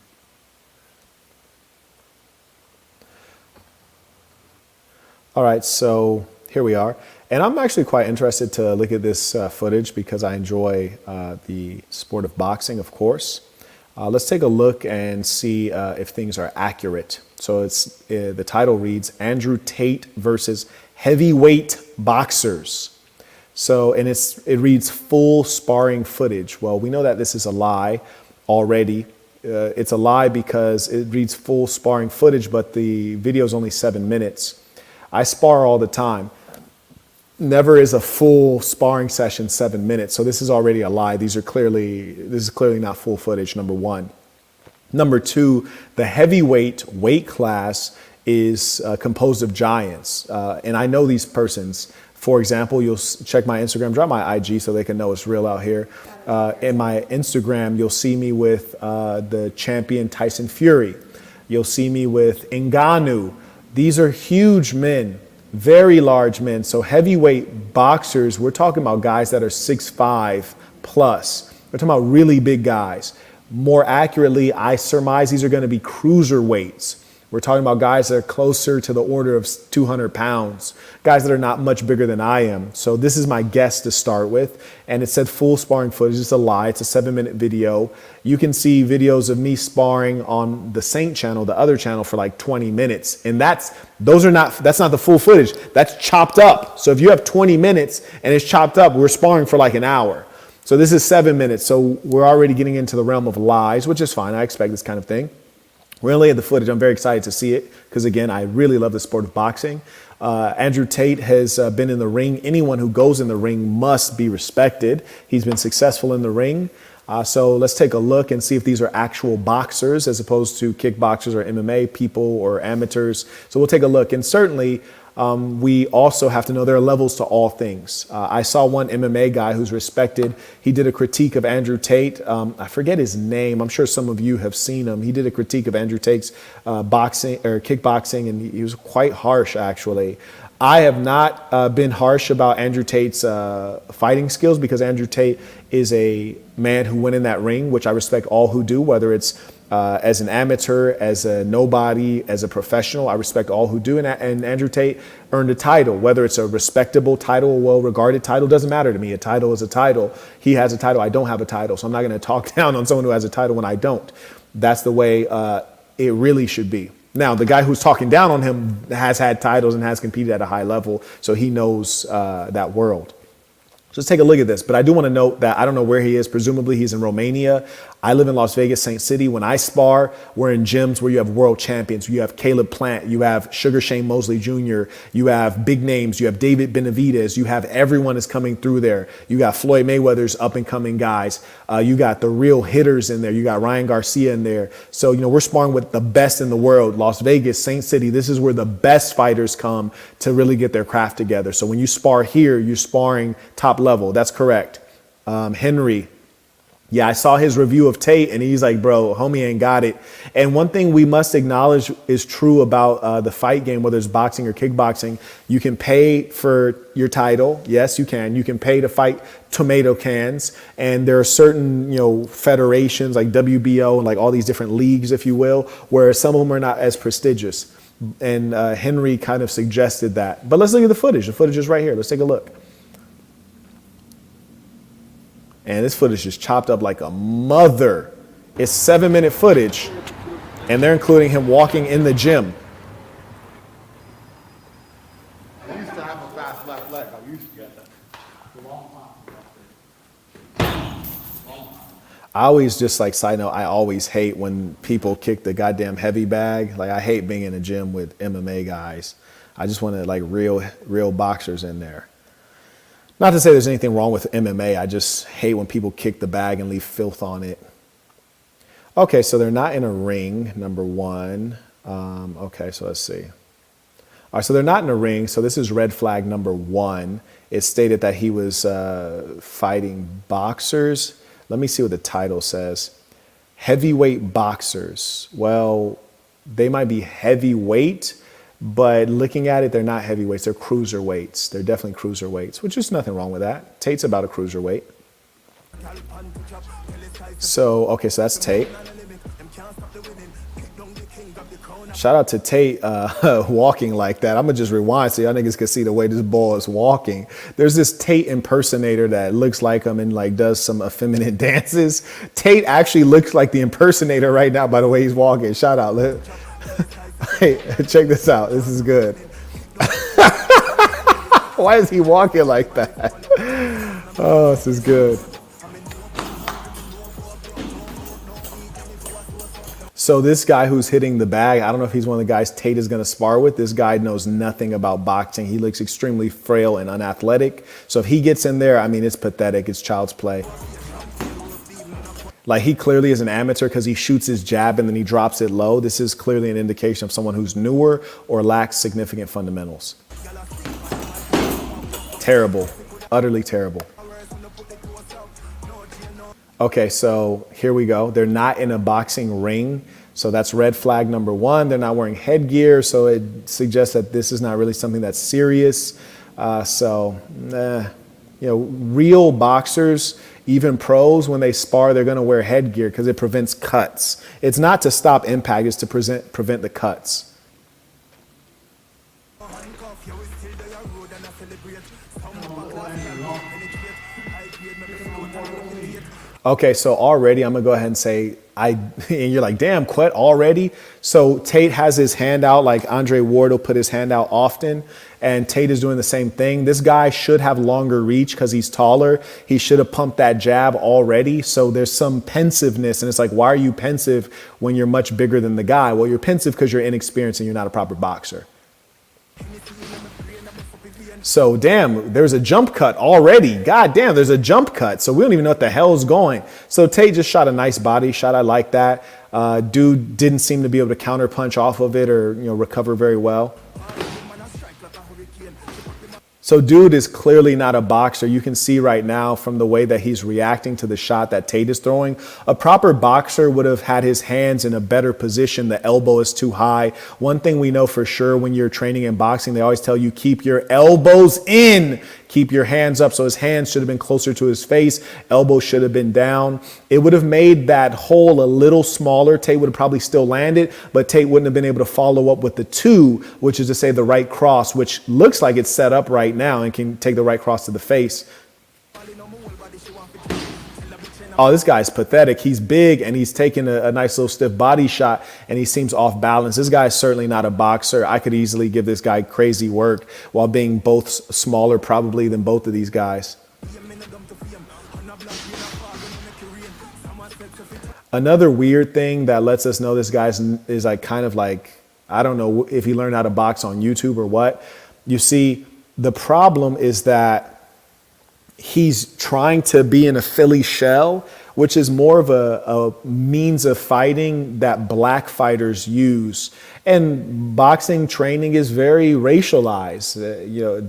S1: All right, so here we are. And I'm actually quite interested to look at this footage because I enjoy the sport of boxing, of course. Let's take a look and see if things are accurate. So it's the title reads, Andrew Tate versus Heavyweight Boxers. So, and it reads full sparring footage. Well, we know that this is a lie already. It's a lie because it reads full sparring footage, but the video is only 7 minutes. I spar all the time. Never is a full sparring session 7 minutes. So this is already a lie. This is clearly not full footage, number one. Number two, the heavyweight weight class is composed of giants. And I know these persons. For example, you'll check my Instagram, drop my IG so they can know it's real out here. In my Instagram, you'll see me with the champion Tyson Fury. You'll see me with Ngannou. These are huge men, very large men. So heavyweight boxers, we're talking about guys that are 6'5" plus. We're talking about really big guys. More accurately, I surmise these are going to be cruiserweights. We're talking about guys that are closer to the order of 200 pounds, guys that are not much bigger than I am. So this is my guess to start with. And it said full sparring footage. It's a lie. It's a 7-minute video. You can see videos of me sparring on the Saint channel, the other channel, for like 20 minutes. And that's not the full footage. That's chopped up. So if you have 20 minutes and it's chopped up, we're sparring for like an hour. So this is 7 minutes. So we're already getting into the realm of lies, which is fine. I expect this kind of thing. We're going to lay at the footage. I'm very excited to see it because, again, I really love the sport of boxing. Andrew Tate has been in the ring. Anyone who goes in the ring must be respected. He's been successful in the ring. So let's take a look and see if these are actual boxers as opposed to kickboxers or MMA people or amateurs. So we'll take a look. And certainly, we also have to know there are levels to all things. I saw one MMA guy who's respected. He did a critique of Andrew Tate. I forget his name. I'm sure some of you have seen him. He did a critique of Andrew Tate's boxing or kickboxing, and he was quite harsh, actually. I have not been harsh about Andrew Tate's fighting skills because Andrew Tate is a man who went in that ring, which I respect all who do, whether it's as an amateur, as a nobody, as a professional. I respect all who do. And Andrew Tate earned a title, whether it's a respectable title, a well-regarded title, doesn't matter to me. A title is a title. He has a title. I don't have a title. So I'm not going to talk down on someone who has a title when I don't. That's the way it really should be. Now, the guy who's talking down on him has had titles and has competed at a high level, so he knows that world. So let's take a look at this. But I do want to note that I don't know where he is. Presumably he's in Romania. I live in Las Vegas, St. City. When I spar, we're in gyms where you have world champions. You have Caleb Plant. You have Sugar Shane Mosley Jr. You have big names. You have David Benavidez. You have everyone is coming through there. You got Floyd Mayweather's up and coming guys. You got the real hitters in there. You got Ryan Garcia in there. So, we're sparring with the best in the world. Las Vegas, St. City, this is where the best fighters come to really get their craft together. So when you spar here, you're sparring top level. That's correct. Henry. Yeah, I saw his review of Tate and he's like, bro, homie ain't got it. And one thing we must acknowledge is true about the fight game, whether it's boxing or kickboxing. You can pay for your title. Yes, you can. You can pay to fight tomato cans. And there are certain, federations like WBO and like all these different leagues, if you will, where some of them are not as prestigious. And Henry kind of suggested that. But let's look at the footage. The footage is right here. Let's take a look. And this footage is chopped up like a mother. It's 7-minute footage, and they're including him walking in the gym.
S3: I used to have a fast left leg. I used to get that for a long time.
S1: I always side note, I always hate when people kick the goddamn heavy bag. Like, I hate being in a gym with MMA guys. I just want real boxers in there. Not to say there's anything wrong with MMA. I just hate when people kick the bag and leave filth on it. Okay, so they're not in a ring, number one. Okay, so let's see. All right, so they're not in a ring. So this is red flag number one. It stated that he was fighting boxers. Let me see what the title says. Heavyweight boxers. Well, they might be heavyweight, but looking at it, they're not heavyweights. They're cruiserweights. They're definitely cruiserweights, which is nothing wrong with that. Tate's about a cruiserweight. So, okay, so that's Tate. Shout out to Tate walking like that. I'm going to just rewind so y'all niggas can see the way this ball is walking. There's this Tate impersonator that looks like him and does some effeminate dances. Tate actually looks like the impersonator right now by the way he's walking. Shout out. Hey, check this out. This is good. Why is he walking like that? Oh, this is good. So this guy who's hitting the bag, I don't know if he's one of the guys Tate is going to spar with. This guy knows nothing about boxing. He looks extremely frail and unathletic. So if he gets in there, I mean, it's pathetic. It's child's play. Like, he clearly is an amateur because he shoots his jab and then he drops it low. This is clearly an indication of someone who's newer or lacks significant fundamentals. Terrible. Utterly terrible. Okay, so here we go. They're not in a boxing ring. So that's red flag number one. They're not wearing headgear. So it suggests that this is not really something that's serious. Real boxers, even pros, when they spar, they're going to wear headgear because it prevents cuts. It's not to stop impact, it's to prevent the cuts. Okay, so already I'm gonna go ahead and say, and you're like, damn, Quet, already? So Tate has his hand out, like Andre Ward will put his hand out often, and Tate is doing the same thing. This guy should have longer reach because he's taller. He should have pumped that jab already. So there's some pensiveness, and it's like, why are you pensive when you're much bigger than the guy? Well, you're pensive because you're inexperienced and you're not a proper boxer. So damn, there's a jump cut already. God damn, there's a jump cut. So we don't even know what the hell's going. So Tate just shot a nice body shot. I like that. Dude didn't seem to be able to counter punch off of it or recover very well. So dude is clearly not a boxer. You can see right now from the way that he's reacting to the shot that Tate is throwing. A proper boxer would have had his hands in a better position. The elbow is too high. One thing we know for sure when you're training in boxing, they always tell you keep your elbows in. Keep your hands up. So his hands should have been closer to his face. Elbows should have been down. It would have made that hole a little smaller. Tate would have probably still landed, but Tate wouldn't have been able to follow up with the two, which is to say the right cross, which looks like it's set up right now and can take the right cross to the face. Oh, this guy's pathetic. He's big and he's taking a nice little stiff body shot and he seems off balance. This guy's certainly not a boxer. I could easily give this guy crazy work while being both smaller probably than both of these guys. Another weird thing that lets us know this guy is like kind of like, I don't know if he learned how to box on YouTube or what. You see, the problem is that he's trying to be in a Philly shell, which is more of a means of fighting that black fighters use. And boxing training is very racialized.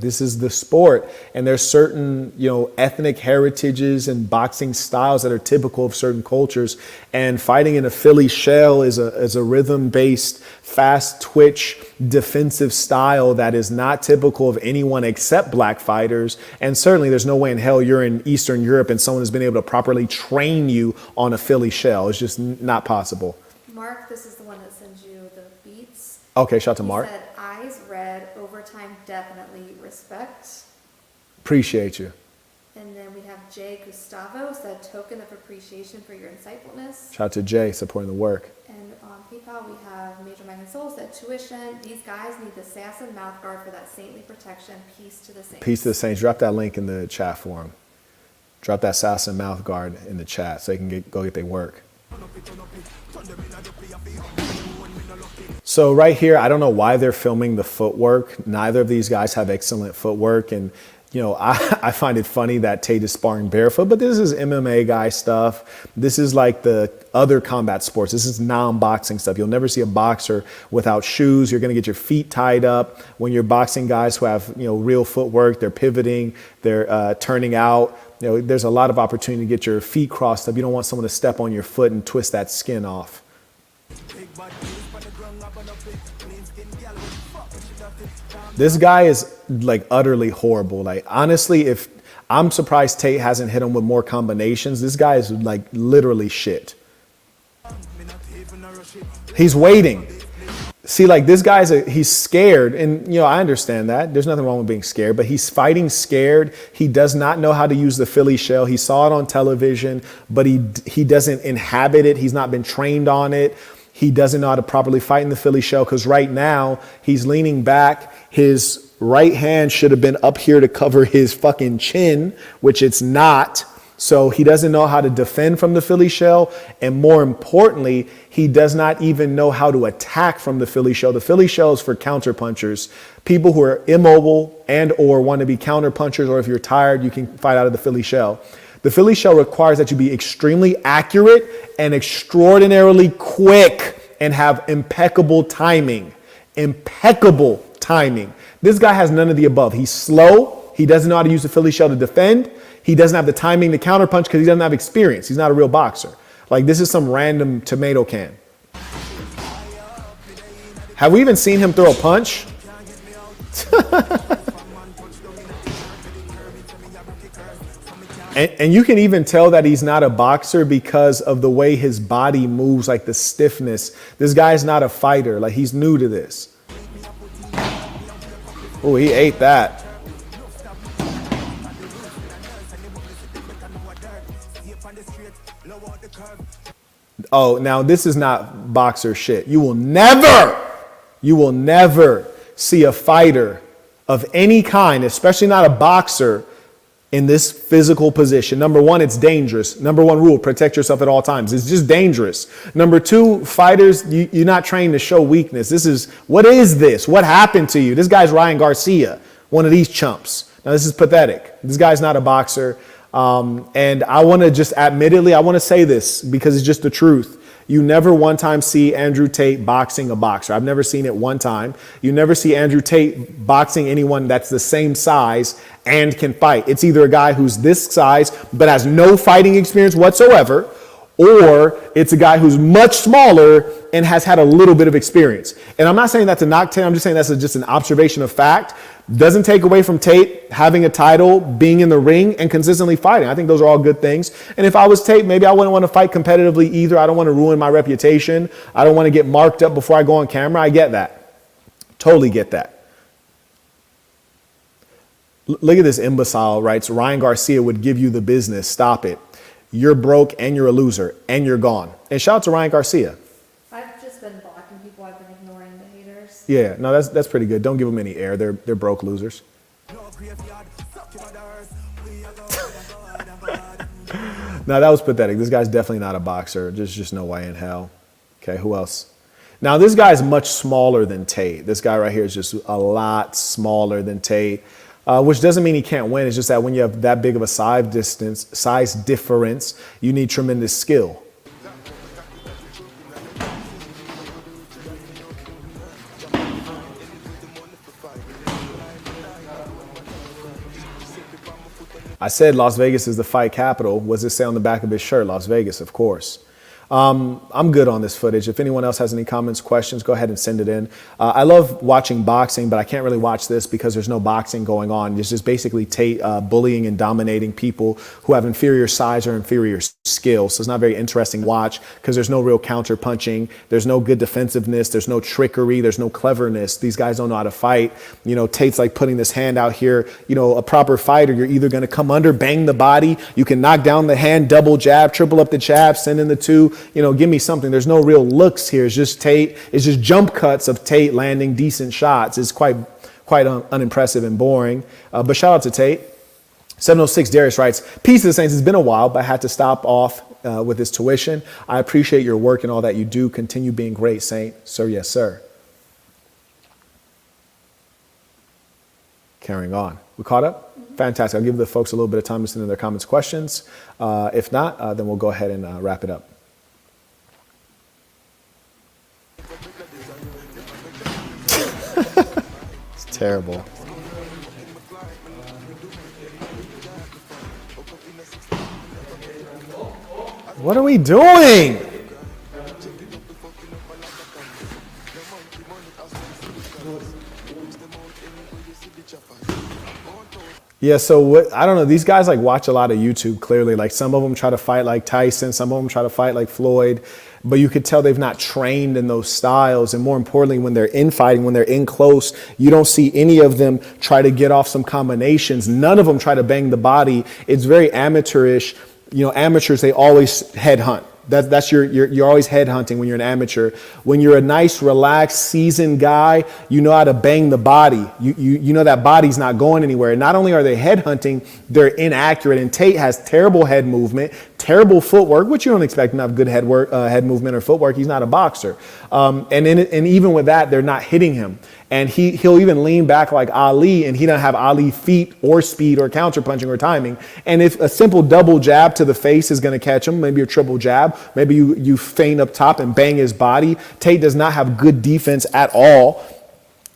S1: This is the sport, and there's certain, ethnic heritages and boxing styles that are typical of certain cultures. And fighting in a Philly shell is a rhythm-based, fast twitch, defensive style that is not typical of anyone except black fighters. And certainly there's no way in hell you're in Eastern Europe and someone has been able to properly train you on a Philly shell. It's just not possible.
S4: Mark, this is the one that sends you the beats.
S1: Okay, shout out to Mark.
S4: He said, eyes red, overtime definitely, respect.
S1: Appreciate you.
S4: And then we have Jay Gustavo said, token of appreciation for your insightfulness.
S1: Shout out to Jay supporting the work.
S4: And on PayPal, we have Major Magnet Soul said, tuition. These guys need the sass and mouth guard for that saintly protection. Peace to the saints.
S1: Peace to the saints. Drop that link in the chat for them. Drop that sass and mouth guard in the chat so they can go get their work. So right here, I don't know why they're filming the footwork. Neither of these guys have excellent footwork. And, I find it funny that Tate is sparring barefoot, but this is MMA guy stuff. This is like the other combat sports. This is non-boxing stuff. You'll never see a boxer without shoes. You're going to get your feet tied up. When you're boxing guys who have, real footwork, they're pivoting, they're turning out. There's a lot of opportunity to get your feet crossed up. You don't want someone to step on your foot and twist that skin off. This guy is like utterly horrible. Like honestly, if I'm surprised Tate hasn't hit him with more combinations. This guy is like literally shit. He's waiting. See, like this guy's he's scared, and I understand that. There's nothing wrong with being scared, but he's fighting scared. He does not know how to use the Philly shell. He saw it on television, but he doesn't inhabit it. He's not been trained on it. He doesn't know how to properly fight in the Philly shell because right now he's leaning back. His right hand should have been up here to cover his fucking chin, which it's not. So he doesn't know how to defend from the Philly shell. And more importantly, he does not even know how to attack from the Philly shell. The Philly shell is for counterpunchers, people who are immobile and or want to be counterpunchers, or if you're tired, you can fight out of the Philly shell. The Philly shell requires that you be extremely accurate and extraordinarily quick and have impeccable timing. Impeccable timing. This guy has none of the above. He's slow. He doesn't know how to use the Philly shell to defend. He doesn't have the timing to counterpunch because he doesn't have experience. He's not a real boxer. Like, this is some random tomato can. Have we even seen him throw a punch? And you can even tell that he's not a boxer because of the way his body moves, like the stiffness. This guy's not a fighter. Like, he's new to this. Oh, he ate that. Oh, now this is not boxer shit. You will never see a fighter of any kind, especially not a boxer, in this physical position. Number one, it's dangerous. Number one rule, protect yourself at all times. It's just dangerous. Number two, fighters, you're not trained to show weakness. What is this? What happened to you? This guy's Ryan Garcia, one of these chumps. Now, this is pathetic. This guy's not a boxer. And I want to just admittedly, I want to say this because it's just the truth. You never one time see Andrew Tate boxing a boxer. I've never seen it one time. You never see Andrew Tate boxing anyone that's the same size and can fight. It's either a guy who's this size but has no fighting experience whatsoever, or it's a guy who's much smaller and has had a little bit of experience. And I'm not saying that to knock Tate. I'm just saying that's just an observation of fact. Doesn't take away from Tate having a title, being in the ring, and consistently fighting. I think those are all good things. And if I was Tate, maybe I wouldn't want to fight competitively either. I don't want to ruin my reputation. I don't want to get marked up before I go on camera. I get that. Totally get that. Look at this imbecile, writes, Ryan Garcia would give you the business. Stop it. You're broke and you're a loser and you're gone. And shout out to Ryan Garcia.
S4: I've just been blocking people. I've been ignoring the haters.
S1: Yeah, no, that's pretty good. Don't give them any air. They're broke losers. No, that was pathetic. This guy's definitely not a boxer. Just no way in hell. Okay, who else? Now, this guy's much smaller than Tate. This guy right here is just a lot smaller than Tate, which doesn't mean he can't win. It's just that when you have that big of a size difference, you need tremendous skill. I said Las Vegas is the fight capital. What does it say on the back of his shirt? Las Vegas, of course. I'm good on this footage. If anyone else has any comments, questions, go ahead and send it in. I love watching boxing, but I can't really watch this because there's no boxing going on. It's just basically Tate bullying and dominating people who have inferior size or inferior skill. So it's not very interesting to watch because there's no real counter punching. There's no good defensiveness. There's no trickery. There's no cleverness. These guys don't know how to fight. You know, Tate's like putting this hand out here. You know, a proper fighter, you're either going to come under, bang the body. You can knock down the hand, double jab, triple up the jab, send in the two. You know, give me something. There's no real looks here. It's just Tate. It's just jump cuts of Tate landing decent shots. It's quite unimpressive and boring. But shout out to Tate. 706 Darius writes, peace to the Saints. It's been a while, but I had to stop off with this tuition. I appreciate your work and all that you do. Continue being great, Saint. Sir, yes, sir. Carrying on. We caught up? Fantastic. I'll give the folks a little bit of time to send in their comments, questions. If not, then we'll go ahead and wrap it up. It's terrible. What are we doing? Yeah, so what, I don't know, these guys like watch a lot of YouTube clearly. Like some of them try to fight like Tyson, some of them try to fight like Floyd, but you could tell they've not trained in those styles. And more importantly, when they're in fighting, when they're in close, you don't see any of them try to get off some combinations. None of them try to bang the body. It's very amateurish. You know, amateurs, they always headhunt. That's you're always head hunting when you're an amateur. When you're a nice, relaxed, seasoned guy, you know how to bang the body. You know that body's not going anywhere. And not only are they head hunting, they're inaccurate. And Tate has terrible head movement, terrible footwork, which you don't expect him to have good head movement or footwork. He's not a boxer. And even with that, they're not hitting him. And he'll even lean back like Ali, and he doesn't have Ali feet or speed or counter punching or timing. And if a simple double jab to the face is going to catch him, maybe a triple jab, maybe you feint up top and bang his body. Tate does not have good defense at all.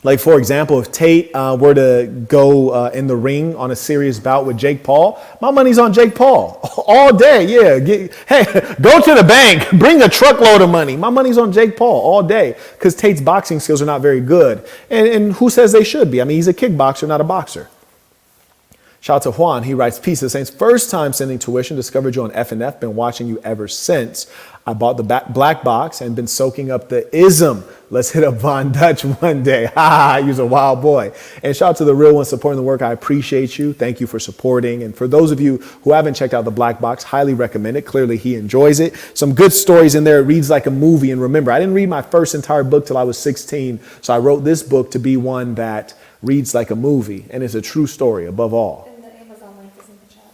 S1: Like, for example, if Tate were to go in the ring on a serious bout with Jake Paul, my money's on Jake Paul all day. Yeah, hey, go to the bank, bring a truckload of money. My money's on Jake Paul all day because Tate's boxing skills are not very good. And who says they should be? I mean, he's a kickboxer, not a boxer. Shout out to Juan. He writes, "Peace to the Saints. First time sending tuition. Discovered you on F&F. Been watching you ever since. I bought the black box and been soaking up the ism. Let's hit up Von Dutch one day. Ha ha, you're a wild boy." And shout out to the real one supporting the work. I appreciate you. Thank you for supporting. And for those of you who haven't checked out the black box, highly recommend it. Clearly he enjoys it. Some good stories in there. It reads like a movie. And remember, I didn't read my first entire book till I was 16. So I wrote this book to be one that reads like a movie. And it's a true story above all.
S4: And the Amazon link is in the chat.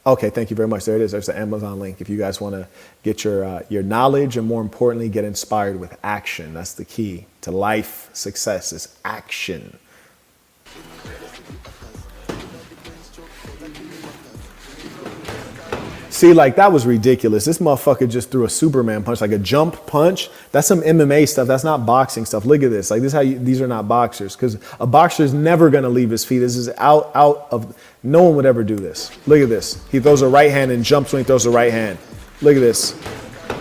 S1: Okay, thank you very much. There it is. There's the Amazon link. If you guys want to get your knowledge and more importantly, get inspired with action. That's the key to life success is action. See, like that was ridiculous. This motherfucker just threw a Superman punch, like a jump punch. That's some MMA stuff. That's not boxing stuff. Look at this. Like this is how these are not boxers because a boxer is never going to leave his feet. This is out of, no one would ever do this. Look at this. He throws a right hand and jumps when he throws the right hand. Look at this.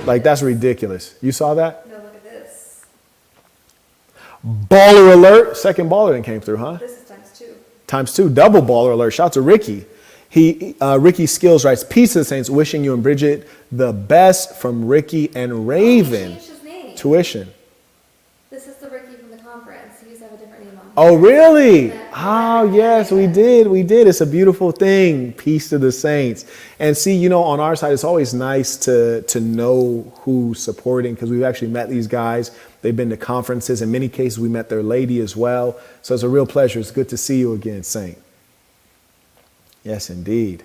S1: Like that's ridiculous. You saw that?
S4: No, look at this.
S1: Baller alert. Second baller that came through, huh?
S4: This is times 2.
S1: Times 2. Double baller alert. Shout out to Ricky. Ricky Skills writes, "Peace to the Saints, wishing you and Bridget the best from Ricky and Raven."
S4: He changed his name.
S1: Tuition.
S4: This is the Ricky from the conference. He used to have a different name on.
S1: Oh, really? Oh, yes, we did. It's a beautiful thing. Peace to the Saints. And see, you know, on our side, it's always nice to know who's supporting because we've actually met these guys. They've been to conferences. In many cases, we met their lady as well. So it's a real pleasure. It's good to see you again, Saint. Yes, indeed.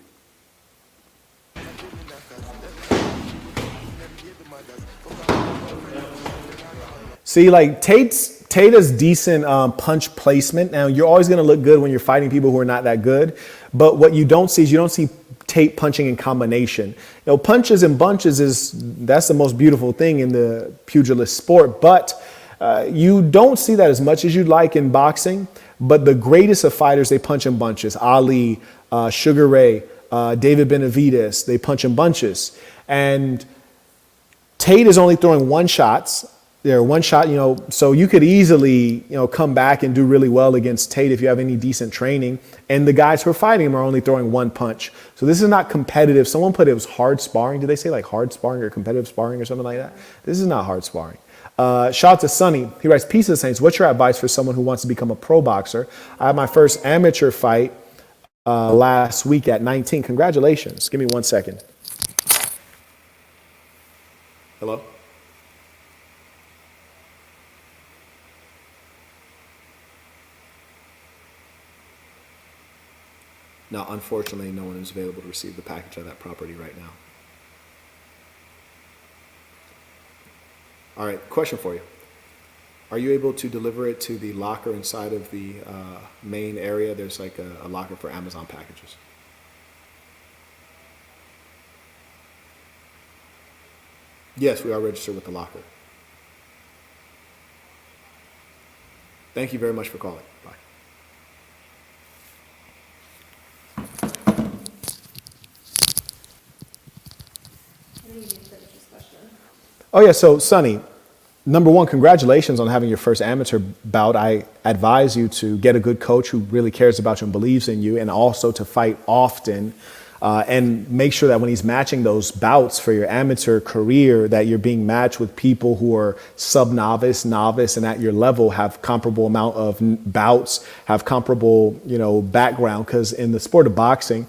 S1: See, like Tate's decent punch placement. Now, you're always going to look good when you're fighting people who are not that good. But what you don't see is you don't see Tate punching in combination. You know, punches and bunches that's the most beautiful thing in the pugilist sport. But you don't see that as much as you'd like in boxing. But the greatest of fighters, they punch in bunches. Ali, Sugar Ray, David Benavidez, they punch in bunches. And Tate is only throwing one shot, you know, so you could easily, you know, come back and do really well against Tate if you have any decent training. And the guys who are fighting him are only throwing one punch. So this is not competitive. Someone put it was hard sparring. Did they say like hard sparring or competitive sparring or something like that? This is not hard sparring. Shout out to Sonny. He writes, "Peace to the Saints. What's your advice for someone who wants to become a pro boxer? I had my first amateur fight last week at 19. Congratulations." Give me 1 second. Hello? No, unfortunately, no one is available to receive the package of that property right now. All right, question for you. Are you able to deliver it to the locker inside of the main area? There's like a locker for Amazon packages. Yes, we are registered with the locker. Thank you very much for calling. Bye. Oh yeah, so Sonny, number one, congratulations on having your first amateur bout. I advise you to get a good coach who really cares about you and believes in you, and also to fight often. And make sure that when he's matching those bouts for your amateur career, that you're being matched with people who are sub-novice, novice, and at your level have comparable amount of bouts, have comparable, background. Because in the sport of boxing,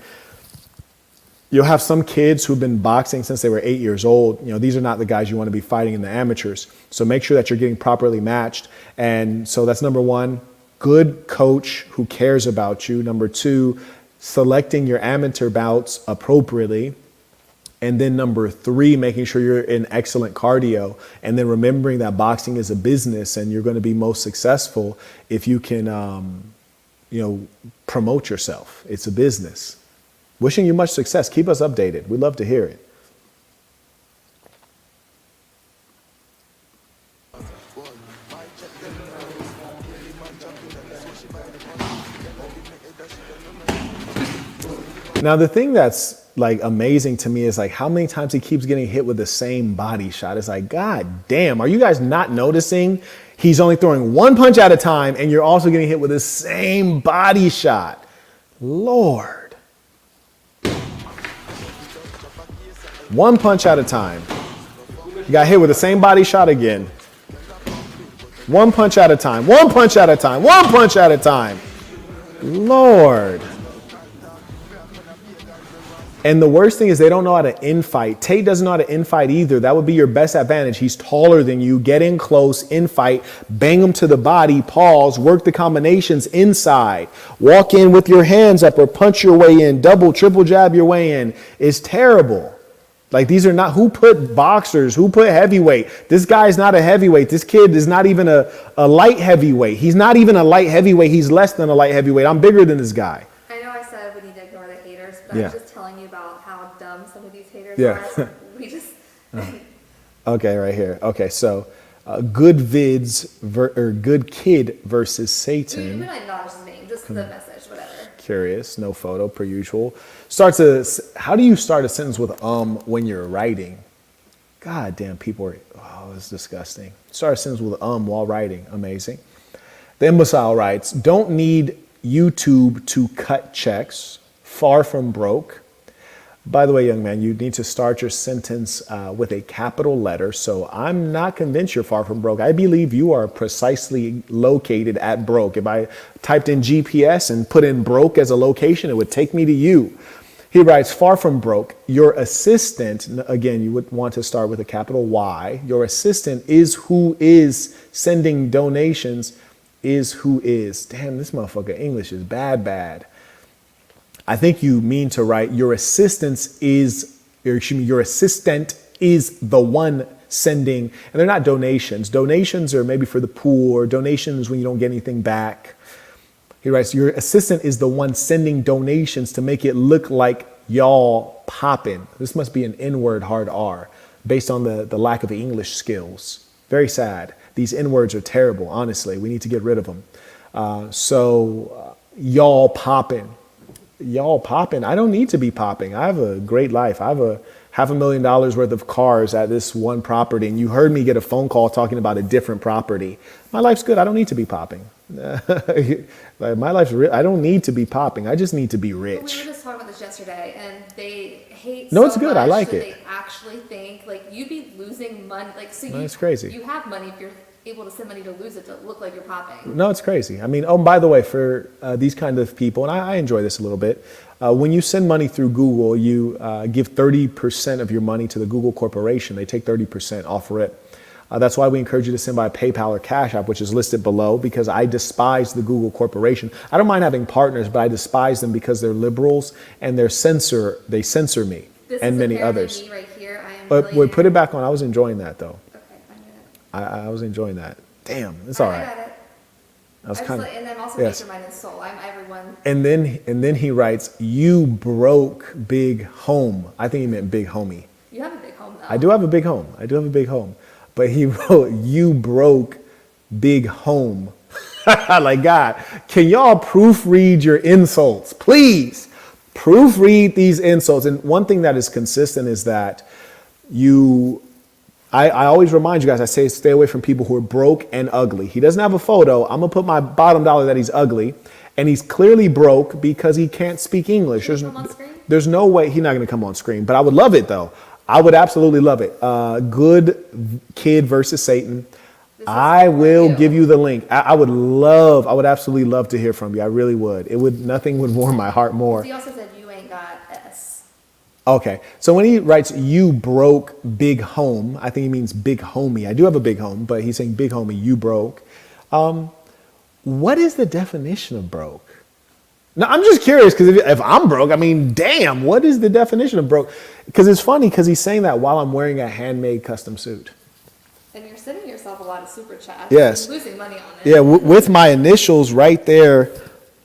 S1: You'll have some kids who've been boxing since they were 8 years old. You know, these are not the guys you want to be fighting in the amateurs. So make sure that you're getting properly matched. And so that's number one, good coach who cares about you. Number two, selecting your amateur bouts appropriately. And then number three, making sure you're in excellent cardio. And then remembering that boxing is a business and you're going to be most successful if you can, promote yourself. It's a business. Wishing you much success. Keep us updated. We'd love to hear it. Now, the thing that's like amazing to me is like how many times he keeps getting hit with the same body shot. It's like, God damn, are you guys not noticing? He's only throwing one punch at a time and you're also getting hit with the same body shot. Lord. One punch at a time. You got hit with the same body shot again. One punch at a time. One punch at a time. One punch at a time. Lord. And the worst thing is they don't know how to infight. Tate doesn't know how to infight either. That would be your best advantage. He's taller than you. Get in close, infight, bang him to the body, pause, work the combinations inside. Walk in with your hands up or punch your way in, double, triple jab your way in. It's terrible. Like these are not, who put boxers, who put heavyweight? This guy's not a heavyweight. This kid is not even a light heavyweight. He's not even a light heavyweight. He's less than a light heavyweight. I'm bigger than this guy.
S4: I know I said we need to ignore the haters, but
S1: Yeah.
S4: I'm just telling you about how dumb some of these haters
S1: Yeah.
S4: are. So we just...
S1: Okay, right here. Okay, so good vids or good kid versus
S4: We
S1: Satan.
S4: don't acknowledge his name, just the message, whatever.
S1: Curious, no photo per usual. How do you start a sentence with when you're writing? God damn, people are, it's disgusting. Start a sentence with while writing, amazing. The imbecile writes, don't need YouTube to cut checks, far from broke. By the way, young man, you need to start your sentence with a capital letter. So I'm not convinced you're far from broke. I believe you are precisely located at broke. If I typed in GPS and put in broke as a location, it would take me to you. He writes, far from broke, your assistant, again, you would want to start with a capital Y. Your assistant is who is sending donations, is who is. Damn, this motherfucker English is bad. I think you mean to write your assistant is the one sending, and they're not donations. Donations are maybe for the poor, donations when you don't get anything back. He writes, your assistant is the one sending donations to make it look like y'all popping. This must be an N-word hard R based on the lack of English skills. Very sad. These N-words are terrible, honestly. We need to get rid of them. Y'all popping. Y'all popping. I don't need to be popping. I have a great life. I have a $500,000 worth of cars at this one property, and you heard me get a phone call talking about a different property. My life's good. I don't need to be popping. My life's I don't need to be popping. I just need to be
S4: But we were
S1: rich.
S4: just talking about this yesterday, and they hate
S1: No,
S4: so
S1: it's good. I
S4: much
S1: like
S4: that
S1: it.
S4: They actually think like you'd be losing money. Like so,
S1: That's crazy.
S4: You have money if you're able to send money to lose it to look like you're popping.
S1: No, it's crazy. I mean, by the way, for these kind of people, and I enjoy this a little bit, when you send money through Google, you give 30% of your money to the Google Corporation. They take 30% off rip. That's why we encourage you to send by PayPal or Cash App, which is listed below, because I despise the Google Corporation. I don't mind having partners, but I despise them because they're liberals and they censor me
S4: This
S1: and
S4: is
S1: many
S4: apparently
S1: others.
S4: me right here. I am.
S1: But
S4: really
S1: put it back on. I was enjoying that, though.
S4: Okay, I'm gonna.
S1: I was enjoying that. Damn, it's all
S4: I
S1: right.
S4: got it.
S1: I was kind of.
S4: And I'm also
S1: yes.
S4: nature, mind, and soul. I'm everyone.
S1: And then he writes, "You broke big home." I think he meant big homie.
S4: You have a big home though.
S1: I do have a big home. But he wrote, "You broke big home." Like, God, can y'all proofread your insults? Please proofread these insults. And one thing that is consistent is that I always remind you guys, I say stay away from people who are broke and ugly. He doesn't have a photo. I'm going to put my bottom dollar that he's ugly. And he's clearly broke because he can't speak English.
S4: Can he come on screen?
S1: There's no way he's not going to come on screen. But I would love it, though. I would absolutely love it. Good kid versus Satan. I will give you the link. I would absolutely love to hear from you. I really would. Nothing would warm my heart more.
S4: He also said you ain't got S.
S1: Okay. So when he writes, you broke big home, I think he means big homie. I do have a big home, but he's saying big homie, you broke. What is the definition of broke? Now, I'm just curious because if I'm broke, I mean, damn, what is the definition of broke? Because it's funny because he's saying that while I'm wearing a handmade custom suit.
S4: And you're sending yourself a lot of super chats.
S1: Yes.
S4: You're losing money on it.
S1: Yeah, with my initials right there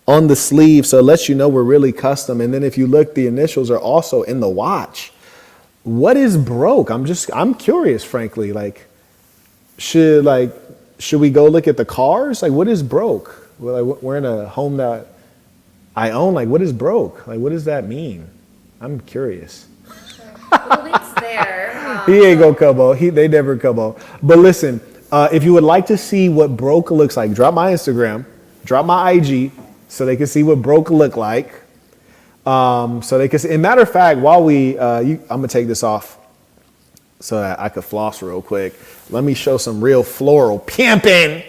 S1: on the sleeve, so it lets you know we're really custom. And then if you look, the initials are also in the watch. What is broke? I'm curious, frankly. Like, should we go look at the cars? Like, what is broke? Well, we're in a home that I own. Like, what is broke? Like, what does that mean? I'm curious.
S4: The link's there.
S1: He ain't gonna come on. They never come on. But listen, if you would like to see what broke looks like, drop my Instagram, drop my IG, so they can see what broke look like. So they can see. And matter of fact, while I'm gonna take this off so that I could floss real quick. Let me show some real floral pimping.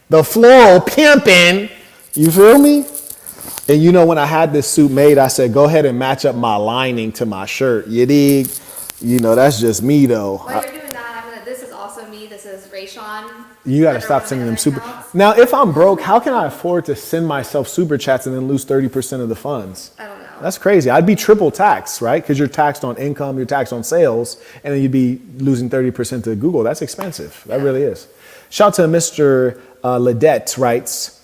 S1: The floral pimping. You feel me? And you know, when I had this suit made, I said, go ahead and match up my lining to my shirt. You dig? You know, that's just me though.
S4: While you're doing that, this is also me. This is Rayshawn.
S1: You got to stop sending them super. Now, if I'm broke, how can I afford to send myself super chats and then lose 30% of the funds?
S4: I don't know.
S1: That's crazy. I'd be triple taxed, right? Because you're taxed on income, you're taxed on sales, and then you'd be losing 30% to Google. That's expensive. That really is. Shout out to Mr. Ledette writes,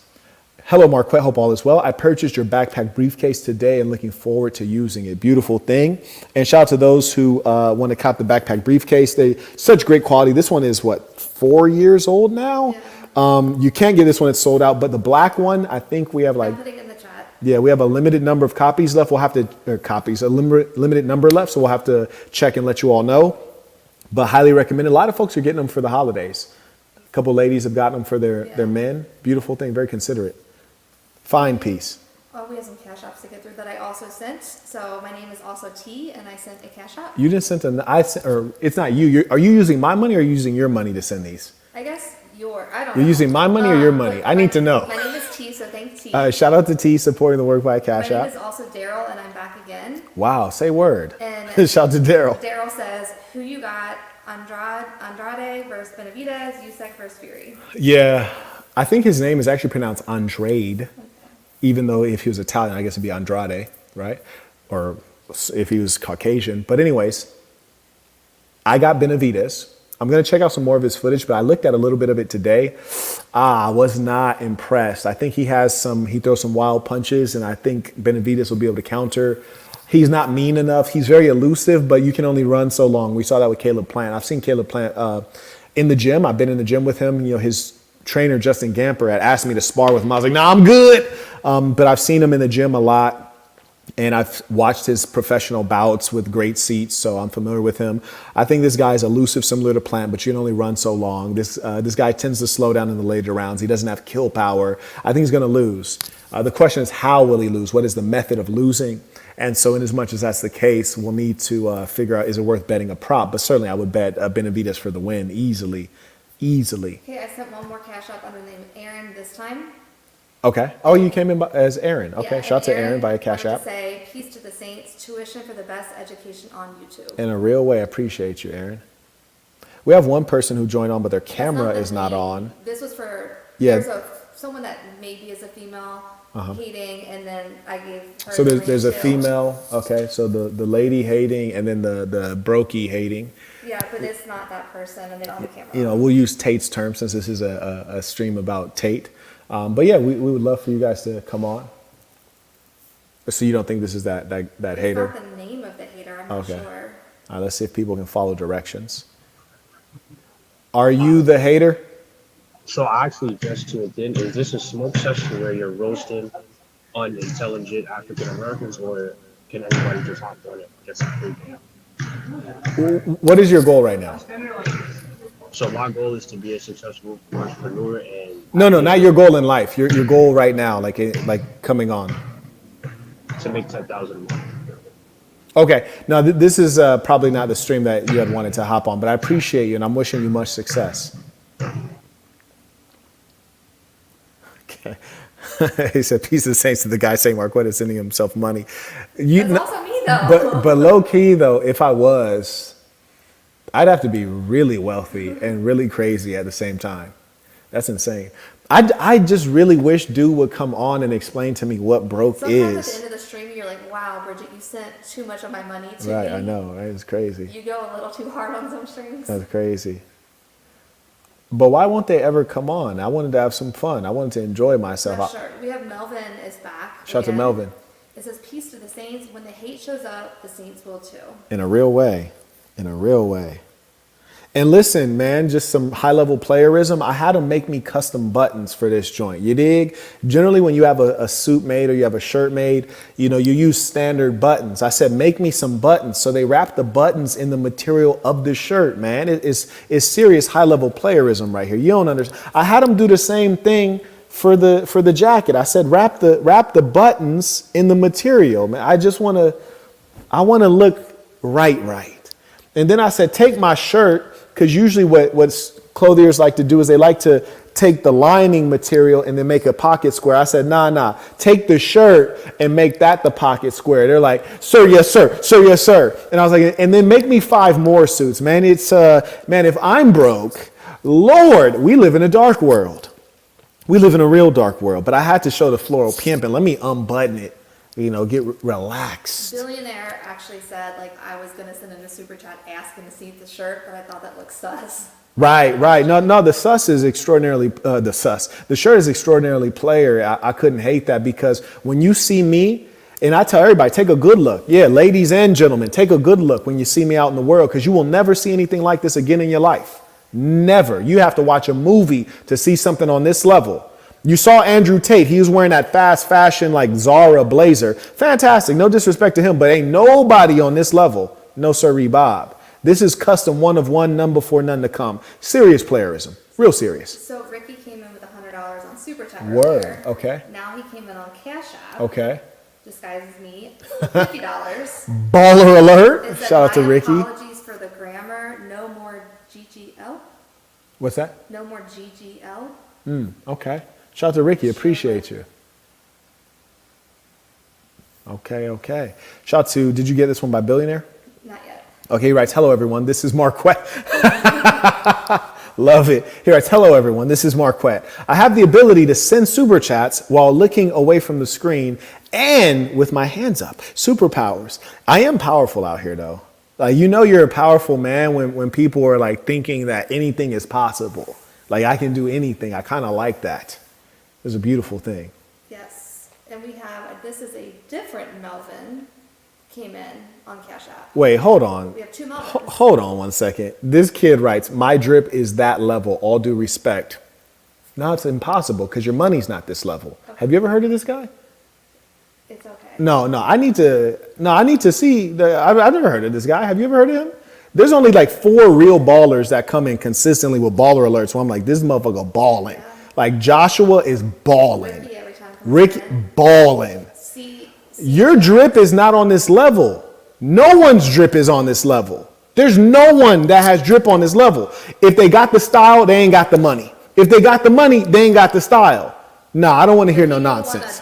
S1: hello, Marquette. Hope all is well. I purchased your backpack briefcase today and looking forward to using it. Beautiful thing. And shout out to those who want to cop the backpack briefcase. They such great quality. This one is 4 years old now. Yeah. You can't get this one; it's sold out. But the black one, I think we have
S4: I'm putting it in the chat.
S1: Yeah, we have a limited number of copies left. We'll have to limited number left, so we'll have to check and let you all know. But highly recommended. A lot of folks are getting them for the holidays. A couple ladies have gotten them for their men. Beautiful thing, very considerate. Fine piece.
S4: Well, we have some cash apps to get through that I also sent. So my name is also T, and I sent a cash app.
S1: You didn't send or it's not you. Are you using my money or are you using your money to send these?
S4: I guess I don't know.
S1: You're using my money or your money? I need to know.
S4: My name is T, so thank T.
S1: Shout out to T supporting the work by Cash
S4: My
S1: App.
S4: name is also Daryl, and I'm back again.
S1: Wow, say word.
S4: And
S1: shout out to Daryl.
S4: Daryl says, who you got? Andrade versus Benavidez, Usyk versus Fury.
S1: Yeah, I think his name is actually pronounced Andrade. Even though if he was Italian, I guess it'd be Andrade, right? Or if he was Caucasian. But anyways, I got Benavidez. I'm going to check out some more of his footage, but I looked at a little bit of it today. I was not impressed. I think he throws some wild punches, and I think Benavidez will be able to counter. He's not mean enough. He's very elusive, but you can only run so long. We saw that with Caleb Plant. I've seen Caleb Plant in the gym. I've been in the gym with him. You know, his trainer, Justin Gamper, had asked me to spar with him. I was like, nah, I'm good. But I've seen him in the gym a lot. And I've watched his professional bouts with great seats, so I'm familiar with him. I think this guy is elusive, similar to Plant, but you can only run so long. This guy tends to slow down in the later rounds. He doesn't have kill power. I think he's going to lose. The question is, how will he lose? What is the method of losing? And so in as much as that's the case, we'll need to figure out, is it worth betting a prop? But certainly I would bet Benavidez for the win easily. Okay,
S4: I sent one more cash up under the name Aaron this time.
S1: Okay. Oh, you came in as Aaron. Okay.
S4: Yeah,
S1: Shout out to Aaron via Cash App.
S4: To say, peace to the saints, tuition for the best education on YouTube.
S1: In a real way, I appreciate you, Aaron. We have one person who joined on, but their camera is not on.
S4: This was for someone that maybe is a female hating, and then I gave her.
S1: So there's a female. Okay. So the lady hating, and then the brokey hating.
S4: Yeah, but it's not that person, and they don't have a camera.
S1: You know, we'll use Tate's term since this is a stream about Tate. But yeah, we would love for you guys to come on. So you don't think this is that hater?
S4: It's not the name of the hater, I'm not sure.
S1: All right, let's see if people can follow directions. Are you the hater?
S5: So I actually just tuned in. Is this a smoke session where you're roasting unintelligent African Americans, or can anybody just hop on it? Just free game?
S1: What is your goal right now?
S5: So my goal is to be a successful entrepreneur and...
S1: No, not your goal in life. Your goal right now, like coming on.
S5: To make $10,000 a month.
S1: Okay. Now, this is probably not the stream that you had wanted to hop on, but I appreciate you, and I'm wishing you much success. Okay. He said, peace of the saints to the guy saying Marquette is sending himself money.
S4: That's also me, know.
S1: But low key though, if I was, I'd have to be really wealthy and really crazy at the same time. That's insane. I just really wish dude would come on and explain to me what broke
S4: Sometimes at the
S1: is.
S4: end of the stream, you're like, wow, Bridget, you sent too much of my money to
S1: Right,
S4: me.
S1: I know, right? It's crazy.
S4: You go a little too hard on some streams.
S1: That's crazy. But why won't they ever come on? I wanted to have some fun. I wanted to enjoy myself.
S4: Sure. We have Melvin is back.
S1: Shout out to
S4: again.
S1: Melvin.
S4: It says, peace to the saints. When the hate shows up, the saints will too.
S1: In a real way. In a real way. And listen, man, just some high-level playerism. I had them make me custom buttons for this joint. You dig? Generally, when you have a suit made or you have a shirt made, you know, you use standard buttons. I said, make me some buttons. So they wrap the buttons in the material of the shirt, man. It's serious high-level playerism right here. You don't understand. I had them do the same thing for the jacket. I said, wrap the buttons in the material, man. I want to look right. And then I said, take my shirt. Because usually what clothiers like to do is they like to take the lining material and then make a pocket square. I said, nah, take the shirt and make that the pocket square. They're like, sir, yes, sir, sir, yes, sir. And I was like, and then make me 5 more suits, man. It's, man, if I'm broke, Lord, we live in a dark world. We live in a real dark world. But I had to show the floral pimp and let me unbutton it. You know, get relaxed.
S4: Billionaire actually said, like, I was going to send in a super chat asking to see the shirt, but I thought that looked sus.
S1: Right. No, the sus is extraordinarily, the shirt is extraordinarily player. I couldn't hate that because when you see me, and I tell everybody, take a good look. Yeah, ladies and gentlemen, take a good look when you see me out in the world because you will never see anything like this again in your life. Never. You have to watch a movie to see something on this level. You saw Andrew Tate. He was wearing that fast fashion like Zara blazer. Fantastic. No disrespect to him, but ain't nobody on this level. No sirree, Bob. This is custom, one of one, none before none to come. Serious playerism. Real serious.
S4: So Ricky came in with $100 on Super Chat
S1: Word.
S4: earlier.
S1: Okay.
S4: Now he came in on Cash App.
S1: Okay.
S4: Disguises me. $50.
S1: Baller alert.
S4: It said,
S1: Shout out to
S4: my
S1: Ricky.
S4: apologies for the grammar. No more GGL.
S1: What's that?
S4: No more GGL.
S1: Okay. Shout out to Ricky. Appreciate you. Okay. Shout out to, did you get this one by Billionaire?
S4: Not yet.
S1: Okay, he writes, hello, everyone. This is Marquette. Love it. He writes, hello, everyone. This is Marquette. I have the ability to send super chats while looking away from the screen and with my hands up. Superpowers. I am powerful out here, though. Like, you know you're a powerful man when people are, like, thinking that anything is possible. Like, I can do anything. I kind of like that. It's a beautiful thing.
S4: Yes. And we have, this is a different Melvin came in on Cash App.
S1: Wait, hold on.
S4: We have 2 Melvins.
S1: Hold on 1 second. This kid writes, my drip is that level, all due respect. No, it's impossible because your money's not this level. Okay. Have you ever heard of this guy?
S4: It's okay.
S1: No, I need to see. I've never heard of this guy. Have you ever heard of him? There's only like 4 real ballers that come in consistently with baller alerts. So I'm like, this motherfucker balling. Yeah. Like Joshua is balling.
S4: Ricky every time
S1: Ricky balling.
S4: See,
S1: your drip is not on this level. No one's drip is on this level. There's no one that has drip on this level. If they got the style, they ain't got the money. If they got the money, they ain't got the style. No, I don't want to hear no nonsense.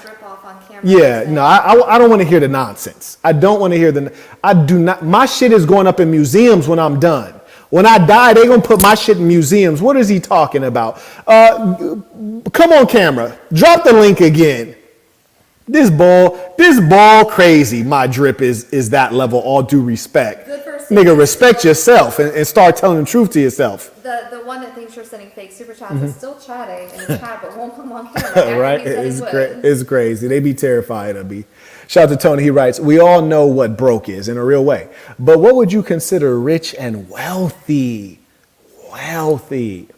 S1: Yeah, no, I don't want to hear the nonsense. I don't want to hear I do not. My shit is going up in museums when I'm done. When I die, they're going to put my shit in museums. What is he talking about? Come on, camera. Drop the link again. This ball crazy. My drip is that level, all due respect. Nigga, respect yourself and start telling the truth to yourself.
S4: The one that thinks you're sending fake super chats is still chatting in the chat, but won't come on camera.
S1: Right? It's crazy. They be terrified of me. Shout out to Tony. He writes, we all know what broke is in a real way. But what would you consider rich and wealthy? Wealthy.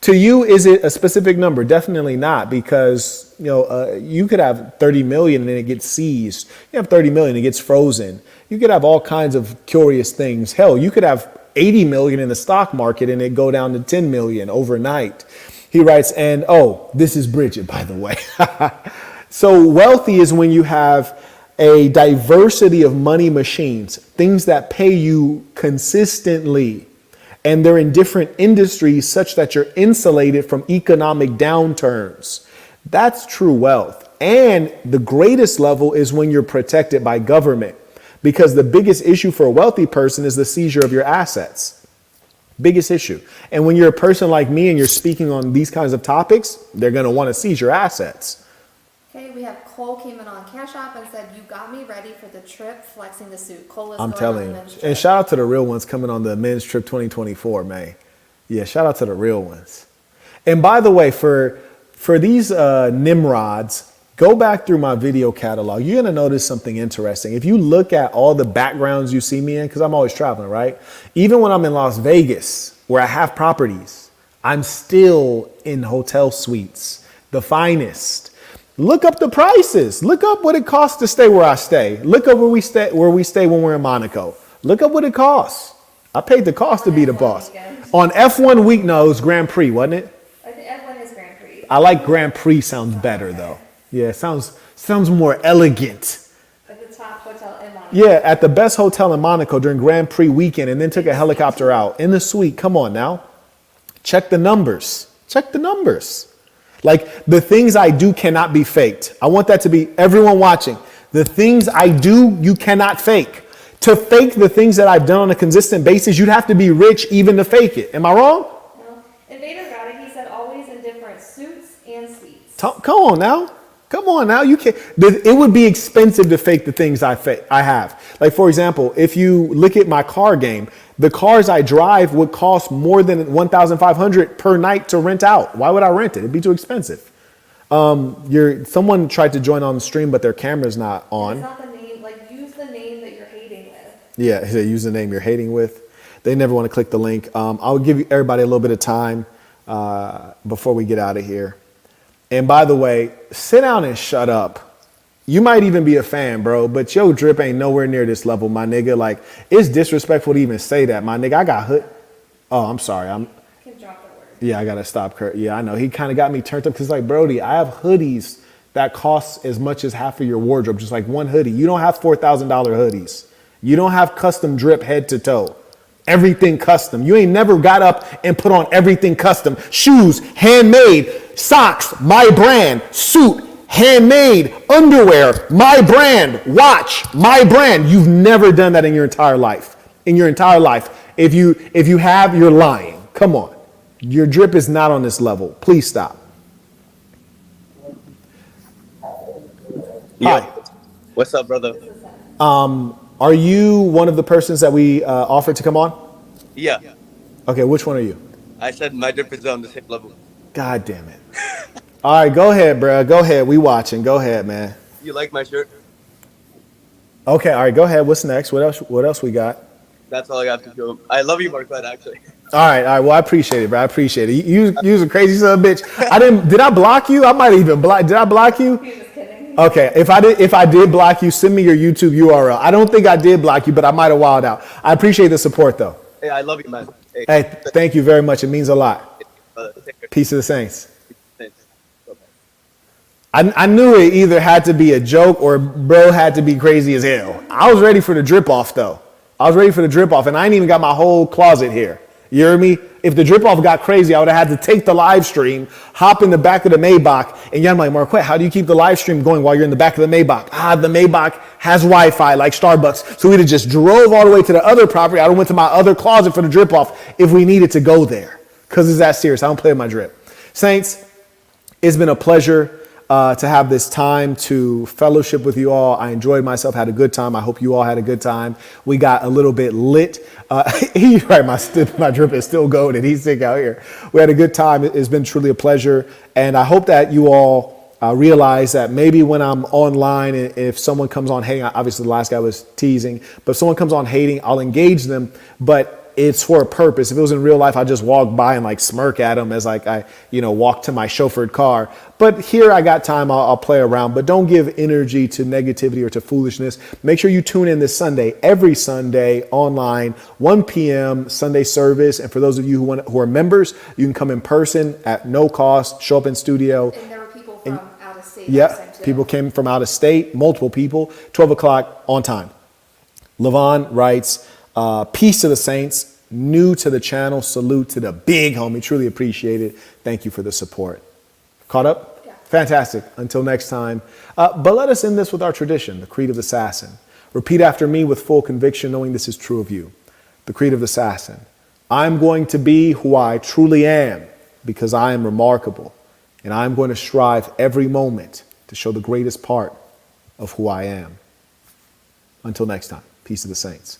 S1: To you, is it a specific number? Definitely not, because you could have 30 million and then it gets seized. You have 30 million, it gets frozen. You could have all kinds of curious things. Hell, you could have 80 million in the stock market and it go down to 10 million overnight. He writes, and this is Bridget, by the way. So wealthy is when you have a diversity of money machines, things that pay you consistently. And they're in different industries such that you're insulated from economic downturns. That's true wealth. And the greatest level is when you're protected by government. because the biggest issue for a wealthy person is the seizure of your assets. Biggest issue. And when you're a person like me and you're speaking on these kinds of topics, they're going to want to seize your assets.
S4: Okay, we have Cole came in on Cash App and said, "You got me ready for the trip, flexing the suit." Cole is
S1: I'm
S4: going
S1: telling
S4: on
S1: you.
S4: the men's trip.
S1: And shout out to the real ones coming on the men's trip 2024, man. Yeah, shout out to the real ones. And by the way, for these Nimrods, go back through my video catalog. You're going to notice something interesting. If you look at all the backgrounds you see me in, because I'm always traveling, right? Even when I'm in Las Vegas, where I have properties, I'm still in hotel suites, the finest. Look up the prices. Look up what it costs to stay where I stay. Look up where we stay when we're in Monaco. Look up what it costs. I paid the cost to be the boss. On F1 week, no, it was Grand Prix, wasn't it?
S4: I think F1 is Grand Prix.
S1: I like Grand Prix, sounds better though. Yeah, it sounds more elegant.
S4: At the top hotel in Monaco.
S1: Yeah, at the best hotel in Monaco during Grand Prix weekend, and then took a helicopter out in the suite. Come on now. Check the numbers. Check the numbers. Like, the things I do cannot be faked. I want that to be everyone watching. The things I do, you cannot fake. To fake the things that I've done on a consistent basis, you'd have to be rich even to fake it. Am I wrong?
S4: No. Invader got it. He said always in different suits and seats.
S1: Come on now. Come on now. You can't. It would be expensive to fake the things I have. Like, for example, if you look at my car game, the cars I drive would cost more than $1,500 per night to rent out. Why would I rent it? It'd be too expensive. Someone tried to join on the stream, but their camera's not on.
S4: It's not the name. Like, use the name that you're hating with.
S1: Yeah, use the name you're hating with. They never want to click the link. I'll give everybody a little bit of time before we get out of here. And by the way, sit down and shut up. You might even be a fan, bro, but your drip ain't nowhere near this level, my nigga. Like, it's disrespectful to even say that, my nigga. I got hood. Oh, I'm sorry.
S4: You can drop the word.
S1: Yeah, I gotta stop Kurt. Yeah, I know. He kind of got me turned up because, like, Brody, I have hoodies that cost as much as half of your wardrobe, just like one hoodie. You don't have $4,000 hoodies. You don't have custom drip head to toe. Everything custom. You ain't never got up and put on everything custom. Shoes, handmade. Socks, my brand. Suit, handmade. Underwear, my brand. Watch, my brand. You've never done that in your entire life. In your entire life. If you have, you're lying. Come on. Your drip is not on this level. Please stop.
S6: Yo,
S1: Hi.
S6: what's up, brother?
S1: Are you one of the persons that we offered to come on?
S6: Yeah,
S1: Okay, which one are you?
S6: I said my drip is on the same level.
S1: God damn it. All right, go ahead, bro. Go ahead. We watching. Go ahead, man.
S6: You like my shirt?
S1: Okay, all right, go ahead. What's next? What else we got?
S6: That's all I got to show. I love you, Marquette, actually.
S1: All right. Well, I appreciate it, bro. I appreciate it. You a crazy son of a bitch. Did I block you? I might even block. Did I block you?
S4: He was just kidding.
S1: Okay, if I did block you, send me your YouTube URL. I don't think I did block you, but I might have wilded out. I appreciate the support, though.
S6: Hey, I love you, man.
S1: Hey, thank you very much. It means a lot.
S6: Take care.
S1: Peace of the saints.
S6: Thanks. Bye-bye.
S1: I knew it either had to be a joke or bro had to be crazy as hell. I was ready for the drip off, though. I was ready for the drip off, and I ain't even got my whole closet here. You hear me? If the drip off got crazy, I would have had to take the live stream, hop in the back of the Maybach, and I'm like, Marquette, how do you keep the live stream going while you're in the back of the Maybach? The Maybach has Wi-Fi like Starbucks. So we'd have just drove all the way to the other property. I went to my other closet for the drip off if we needed to go there. Because it's that serious. I don't play with my drip. Saints, it's been a pleasure to have this time to fellowship with you all. I enjoyed myself, had a good time. I hope you all had a good time. We got a little bit lit. You're right, my drip is still going and he's sick out here. We had a good time. It's been truly a pleasure. And I hope that you all realize that maybe when I'm online, if someone comes on hating, obviously the last guy was teasing, but if someone comes on hating, I'll engage them. But it's for a purpose. If it was in real life, I'd just walk by and like smirk at them as like I walk to my chauffeured car. But here I got time, I'll play around. But don't give energy to negativity or to foolishness. Make sure you tune in this Sunday, every Sunday online, 1 p.m. Sunday service. And for those of you who are members, you can come in person at no cost, show up in studio.
S4: And there were people from out of state.
S1: Yeah, people came from out of state, multiple people, 12 o'clock on time. Levon writes, peace to the saints, new to the channel, salute to the big homie, truly appreciate it. Thank you for the support. Caught up?
S4: Yeah.
S1: Fantastic. Until next time. But let us end this with our tradition, the Creed of the Assassin. Repeat after me with full conviction, knowing this is true of you. The creed of the assassin. I'm going to be who I truly am because I am remarkable, and I'm going to strive every moment to show the greatest part of who I am. Until next time, peace to the saints.